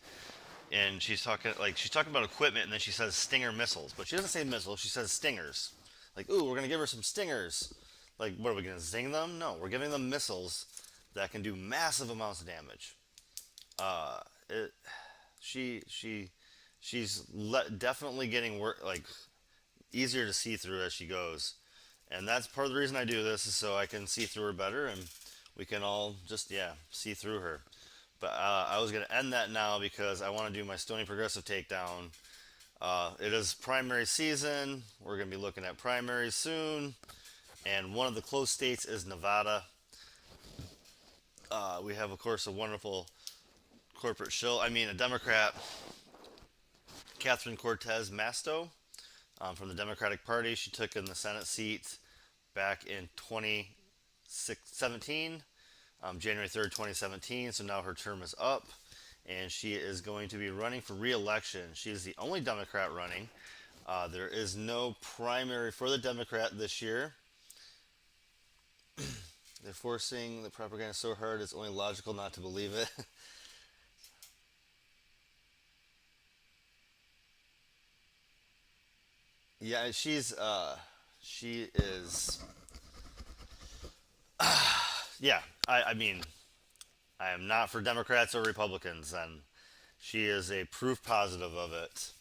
she's talking about equipment, and then she says Stinger missiles, but she doesn't say missiles. She says Stingers. Like, ooh, we're gonna give her some Stingers. Like, what are we gonna zing them? No, we're giving them missiles that can do massive amounts of damage. She's definitely getting easier to see through as she goes, and that's part of the reason I do this, is so I can see through her better, and we can all just see through her. But I was going to end that now because I want to do my Stoney Progressive takedown. It is primary season. We're going to be looking at primaries soon. And one of the close states is Nevada. We have, of course, a wonderful corporate shill. A Democrat, Catherine Cortez Masto, from the Democratic Party. She took in the Senate seat back in 2017. January 3rd, 2017, so now her term is up, and she is going to be running for re-election. She is the only Democrat running. There is no primary for the Democrat this year. They're forcing the propaganda so hard it's only logical not to believe it. Yeah, she is... yeah, I am not for Democrats or Republicans, and she is a proof positive of it.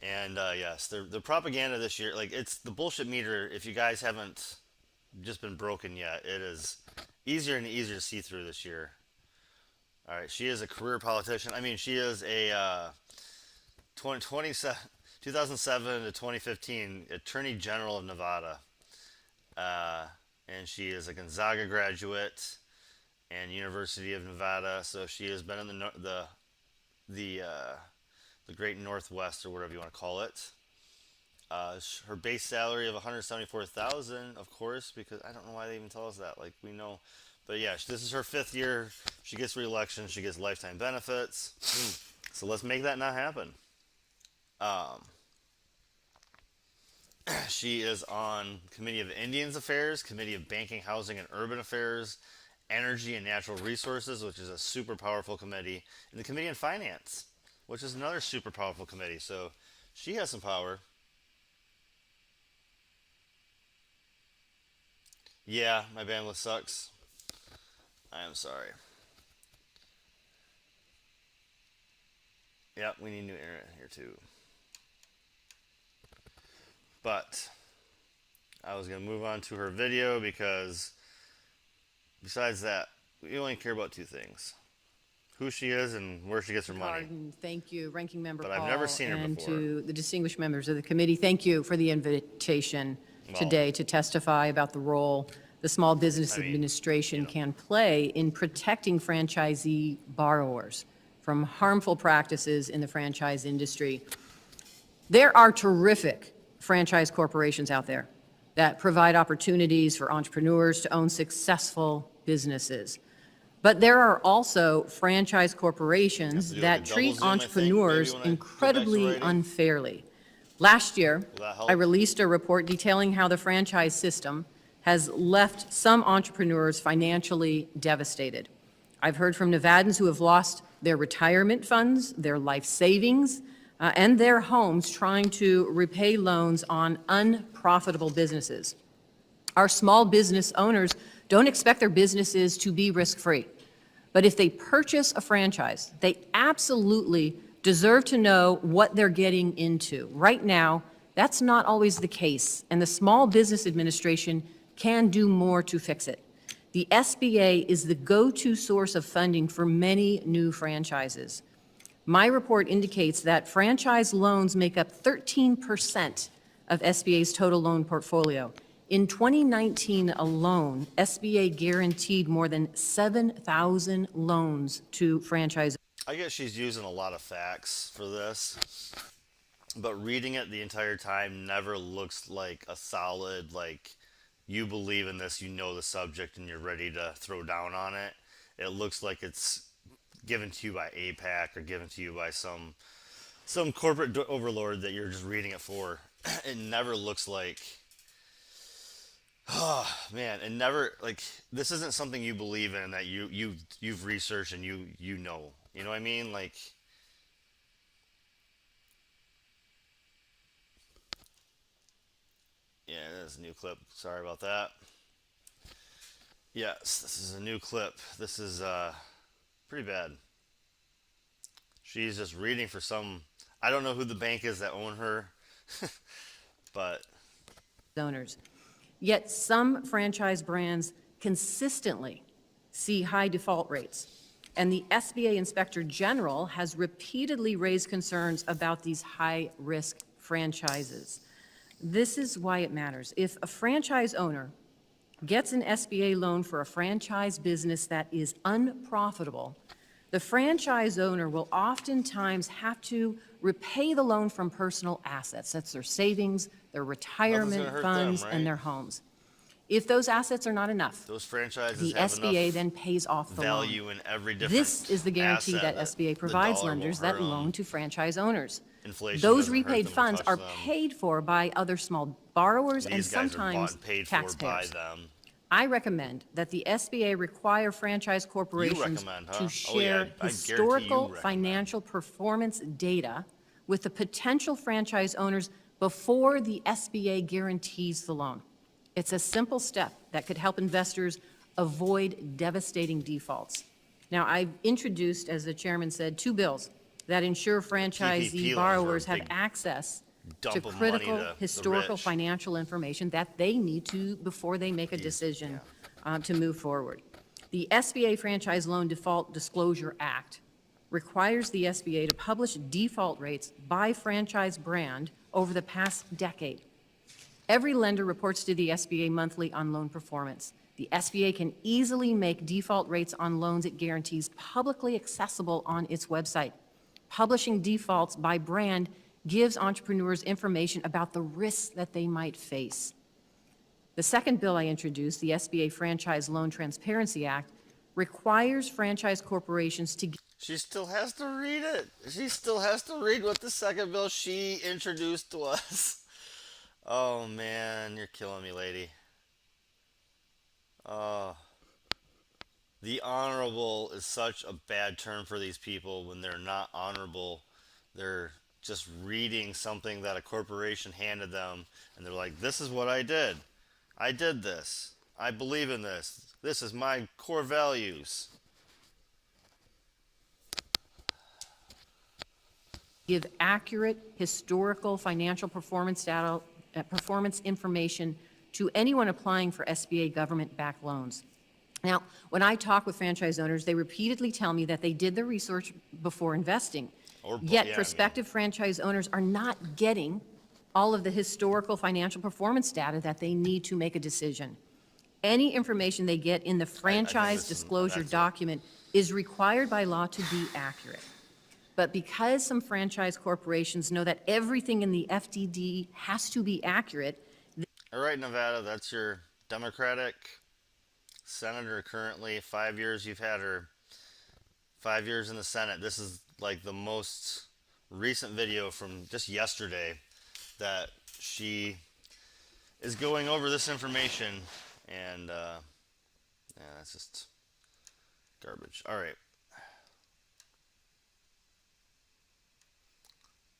And yes, the propaganda this year, like it's the bullshit meter. If you guys haven't just been broken yet, it is easier and easier to see through this year. All right, she is a career politician. I mean, she is a 2007 to 2015 Attorney General of Nevada, and she is a Gonzaga graduate and University of Nevada. So she has been in the Great Northwest, or whatever you want to call it. Her base salary of $174,000, of course, because I don't know why they even tell us that. Like, we know, but yeah, this is her 5th year. She gets re-election. She gets lifetime benefits. So let's make that not happen. She is on Committee of Indians Affairs, Committee of Banking, Housing, and Urban Affairs, Energy and Natural Resources, which is a super powerful committee, and the Committee on Finance, which is another super powerful committee. So she has some power. Yeah, my bandwidth sucks. I am sorry. Yep, we need new internet here too. But I was going to move on to her video because besides that, we only care about 2 things. Who she is and where she gets her money. Thank you, Ranking Member But Paul. I've never seen her and before. to the distinguished members of the committee, thank you for the invitation today to testify about the role the Small Business Administration can play in protecting franchisee borrowers from harmful practices in the franchise industry. There are terrific franchise corporations out there that provide opportunities for entrepreneurs to own successful businesses. But there are also franchise corporations that treat entrepreneurs incredibly unfairly. Last year, I released a report detailing how the franchise system has left some entrepreneurs financially devastated. I've heard from Nevadans who have lost their retirement funds, their life savings, and their homes trying to repay loans on unprofitable businesses. Our small business owners don't expect their businesses to be risk-free. But if they purchase a franchise, they absolutely deserve to know what they're getting into. Right now, that's not always the case, and the Small Business Administration can do more to fix it. The SBA is the go-to source of funding for many new franchises. My report indicates that franchise loans make up 13% of SBA's total loan portfolio. In 2019 alone, SBA guaranteed more than 7,000 loans to franchise. I guess she's using a lot of facts for this, but reading it the entire time never looks like a solid, like, you believe in this, you know the subject, and you're ready to throw down on it. It looks like it's given to you by APAC or given to you by some corporate overlord that you're just reading it for. It never looks like, oh man, it never, like, this isn't something you believe in, that you've researched and you know. You know what I mean? Like, yeah, there's a new clip. Sorry about that. Yes, this is a new clip. This is pretty bad. She's just reading for some, I don't know who the bank is that own her, but Owners. Yet some franchise brands consistently see high default rates. And the SBA Inspector General has repeatedly raised concerns about these high-risk franchises. This is why it matters. If a franchise owner gets an SBA loan for a franchise business that is unprofitable, the franchise owner will oftentimes have to repay the loan from personal assets. That's their savings, their retirement funds, and their homes. If those assets are not enough, those franchises the have SBA enough then pays off the value loan. in every different This is the guarantee asset that SBA the provides dollar lenders won't that hurt 'em. loan to franchise owners. Inflation Those doesn't hurt repaid them or funds touch are them. paid for by other small borrowers and These guys are bought sometimes and paid for by taxpayers. them. I recommend that the SBA require franchise corporations recommend, huh? to Oh, yeah, share I guarantee you historical recommend. financial performance data with the potential franchise owners before the SBA guarantees the loan. It's a simple step that could help investors avoid devastating defaults. Now, I've introduced, as the chairman said, 2 bills that ensure PPP franchisee loans borrowers were a have big access dump to of money critical to the historical rich. financial information that they need to before they make a decision to move forward. The SBA Franchise Loan Default Disclosure Act requires the SBA to publish default rates by franchise brand over the past decade. Every lender reports to the SBA monthly on loan performance. The SBA can easily make default rates on loans it guarantees publicly accessible on its website. Publishing defaults by brand gives entrepreneurs information about the risks that they might face. The second bill I introduced, the SBA Franchise Loan Transparency Act, requires franchise corporations to She still has to read it. She still has to read what the second bill she introduced to us. Oh man, you're killing me, lady. The honorable is such a bad term for these people when they're not honorable. They're just reading something that a corporation handed them, and they're like, this is what I did. I did this. I believe in this. This is my core values. give accurate historical financial performance data, performance information to anyone applying for SBA government-backed loans. Now, when I talk with franchise owners, they repeatedly tell me that they did the research before investing. Yet prospective franchise owners are not getting all of the historical financial performance data that they need to make a decision. Any information they get in the franchise disclosure document is required by law to be accurate. But because some franchise corporations know that everything in the FDD has to be accurate. All right, Nevada, that's your Democratic senator currently. 5 years you've had her. 5 years in the Senate. This is like the most recent video from just yesterday that she is going over this information, and yeah, that's just garbage. All right.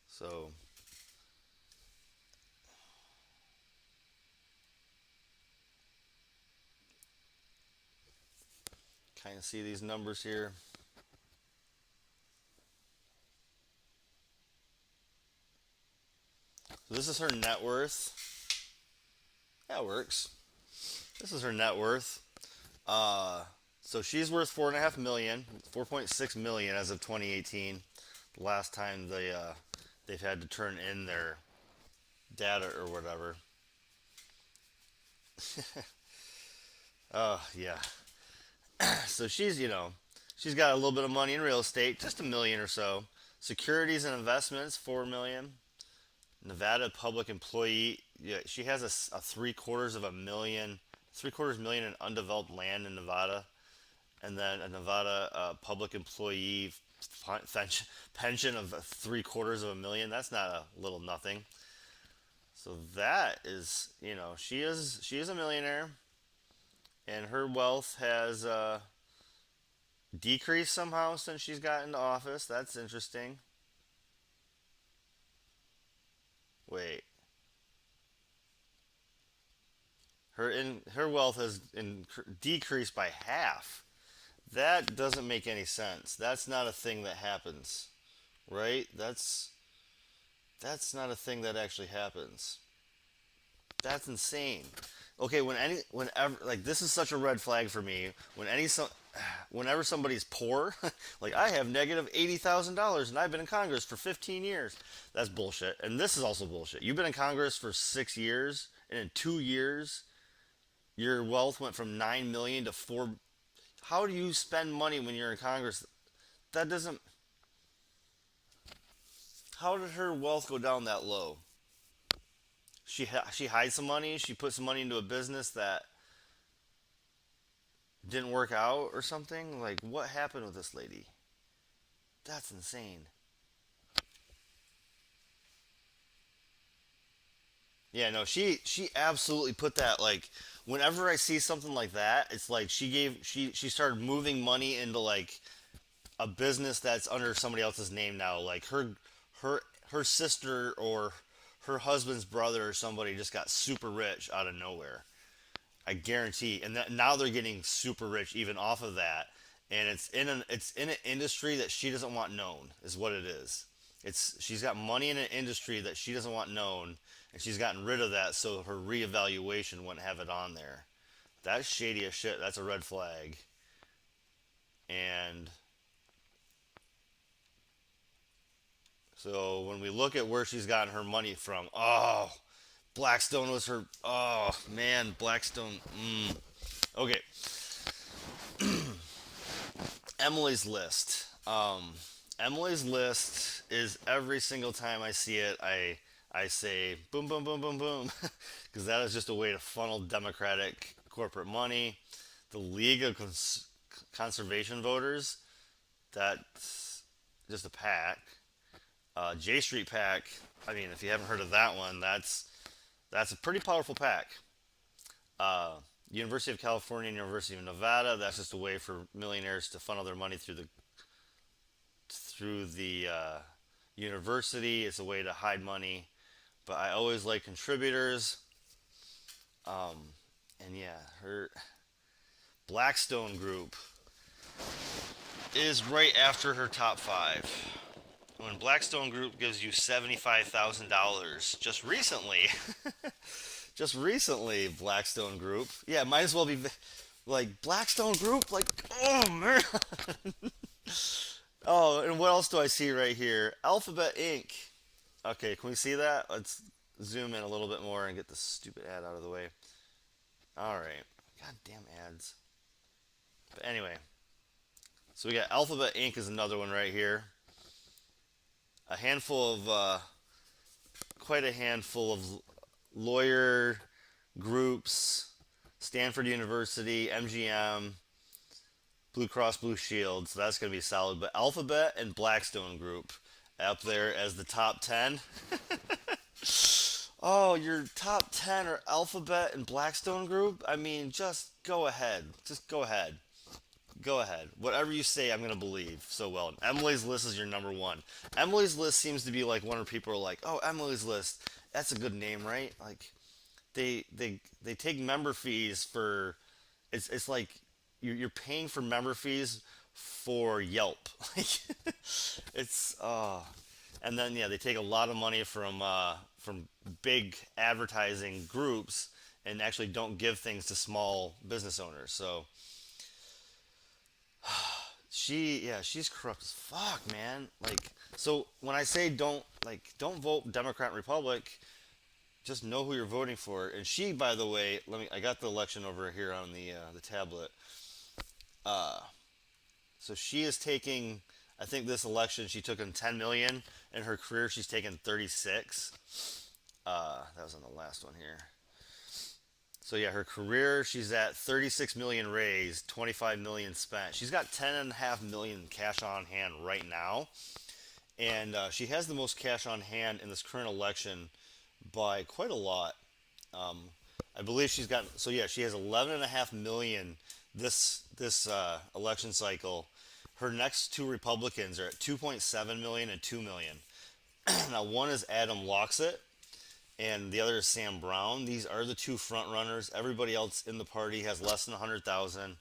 So kind of see these numbers here. So this is her net worth. That works. This is her net worth. So she's worth $4.5 million, $4.6 million as of 2018. The last time they've had to turn in their data or whatever. Oh yeah. So she's, she's got a little bit of money in real estate, just $1 million or so. Securities and investments, $4 million. Nevada public employee, yeah, she has a $750,000 in undeveloped land in Nevada, and then a Nevada public employee pension of $750,000. That's not a little nothing. So that is, she is a millionaire, and her wealth has decreased somehow since she's got into office. That's interesting. Wait. Her wealth has decreased by half. That doesn't make any sense. That's not a thing that happens, right? That's not a thing that actually happens. That's insane. Okay, whenever like this is such a red flag for me. Whenever somebody's poor, like I have negative $80,000 and I've been in Congress for 15 years. That's bullshit. And this is also bullshit. You've been in Congress for 6 years, and in 2 years, your wealth went from 9 million to 4. How do you spend money when you're in Congress? That doesn't. How did her wealth go down that low? She hides some money. She put some money into a business that didn't work out or something. Like, what happened with this lady? That's insane. Yeah, no, she absolutely put that, like, whenever I see something like that, it's like she started moving money into like a business that's under somebody else's name now. Like her sister or her husband's brother or somebody just got super rich out of nowhere. I guarantee. And that now they're getting super rich even off of that. and it's in an industry that she doesn't want known, is what it is. She's got money in an industry that she doesn't want known, and she's gotten rid of that so her reevaluation wouldn't have it on there. That's shady as shit. That's a red flag. And so when we look at where she's gotten her money from, oh, Blackstone was her. Oh man, Blackstone. Okay. Emily's List. Emily's List is every single time I see it, I say boom, boom, boom, boom, boom, because that is just a way to funnel Democratic corporate money. The League of Conservation Voters, that's just a PAC. J Street PAC. I mean, if you haven't heard of that one, that's a pretty powerful PAC. University of California and University of Nevada, that's just a way for millionaires to funnel their money through the university. It's a way to hide money. But I always like contributors. And yeah, her Blackstone Group is right after her top 5. When Blackstone Group gives you $75,000 just recently, Blackstone Group. Yeah, might as well be like Blackstone Group. Like, oh man. Oh, and what else do I see right here? Alphabet Inc. Okay, can we see that? Let's zoom in a little bit more and get this stupid ad out of the way. All right. Goddamn ads. But anyway, so we got Alphabet Inc. is another one right here. A handful of, quite a handful of lawyer groups, Stanford University, MGM, Blue Cross Blue Shield, so that's going to be solid. But Alphabet and Blackstone Group up there as the top 10. Oh, your top 10 are Alphabet and Blackstone Group? I mean, just go ahead. Just go ahead. Go ahead. Whatever you say, I'm going to believe so well. Emily's List is your number 1. Emily's List seems to be like one where people are like, oh, Emily's List. That's a good name, right? Like, they take member fees for, it's like you're paying for member fees for Yelp. Like, it's, and then, yeah, they take a lot of money from big advertising groups and actually don't give things to small business owners. So, she's corrupt as fuck, man. Like, so when I say don't vote Democrat, Republic, just know who you're voting for. And she, by the way, I got the election over here on the tablet. So she is taking, I think this election she took in 10 million. In her career, she's taken 36. That was on the last one here. So yeah, her career, she's at 36 million raised, 25 million spent. She's got 10.5 million cash on hand right now, and she has the most cash on hand in this current election by quite a lot. I believe she's got, so yeah, she has 11.5 million this election cycle. Her next 2 Republicans are at 2.7 million and 2 million. Now one is Adam Loxett, and the other is Sam Brown. These are the 2 front runners. Everybody else in the party has less than 100,000.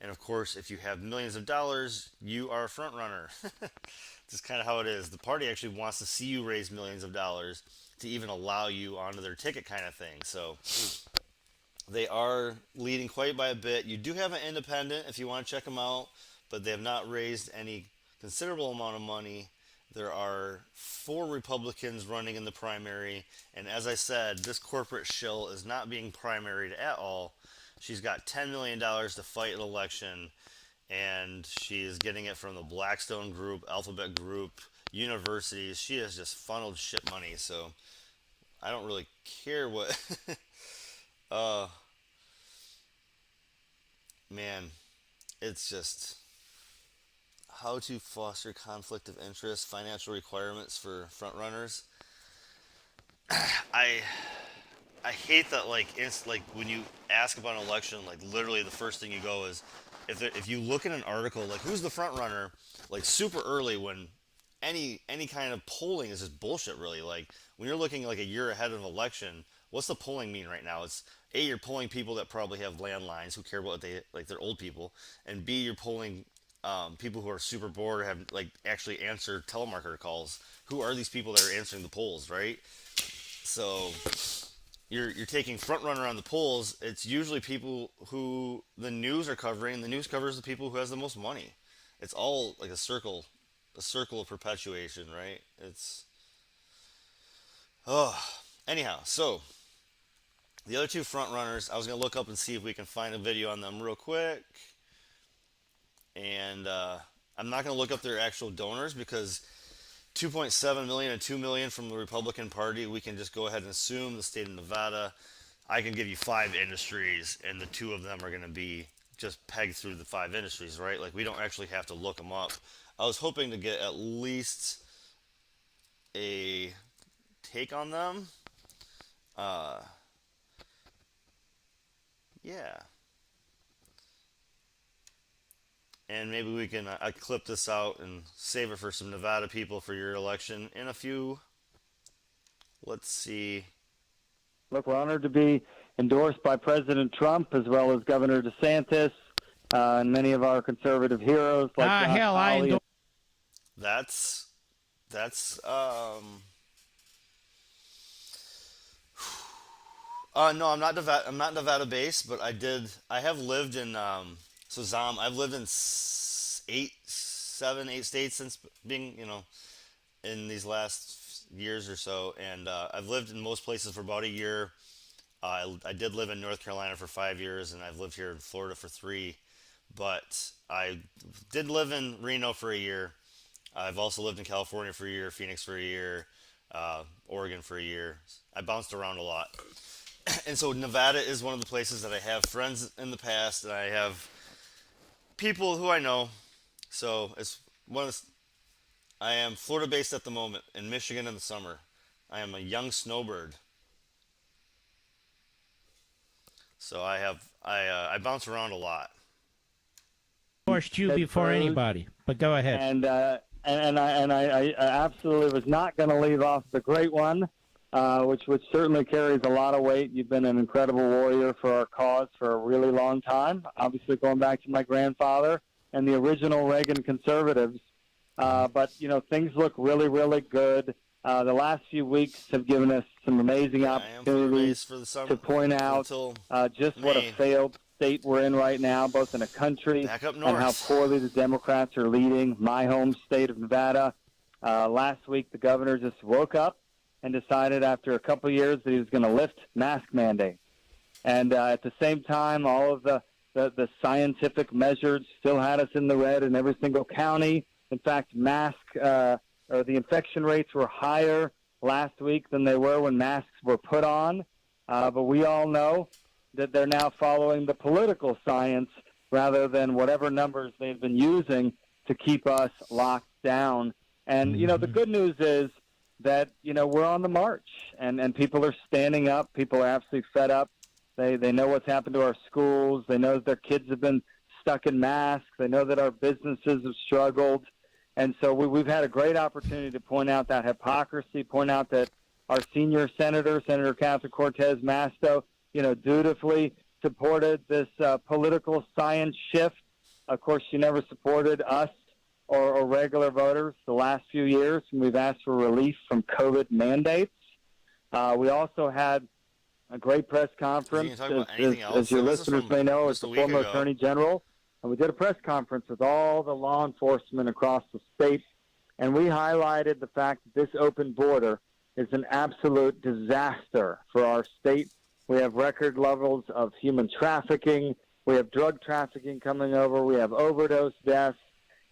And of course, if you have millions of dollars, you are a front runner. This is kind of how it is. The party actually wants to see you raise millions of dollars to even allow you onto their ticket kind of thing. So they are leading quite by a bit. You do have an independent if you want to check them out, but they have not raised any considerable amount of money. There are 4 Republicans running in the primary, and as I said, this corporate shill is not being primaried at all. She's got $10 million to fight an election, and she is getting it from the Blackstone Group, Alphabet Group, universities. She has just funneled shit money, so I don't really care what... man, it's just... how to foster conflict of interest, financial requirements for frontrunners. I hate that, like when you ask about an election, like literally the first thing you go is, if you look at an article, like who's the front runner, like super early when any kind of polling is just bullshit really. Like when you're looking like a year ahead of an election, what's the polling mean right now? It's A, you're polling people that probably have landlines who care about what they're old people, and B, you're polling people who are super bored or have like actually answered telemarketer calls. Who are these people that are answering the polls, right? So you're taking front runner on the polls. It's usually people who the news are covering. The news covers the people who has the most money. It's all like a circle of perpetuation, right? It's anyhow. So the other two front runners, I was gonna look up and see if we can find a video on them real quick. And I'm not going to look up their actual donors because 2.7 million and 2 million from the Republican Party, we can just go ahead and assume the state of Nevada. I can give you 5 industries, and the 2 of them are going to be just pegged through the 5 industries, right? Like, we don't actually have to look them up. I was hoping to get at least a take on them. Yeah. And maybe we can I clip this out and save it for some Nevada people for your election in a few. Let's see. Look, we're honored to be endorsed by President Trump as well as Governor DeSantis and many of our conservative heroes like Josh Hawley. That's no, I'm not Nevada based, but I have lived in I've lived in 8 states since being, in these last years or so, and I've lived in most places for about a year. I did live in North Carolina for 5 years, and I've lived here in Florida for 3, but I did live in Reno for a year. I've also lived in California for a year, Phoenix for a year, Oregon for a year. I bounced around a lot. And so Nevada is one of the places that I have friends in the past, and I have people who I know. So it's I am Florida based at the moment, in Michigan in the summer. I am a young snowbird. So I bounce around a lot. Forced you before anybody, but go ahead. And I absolutely was not going to leave off the great one, which certainly carries a lot of weight. You've been an incredible warrior for our cause for a really long time, obviously going back to my grandfather and the original Reagan conservatives. But, things look really, really good. The last few weeks have given us some amazing opportunities to point out just what a failed state we're in right now, both in a country and how poorly the Democrats are leading my home state of Nevada. Last week, the governor just woke up and decided after a couple of years that he was going to lift mask mandates. And at the same time, all of the scientific measures still had us in the red in every single county. In fact, the infection rates were higher last week than they were when masks were put on. But we all know that they're now following the political science rather than whatever numbers they've been using to keep us locked down. And, the good news is that, we're on the march and people are standing up. People are absolutely fed up. They know what's happened to our schools. They know that their kids have been stuck in masks. They know that our businesses have struggled. And so we've had a great opportunity to point out that hypocrisy, point out that our senior senator, Senator Catherine Cortez Masto, dutifully supported this political science shift. Of course, she never supported us or regular voters the last few years, and we've asked for relief from COVID mandates. We also had a great press conference, as your listeners may know, as the former Attorney General. And we did a press conference with all the law enforcement across the state, and we highlighted the fact that this open border is an absolute disaster for our state. We have record levels of human trafficking. We have drug trafficking coming over. We have overdose deaths.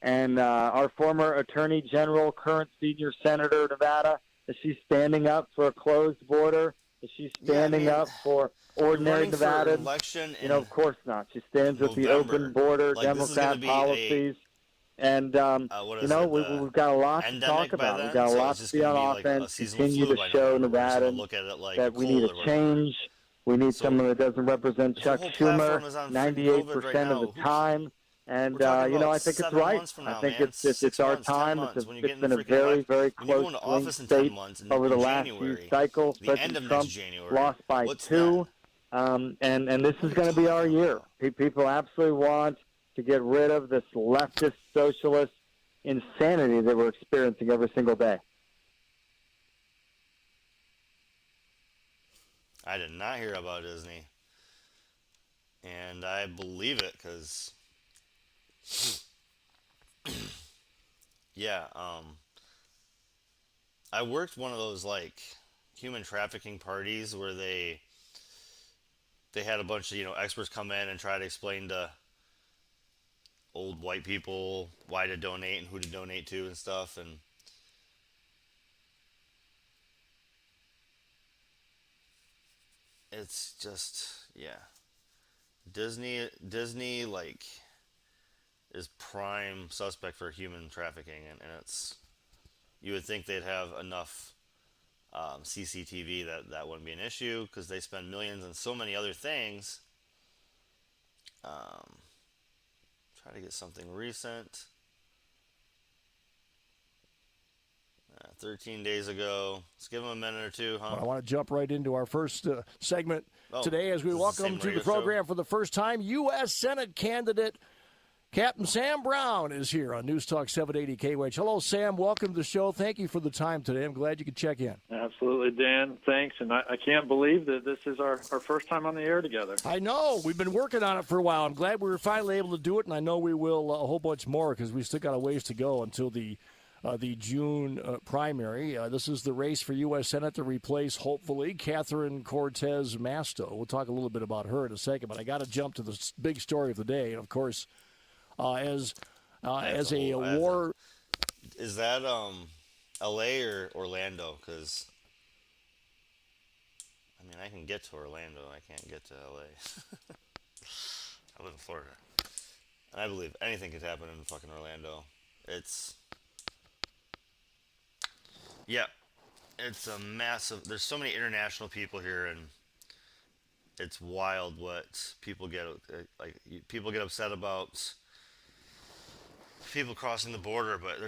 And our former Attorney General, current senior senator of Nevada, is she standing up for a closed border? Is she standing up for ordinary Nevadans? Of course not. She stands with the open border, Democrat policies. And, we've got a lot to talk about. We've got a lot to be on offense, continue to show Nevadans that we need a change. We need someone that doesn't represent Chuck Schumer 98% of the time. And, I think it's right. I think it's our time. It's been a very, very close swing state over the last few cycles. President Trump lost by 2. And this is going to be our year. People absolutely want to get rid of this leftist socialist insanity that we're experiencing every single day. I did not hear about Disney. And I believe it because, yeah, I worked one of those, like, human trafficking parties where they had a bunch of, experts come in and try to explain to old white people why to donate and who to donate to and stuff, and it's just, yeah. Disney, like, is prime suspect for human trafficking, and it's, you would think they'd have enough CCTV that wouldn't be an issue, because they spend millions on so many other things. Try to get something recent. 13 days ago. Let's give them a minute or two, huh? Well, I want to jump right into our first segment today as we welcome to the radio program for the first time U.S. Senate candidate Captain Sam Brown is here on News Talk 780 KWH. Hello, Sam. Welcome to the show. Thank you for the time today. I'm glad you could check in. Absolutely, Dan. Thanks. And I can't believe that this is our first time on the air together. I know. We've been working on it for a while. I'm glad we were finally able to do it, and I know we will a whole bunch more because we still got a ways to go until the June primary. This is the race for U.S. Senate to replace, hopefully, Catherine Cortez Masto. We'll talk a little bit about her in a second, but I got to jump to the big story of the day. And, of course, as a war... Is that L.A. or Orlando? Because, I mean, I can get to Orlando. I can't get to L.A. I live in Florida. And I believe anything could happen in fucking Orlando. It's... Yeah, it's a massive. There's so many international people here, and it's wild what people get people get upset about people crossing the border, but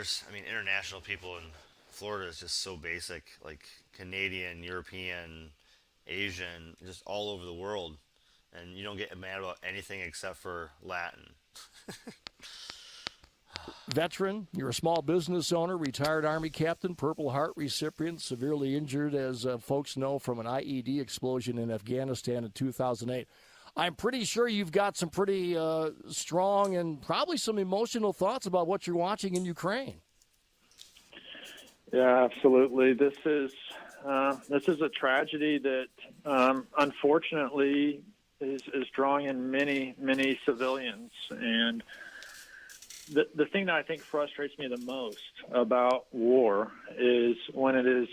international people in Florida is just so basic, like Canadian, European, Asian, just all over the world, and you don't get mad about anything except for Latin. Veteran, you're a small business owner, retired Army captain, Purple Heart recipient, severely injured, as folks know, from an IED explosion in Afghanistan in 2008. I'm pretty sure you've got some pretty strong and probably some emotional thoughts about what you're watching in Ukraine. Yeah, absolutely. This is a tragedy that unfortunately is drawing in many civilians. And the thing that I think frustrates me the most about war is when it is,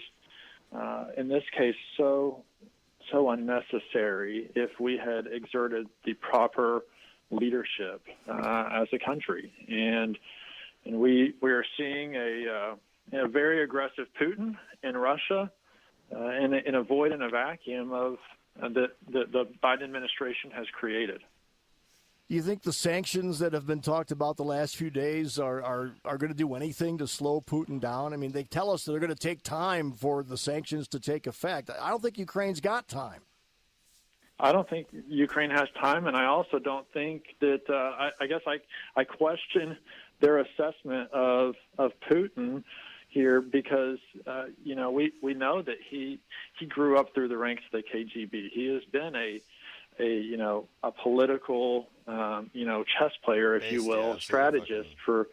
in this case, so unnecessary. If we had exerted the proper leadership as a country, and we are seeing a very aggressive Putin in Russia, in a void and a vacuum of that the Biden administration has created. Do you think the sanctions that have been talked about the last few days are going to do anything to slow Putin down? I mean, they tell us that they're going to take time for the sanctions to take effect. I don't think Ukraine's got time. I don't think Ukraine has time, and I also don't think that I guess I question their assessment of Putin here because, we know that he grew up through the ranks of the KGB. He has been a political, chess player, if you will, strategist for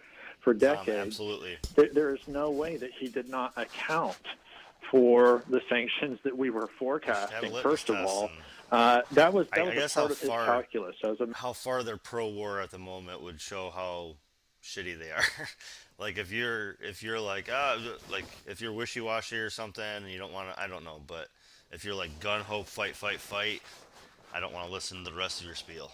decades. Absolutely. There is no way that he did not account for the sanctions that we were forecasting. First of all, that was a part of his calculus. How far they're pro-war at the moment would show how shitty they are. Like if you're like if you're wishy-washy or something and you don't want to, I don't know, but if you're like gun-ho, fight, I don't want to listen to the rest of your spiel.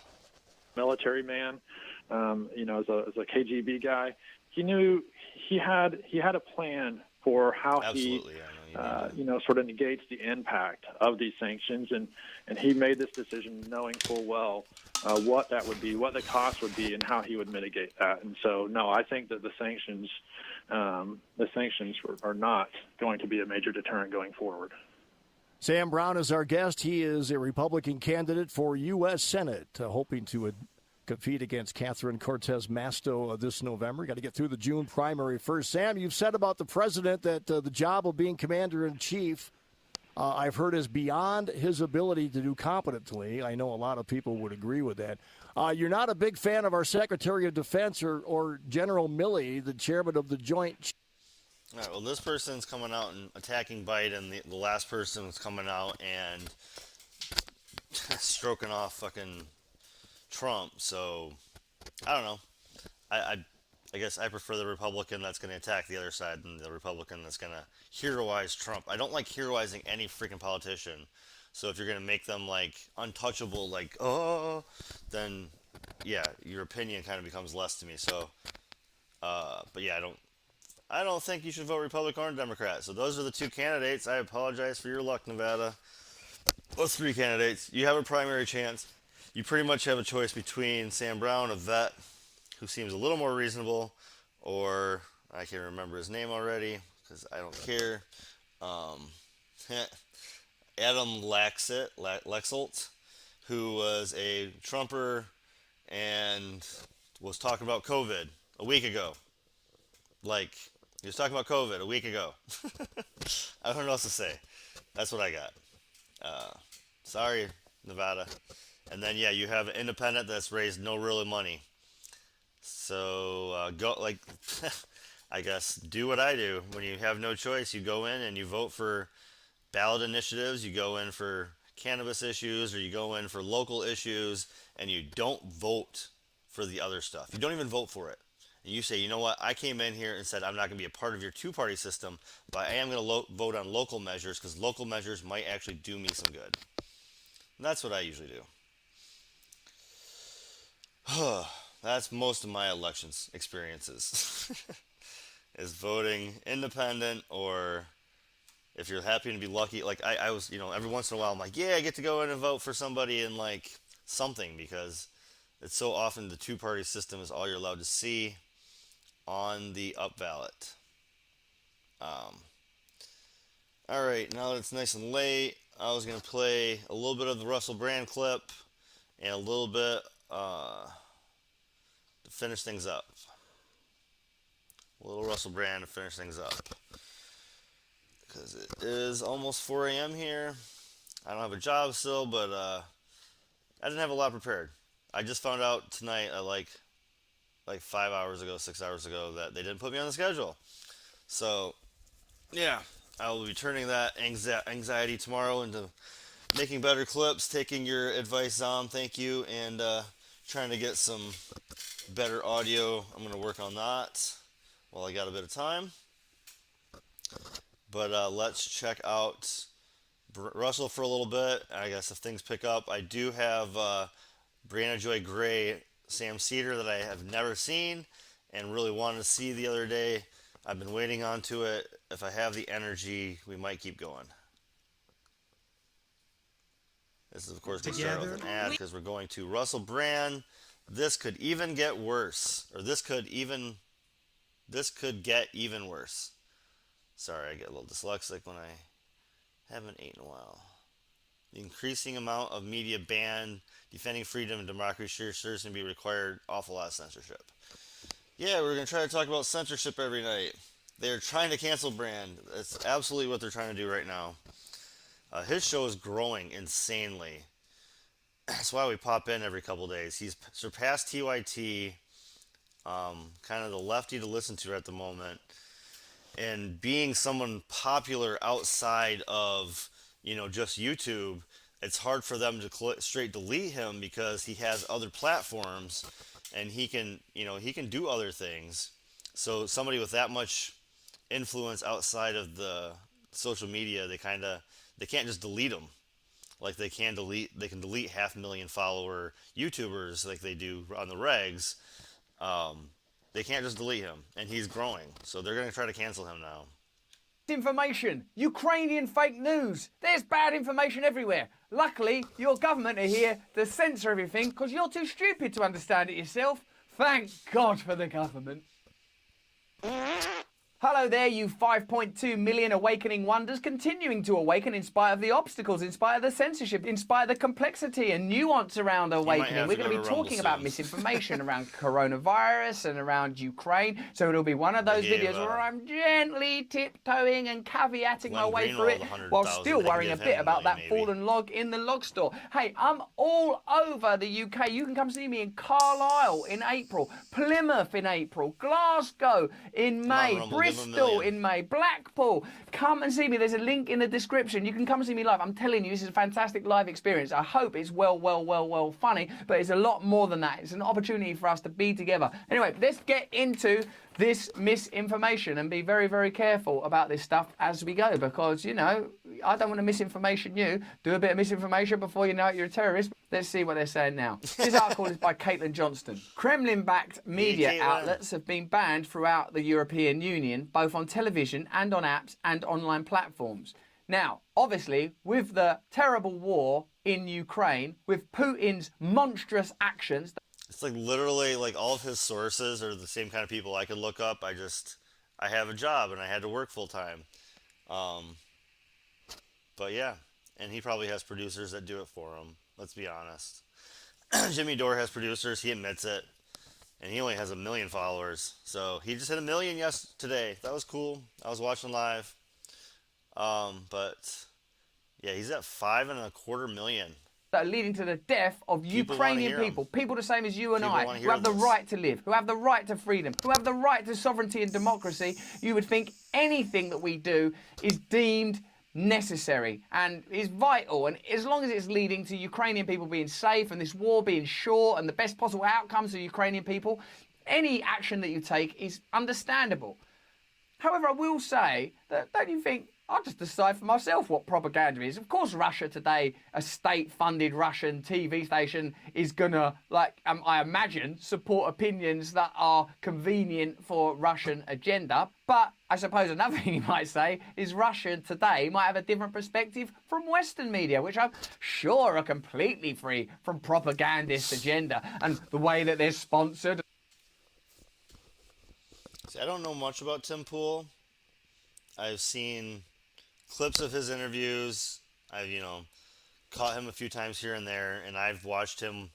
Military man, as a KGB guy, he knew he had a plan for how Absolutely, he, sort of negates the impact of these sanctions, and he made this decision knowing full well what that would be, what the cost would be, and how he would mitigate that. And so, no, I think that the sanctions are not going to be a major deterrent going forward. Sam Brown is our guest. He is a Republican candidate for U.S. Senate, hoping to compete against Catherine Cortez Masto this November. Got to get through the June primary first. Sam, you've said about the president that the job of being commander-in-chief, I've heard, is beyond his ability to do competently. I know a lot of people would agree with that. You're not a big fan of our Secretary of Defense or General Milley, the chairman of the Joint. All right, well, this person's coming out and attacking Biden. The last person was coming out and stroking off fucking Trump. So, I don't know. I guess I prefer the Republican that's going to attack the other side than the Republican that's going to heroize Trump. I don't like heroizing any freaking politician. So if you're going to make them, like, untouchable, like, oh, then, yeah, your opinion kind of becomes less to me. So, but yeah, I don't think you should vote Republican or Democrat. So those are the two candidates. I apologize for your luck, Nevada. Those three candidates. You have a primary chance. You pretty much have a choice between Sam Brown, a vet, who seems a little more reasonable, or I can't remember his name already because I don't care. Adam Laxalt, who was a Trumper and was talking about COVID a week ago. Like, he was talking about COVID a week ago. I don't know what else to say. That's what I got. Sorry, Nevada. And then, yeah, you have an independent that's raised no real money. So, go, like, I guess, do what I do. When you have no choice, you go in and you vote for ballot initiatives, you go in for cannabis issues, or you go in for local issues, and you don't vote for the other stuff. You don't even vote for it. And you say, you know what, I came in here and said I'm not going to be a part of your two-party system, but I am going to vote on local measures because local measures might actually do me some good. And that's what I usually do. That's most of my elections experiences. Is voting independent, or if you're happy to be lucky, like I was, you know, every once in a while I'm like, yeah, I get to go in and vote for somebody in like something, because it's so often the two-party system is all you're allowed to see on the up ballot. All right, now that it's nice and late, I was going to play a little bit of the Russell Brand clip and a little bit to finish things up. A little Russell Brand to finish things up. Because it is almost 4 a.m. here. I don't have a job still, but I didn't have a lot prepared. I just found out tonight, like 5 hours ago, 6 hours ago, that they didn't put me on the schedule. So, yeah, I will be turning that anxiety tomorrow into making better clips, taking your advice on, thank you, and trying to get some better audio. I'm going to work on that while I got a bit of time. But let's check out Russell for a little bit. I guess if things pick up, I do have Brianna Joy Gray, Sam Cedar, that I have never seen and really wanted to see the other day. I've been waiting on to it. If I have the energy, we might keep going. This is, of course, going to start with an ad because we're going to Russell Brand. This could even get worse, or this could get even worse. Sorry, I get a little dyslexic when I haven't ate in a while. The increasing amount of media banned, defending freedom and democracy sure serves to be required awful lot of censorship. Yeah, we're going to try to talk about censorship every night. They're trying to cancel Brand. That's absolutely what they're trying to do right now. His show is growing insanely. That's why we pop in every couple days. He's surpassed TYT, kind of the lefty to listen to at the moment. And being someone popular outside of, you know, just YouTube, it's hard for them to straight delete him because he has other platforms and he can do other things. So somebody with that much influence outside of the social media, they can't just delete them. Like they can delete 500,000 follower YouTubers like they do on the regs. They can't just delete him, and he's growing. So they're going to try to cancel him now. Information, Ukrainian fake news. There's bad information everywhere. Luckily, your government are here to censor everything because you're too stupid to understand it yourself. Thank God for the government. Hello there, you 5.2 million awakening wonders, continuing to awaken in spite of the obstacles, in spite of the censorship, in spite of the complexity and nuance around awakening. We're going to be talking about misinformation around coronavirus and around Ukraine. So it'll be one of those videos where I'm gently tiptoeing and caveating my way through it while still worrying a bit about that fallen log in the log store. Hey, I'm all over the UK. You can come see me in Carlisle in April, Plymouth in April, Glasgow in May, Bristol in May, Blackpool. Come and see me. There's a link in the description. You can come see me live. I'm telling you, this is a fantastic live experience. I hope it's well funny, but it's a lot more than that. It's an opportunity for us to be together. Anyway, let's get into this misinformation and be very, very careful about this stuff as we go, because, you know, I don't want to misinformation you. Do a bit of misinformation before you know it, you're a terrorist. Let's see what they're saying now. This article is by Caitlin Johnston. Kremlin-backed media outlets have been banned throughout the European Union, both on television and on apps and online platforms. Now, obviously, with the terrible war in Ukraine, with Putin's monstrous actions... It's like literally like all of his sources are the same kind of people I could look up. I have a job and I had to work full time. But yeah, and he probably has producers that do it for him. Let's be honest. Jimmy Dore has producers. He admits it. And he only has 1 million followers. So he just hit 1 million today. That was cool. I was watching live. But yeah, he's at 5.25 million. That are leading to the death of Ukrainian people. People the same as you and I, who have the right to live, who have the right to freedom, who have the right to sovereignty and democracy. You would think anything that we do is deemed necessary and is vital, and as long as it's leading to Ukrainian people being safe and this war being short and the best possible outcomes for Ukrainian people, any action that you take is understandable. However, I will say that, don't you think, I'll just decide for myself what propaganda is. Of course, Russia Today, a state-funded Russian TV station, is gonna, I imagine, support opinions that are convenient for Russian agenda. But I suppose another thing you might say is Russia Today might have a different perspective from Western media, which I'm sure are completely free from propagandist agenda and the way that they're sponsored. See, I don't know much about Tim Pool. I've seen clips of his interviews. I've, caught him a few times here and there, and I've watched him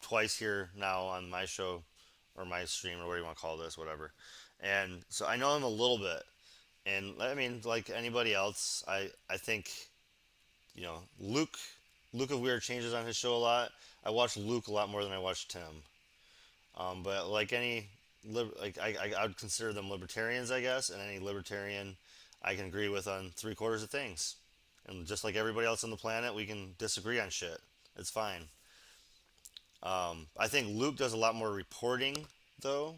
twice here now on my show, or my stream, or whatever you want to call this, whatever. And so I know him a little bit. And, I mean, like anybody else, I think, Luke of Weird Changes on his show a lot. I watch Luke a lot more than I watch Tim. But like any, I would consider them libertarians, I guess, and any libertarian I can agree with on 3/4 of things. And just like everybody else on the planet, we can disagree on shit. It's fine. I think Luke does a lot more reporting, though.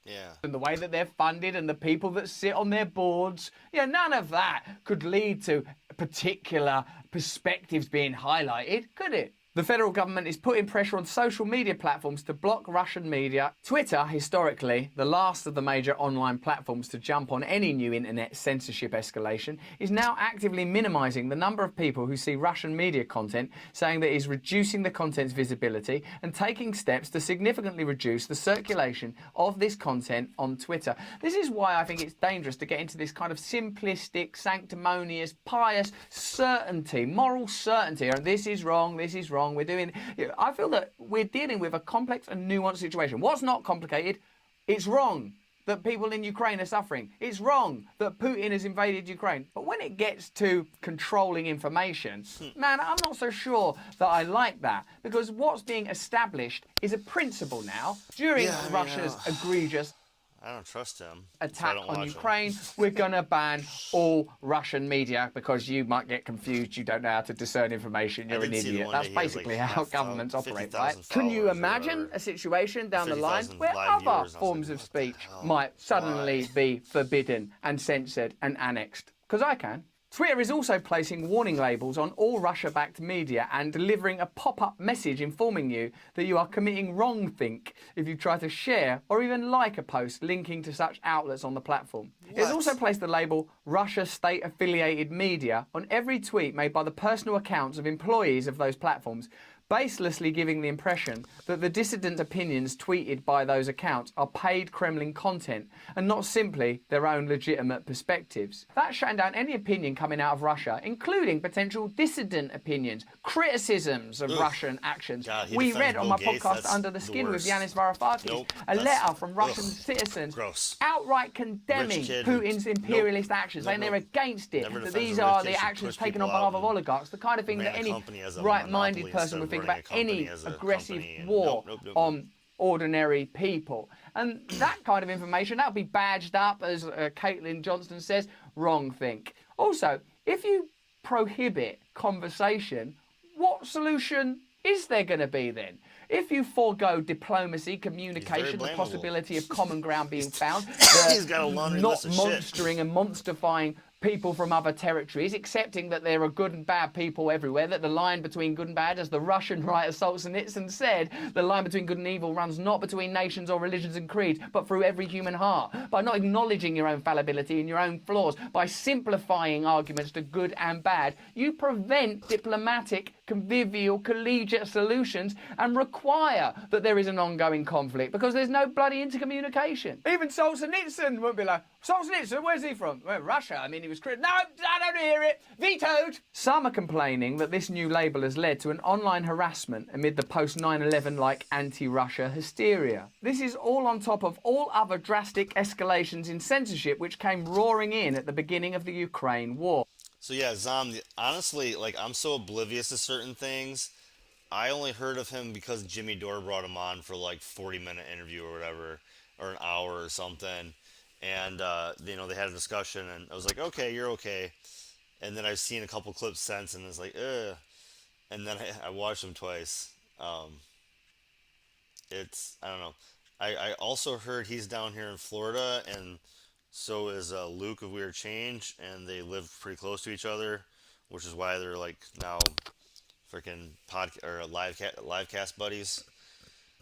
Yeah. And the way that they're funded and the people that sit on their boards, none of that could lead to particular perspectives being highlighted, could it? The federal government is putting pressure on social media platforms to block Russian media. Twitter, historically the last of the major online platforms to jump on any new internet censorship escalation, is now actively minimising the number of people who see Russian media content, saying that it is reducing the content's visibility and taking steps to significantly reduce the circulation of this content on Twitter. This is why I think it's dangerous to get into this kind of simplistic, sanctimonious, pious certainty, moral certainty. And this is wrong, we're doing... I feel that we're dealing with a complex and nuanced situation. What's not complicated? It's wrong that people in Ukraine are suffering. It's wrong that Putin has invaded Ukraine. But when it gets to controlling information, man, I'm not so sure that I like that, because what's being established is a principle now during Russia's egregious... I don't trust him. Attack on Ukraine. We're going to ban all Russian media because you might get confused. You don't know how to discern information. You're an idiot. That's basically how governments operate, right? Can you imagine a situation down the line where other forms of speech might suddenly be forbidden and censored and annexed? Because I can. Twitter is also placing warning labels on all Russia-backed media and delivering a pop-up message informing you that you are committing wrongthink if you try to share or even like a post linking to such outlets on the platform. It has also placed the label Russia state-affiliated media on every tweet made by the personal accounts of employees of those platforms, baselessly giving the impression that the dissident opinions tweeted by those accounts are paid Kremlin content and not simply their own legitimate perspectives. That's shutting down any opinion coming out of Russia, including potential dissident opinions, criticisms of Russian actions. God, we read on my Bill Gates, podcast that's Under the Skin with worst. Yanis Varoufakis Nope, a that's- letter from Russian ugh, citizens gross. outright condemning Rich kid Putin's who- imperialist nope, actions, nope, saying they're nope. against it, Never that defends these a are rich the kid, should actions push taken on people behalf out of and oligarchs, the kind of thing ran that a any company as a right-minded monopoly person instead would of think running about a company any as a aggressive company, and war nope. on ordinary people. And that kind of information, that would be badged up, as Caitlin Johnston says, wrongthink. Also, if you prohibit conversation, what solution is there going to be then? If you forego diplomacy, communication, the blamable. possibility of common ground being found, He's got a laundry not list of shit. monstering and monsterifying people from other territories, accepting that there are good and bad people everywhere, that the line between good and bad, as the Russian writer Solzhenitsyn said, the line between good and evil runs not between nations or religions and creeds, but through every human heart. By not acknowledging your own fallibility and your own flaws, by simplifying arguments to good and bad, you prevent diplomatic, convivial, collegiate solutions and require that there is an ongoing conflict because there's no bloody intercommunication. Even Solzhenitsyn won't be like, Solzhenitsyn, where's he from? Well, Russia. I mean, he was no, I don't hear it. Vetoed. Some are complaining that this new label has led to an online harassment amid the post-9/11-like anti-Russia hysteria. This is all on top of all other drastic escalations in censorship which came roaring in at the beginning of the Ukraine war. So yeah, Zom, honestly, like, I'm so oblivious to certain things. I only heard of him because Jimmy Dore brought him on for like 40-minute interview or whatever, or an hour or something. And, they had a discussion, and I was like, okay, you're okay. And then I've seen a couple clips since, and it's like, ugh. And then I watched them twice. I don't know. I also heard he's down here in Florida, and so is Luke of Weird Change, and they live pretty close to each other, which is why they're like now freaking live cast buddies.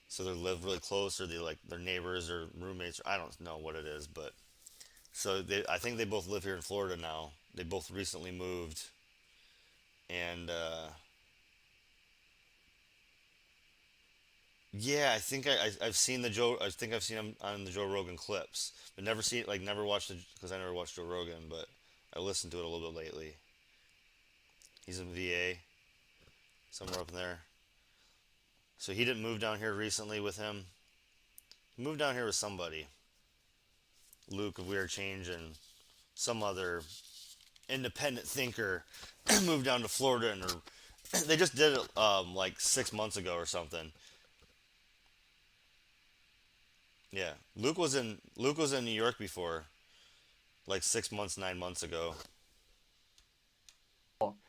So they live really close, or they like their neighbors or roommates. I don't know what it is, but so I think they both live here in Florida now. They both recently moved, and yeah, I think I've seen I've seen him on the Joe Rogan clips, but never watched it because I never watched Joe Rogan, but I listened to it a little bit lately. He's in VA, somewhere up there. So he didn't move down here recently with him. He moved down here with somebody. Luke of Weird Change and some other independent thinker moved down to Florida, and they just did it like 6 months ago or something. Yeah, Luke was in New York before, like 9 months ago.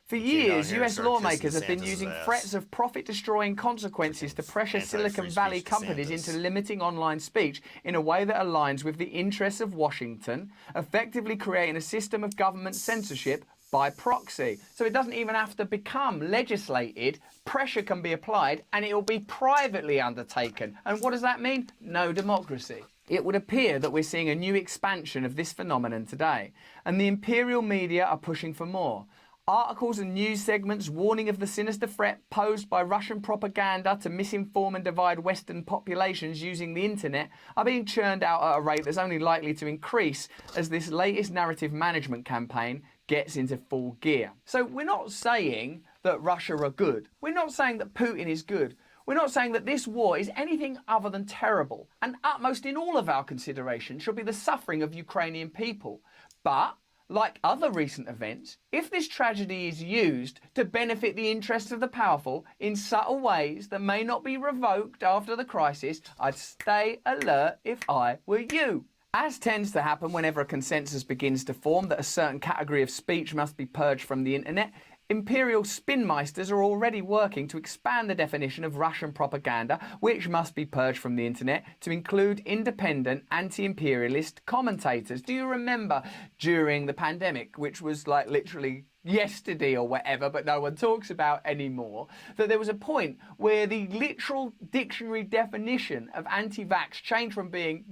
For He came down years, here and US started lawmakers kissing have been DeSantis' using ass. threats of profit-destroying consequences to pressure Silicon Anti-free Valley speech companies DeSantis. into limiting online speech in a way that aligns with the interests of Washington, effectively creating a system of government censorship by proxy. So it doesn't even have to become legislated. Pressure can be applied, and it will be privately undertaken. And what does that mean? No democracy. It would appear that we're seeing a new expansion of this phenomenon today, and the imperial media are pushing for more. Articles and news segments warning of the sinister threat posed by Russian propaganda to misinform and divide Western populations using the internet are being churned out at a rate that's only likely to increase as this latest narrative management campaign gets into full gear. So we're not saying that Russia are good. We're not saying that Putin is good. We're not saying that this war is anything other than terrible, and utmost in all of our consideration should be the suffering of Ukrainian people. But like other recent events, if this tragedy is used to benefit the interests of the powerful in subtle ways that may not be revoked after the crisis, I'd stay alert if I were you. As tends to happen whenever a consensus begins to form that a certain category of speech must be purged from the internet, Imperial spinmeisters are already working to expand the definition of Russian propaganda, which must be purged from the internet, to include independent anti-imperialist commentators. Do you remember during the pandemic, which was like literally yesterday or whatever, but no one talks about anymore, that there was a point where the literal dictionary definition of anti-vax changed from being,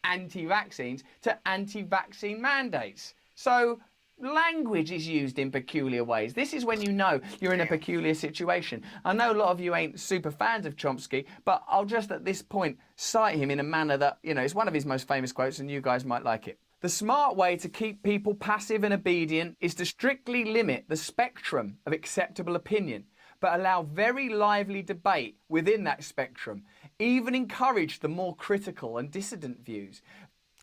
anti-vaccines to anti-vaccine mandates. So language is used in peculiar ways. This is when you know you're in a peculiar situation. I know a lot of you ain't super fans of Chomsky, but I'll just at this point cite him in a manner that, it's one of his most famous quotes and you guys might like it. The smart way to keep people passive and obedient is to strictly limit the spectrum of acceptable opinion, but allow very lively debate within that spectrum, even encourage the more critical and dissident views.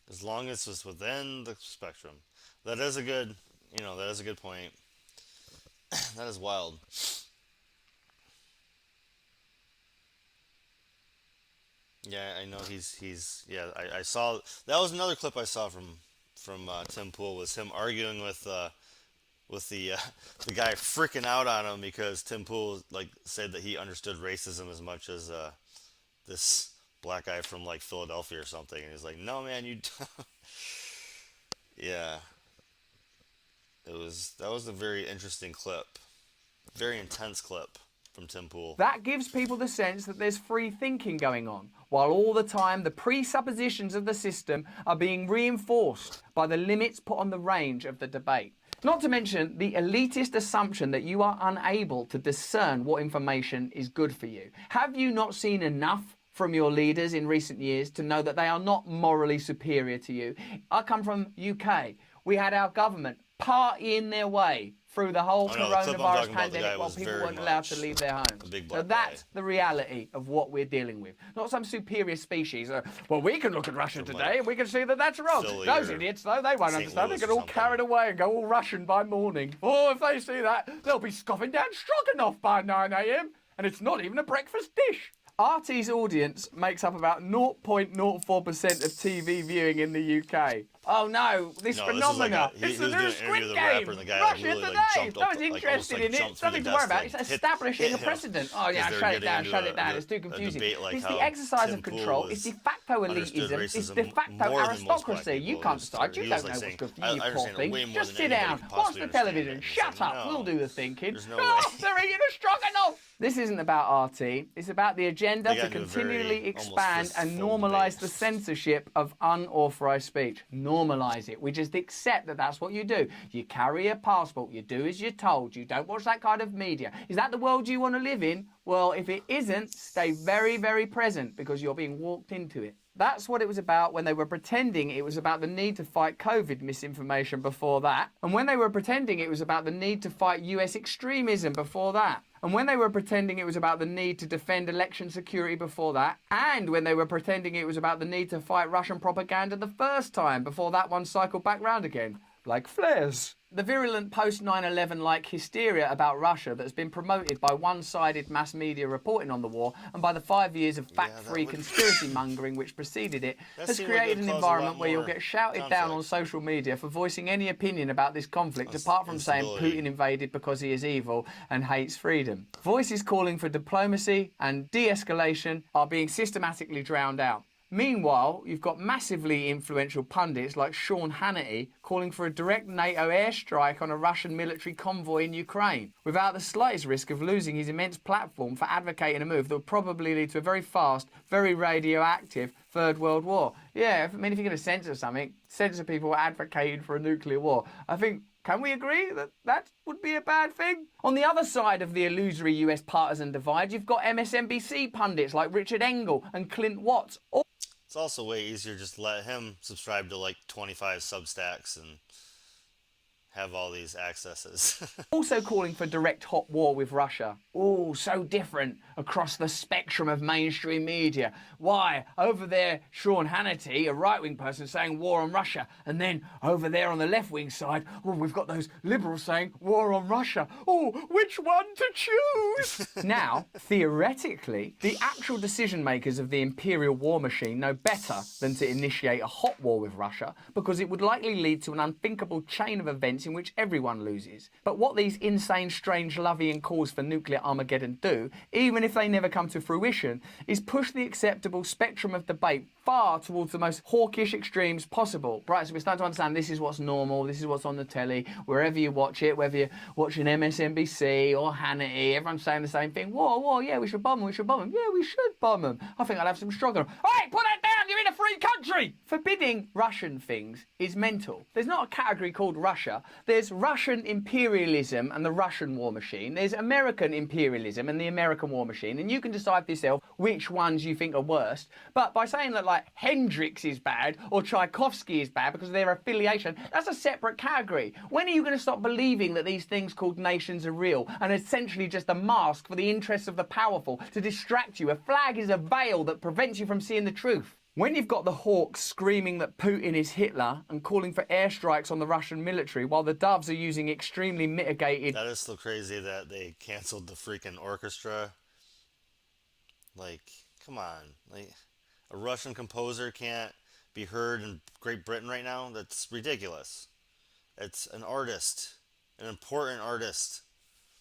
As long as it's within the spectrum. That is a good, that is a good point. That is wild. Yeah, I know I saw, that was another clip I saw from Tim Pool, was him arguing with the guy freaking out on him because Tim Pool said that he understood racism as much as this black guy from Philadelphia or something, and he's like, no man, you don't. Yeah. That was a very interesting clip. Very intense clip from Tim Pool. That gives people the sense that there's free thinking going on, while all the time the presuppositions of the system are being reinforced by the limits put on the range of the debate. Not to mention the elitist assumption that you are unable to discern what information is good for you. Have you not seen enough from your leaders in recent years to know that they are not morally superior to you? I come from UK. We had our government partying their way through the whole coronavirus pandemic while people weren't allowed to leave their homes. So that's the reality of what we're dealing with. Not some superior species. Well, we can look at Russia today and we can see that that's wrong. Those idiots, though, they won't understand. They get all carried away and go all Russian by morning. Oh, if they see that, they'll be scoffing down Stroganoff by 9 a.m. And it's not even a breakfast dish. RT's audience makes up about 0.04% of TV viewing in the UK. Oh no, this phenomena. It's the new Squid Game. Russia Today. No one's interested in it. It's nothing to worry about. It's establishing a precedent. Oh yeah, shut it down, shut it down. It's too confusing. It's the exercise of control. It's de facto elitism. It's de facto aristocracy. You can't decide. You don't know what's good for you, you poor thing. Just sit down, watch the television, shut up. We'll do the thinking. Oh, they're eating a stroganoff. This isn't about RT. It's about the agenda to continually expand and normalise the censorship of unauthorised speech. Normalise it. We just accept that that's what you do. You carry a passport. You do as you're told. You don't watch that kind of media. Is that the world you want to live in? Well, if it isn't, stay very, very present because you're being walked into it. That's what it was about when they were pretending it was about the need to fight COVID misinformation before that. And when they were pretending it was about the need to fight US extremism before that. And when they were pretending it was about the need to defend election security before that. And when they were pretending it was about the need to fight Russian propaganda the first time before that one cycled back round again. Like flares. The virulent post-9/11-like hysteria about Russia that's been promoted by one-sided mass media reporting on the war and by the 5 years of fact-free conspiracy mongering which preceded it has created an environment where you'll get shouted down on social media for voicing any opinion about this conflict apart from saying Putin invaded because he is evil and hates freedom. Voices calling for diplomacy and de-escalation are being systematically drowned out. Meanwhile, you've got massively influential pundits like Sean Hannity calling for a direct NATO airstrike on a Russian military convoy in Ukraine, without the slightest risk of losing his immense platform for advocating a move that would probably lead to a very fast, very radioactive Third World War. Yeah, if you're going to censor something, censor people advocating for a nuclear war. I think, can we agree that that would be a bad thing? On the other side of the illusory US partisan divide, you've got MSNBC pundits like Richard Engel and Clint Watts. It's also way easier just to let him subscribe to like 25 Substacks and have all these accesses. Also calling for direct hot war with Russia. Oh, so different across the spectrum of mainstream media. Why? Over there, Sean Hannity, a right-wing person, saying war on Russia. And then over there on the left-wing side, oh, we've got those liberals saying war on Russia. Oh, which one to choose? Now, theoretically, the actual decision-makers of the imperial war machine know better than to initiate a hot war with Russia because it would likely lead to an unthinkable chain of events sense in which everyone loses. But what these insane, strange, Lovian calls for nuclear Armageddon do, even if they never come to fruition, is push the acceptable spectrum of debate far towards the most hawkish extremes possible. Right, so we're starting to understand this is what's normal, this is what's on the telly, wherever you watch it, whether you're watching MSNBC or Hannity, everyone's saying the same thing. War, yeah, we should bomb them, we should bomb them. Yeah, we should bomb them. I think I'll have some struggle. All right, put that down, you're in a free country! Forbidding Russian things is mental. There's not a category called Russia. There's Russian imperialism and the Russian war machine. There's American imperialism and the American war machine. And you can decide for yourself which ones you think are worst. But by saying that, like, Hendrix is bad or Tchaikovsky is bad because of their affiliation, that's a separate category. When are you going to stop believing that these things called nations are real and essentially just a mask for the interests of the powerful to distract you? A flag is a veil that prevents you from seeing the truth. When you've got the hawks screaming that Putin is Hitler and calling for airstrikes on the Russian military while the doves are using extremely mitigated... That is still crazy that they canceled the freaking orchestra. Like, come on. Like, a Russian composer can't be heard in Great Britain right now? That's ridiculous. It's an artist, an important artist.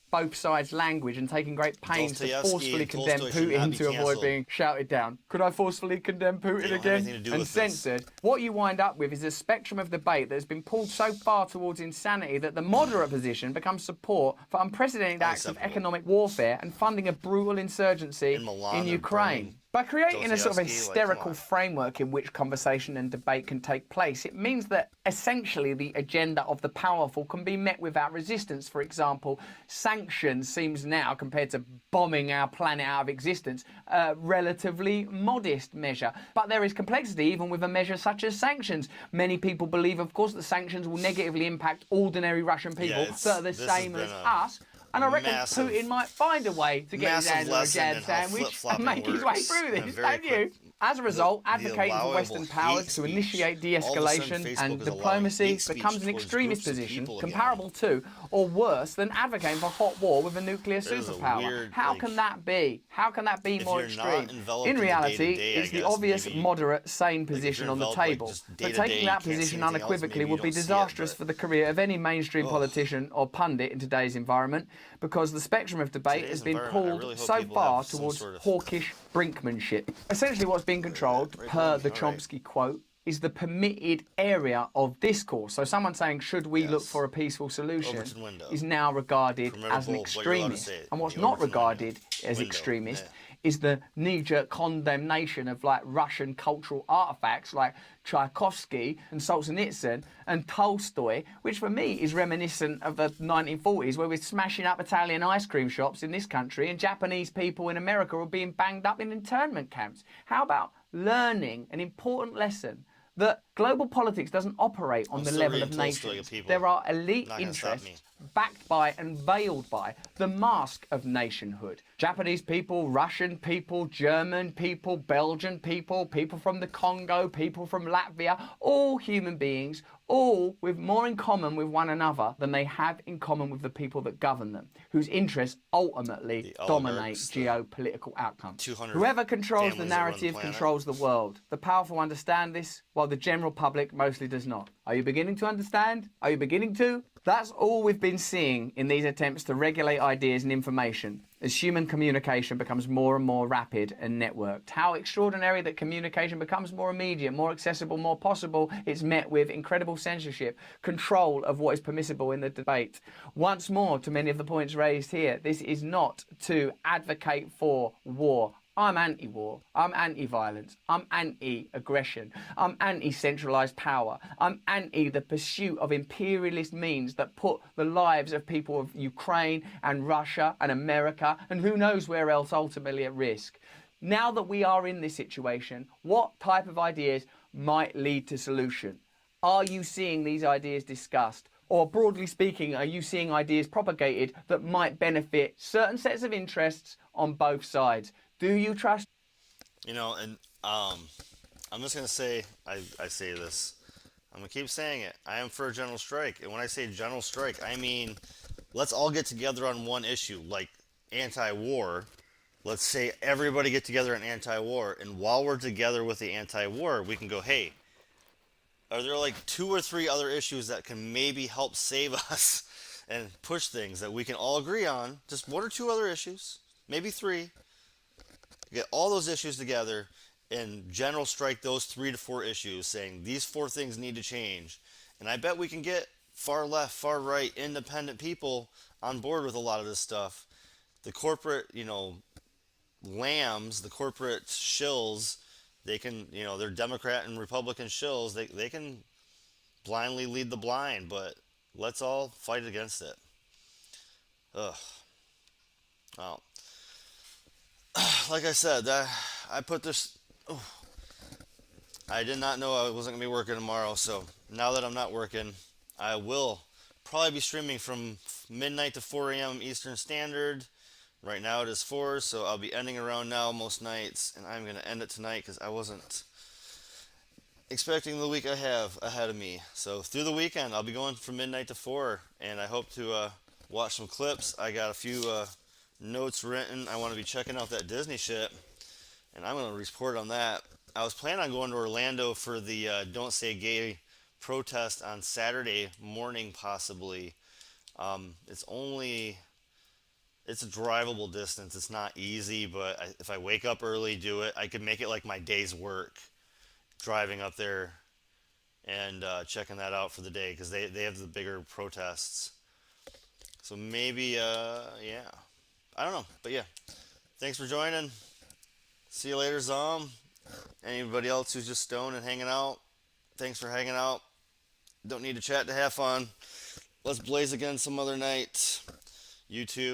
Both sides' language and taking great pains to forcefully condemn Putin to avoid being shouted down. Could I forcefully condemn Putin again? And censored. What you wind up with is a spectrum of debate that has been pulled so far towards insanity that the moderate position becomes support for unprecedented acts of economic warfare and funding a brutal insurgency in Ukraine. By creating a sort of hysterical framework in which conversation and debate can take place, it means that essentially the agenda of the powerful can be met without resistance. For example, sanctions seems now, compared to bombing our planet out of existence, a relatively modest measure. But there is complexity even with a measure such as sanctions. Many people believe, of course, that sanctions will negatively impact ordinary Russian people that are the same as us. And I reckon Putin might find a way to get his hands on a jab sandwich and make his way through this, don't you? As a result, advocating for Western powers to initiate de-escalation and diplomacy becomes an extremist position comparable to, or worse, than advocating for hot war with a nuclear superpower. How can that be? How can that be more extreme? In reality, it's the obvious, moderate, sane position on the table. But taking that position unequivocally would be disastrous for the career of any mainstream politician or pundit in today's environment, because the spectrum of debate has been pulled so far towards hawkish brinkmanship. Essentially what's being controlled, per the Chomsky quote, is the permitted area of discourse. So someone saying, should we look for a peaceful solution, is now regarded as an extremist. And what's not regarded as extremist is the knee-jerk condemnation of like Russian cultural artifacts like Tchaikovsky and Solzhenitsyn and Tolstoy, which for me is reminiscent of the 1940s, where we're smashing up Italian ice cream shops in this country and Japanese people in America are being banged up in internment camps. How about learning an important lesson that global politics doesn't operate on the level of nations. There are elite interests backed by and veiled by the mask of nationhood. Japanese people, Russian people, German people, Belgian people, people from the Congo, people from Latvia, all human beings, all with more in common with one another than they have in common with the people that govern them, whose interests ultimately dominate geopolitical outcomes. Whoever controls the narrative controls the world. The powerful understand this, while the general public mostly does not. Are you beginning to understand? Are you beginning to? That's all we've been seeing in these attempts to regulate ideas and information as human communication becomes more and more rapid and networked. How extraordinary that communication becomes more immediate, more accessible, more possible. It's met with incredible censorship, control of what is permissible in the debate. Once more, to many of the points raised here, this is not to advocate for war. I'm anti-war, I'm anti-violence, I'm anti-aggression, I'm anti-centralised power, I'm anti the pursuit of imperialist means that put the lives of people of Ukraine and Russia and America and who knows where else ultimately at risk. Now that we are in this situation, what type of ideas might lead to solution? Are you seeing these ideas discussed? Or broadly speaking, are you seeing ideas propagated that might benefit certain sets of interests on both sides? Do you trust? You know, and I'm just going to say, I say this. I'm going to keep saying it. I am for a general strike. And when I say general strike, I mean, let's all get together on one issue, like anti-war. Let's say everybody get together on anti-war. And while we're together with the anti-war, we can go, hey, are there like 2 or 3 other issues that can maybe help save us and push things that we can all agree on? Just 1 or 2 other issues, maybe 3. Get all those issues together and general strike those 3 to 4 issues, saying these 4 things need to change. And I bet we can get far left, far right, independent people on board with a lot of this stuff. The corporate, lambs, the corporate shills, they can, they're Democrat and Republican shills. They can blindly lead the blind, but let's all fight against it. Ugh. Well, like I said, I put this. Oh, I did not know I wasn't gonna be working tomorrow, so now that I'm not working, I will probably be streaming from midnight to 4 a.m. Eastern Standard. Right now it is 4, so I'll be ending around now most nights, and I'm gonna end it tonight because I wasn't expecting the week I have ahead of me. So through the weekend, I'll be going from midnight to 4, and I hope to watch some clips. I got a few notes written. I want to be checking out that Disney shit, and I'm going to report on that. I was planning on going to Orlando for the Don't Say Gay protest on Saturday morning, possibly. It's a drivable distance. It's not easy, but if I wake up early, do it, I could make it like my day's work, driving up there and checking that out for the day, because they have the bigger protests. So maybe, yeah. I don't know, but yeah. Thanks for joining. See you later, Zom. Anybody else who's just stoned and hanging out, thanks for hanging out. Don't need to chat to have fun. Let's blaze again some other night. YouTube.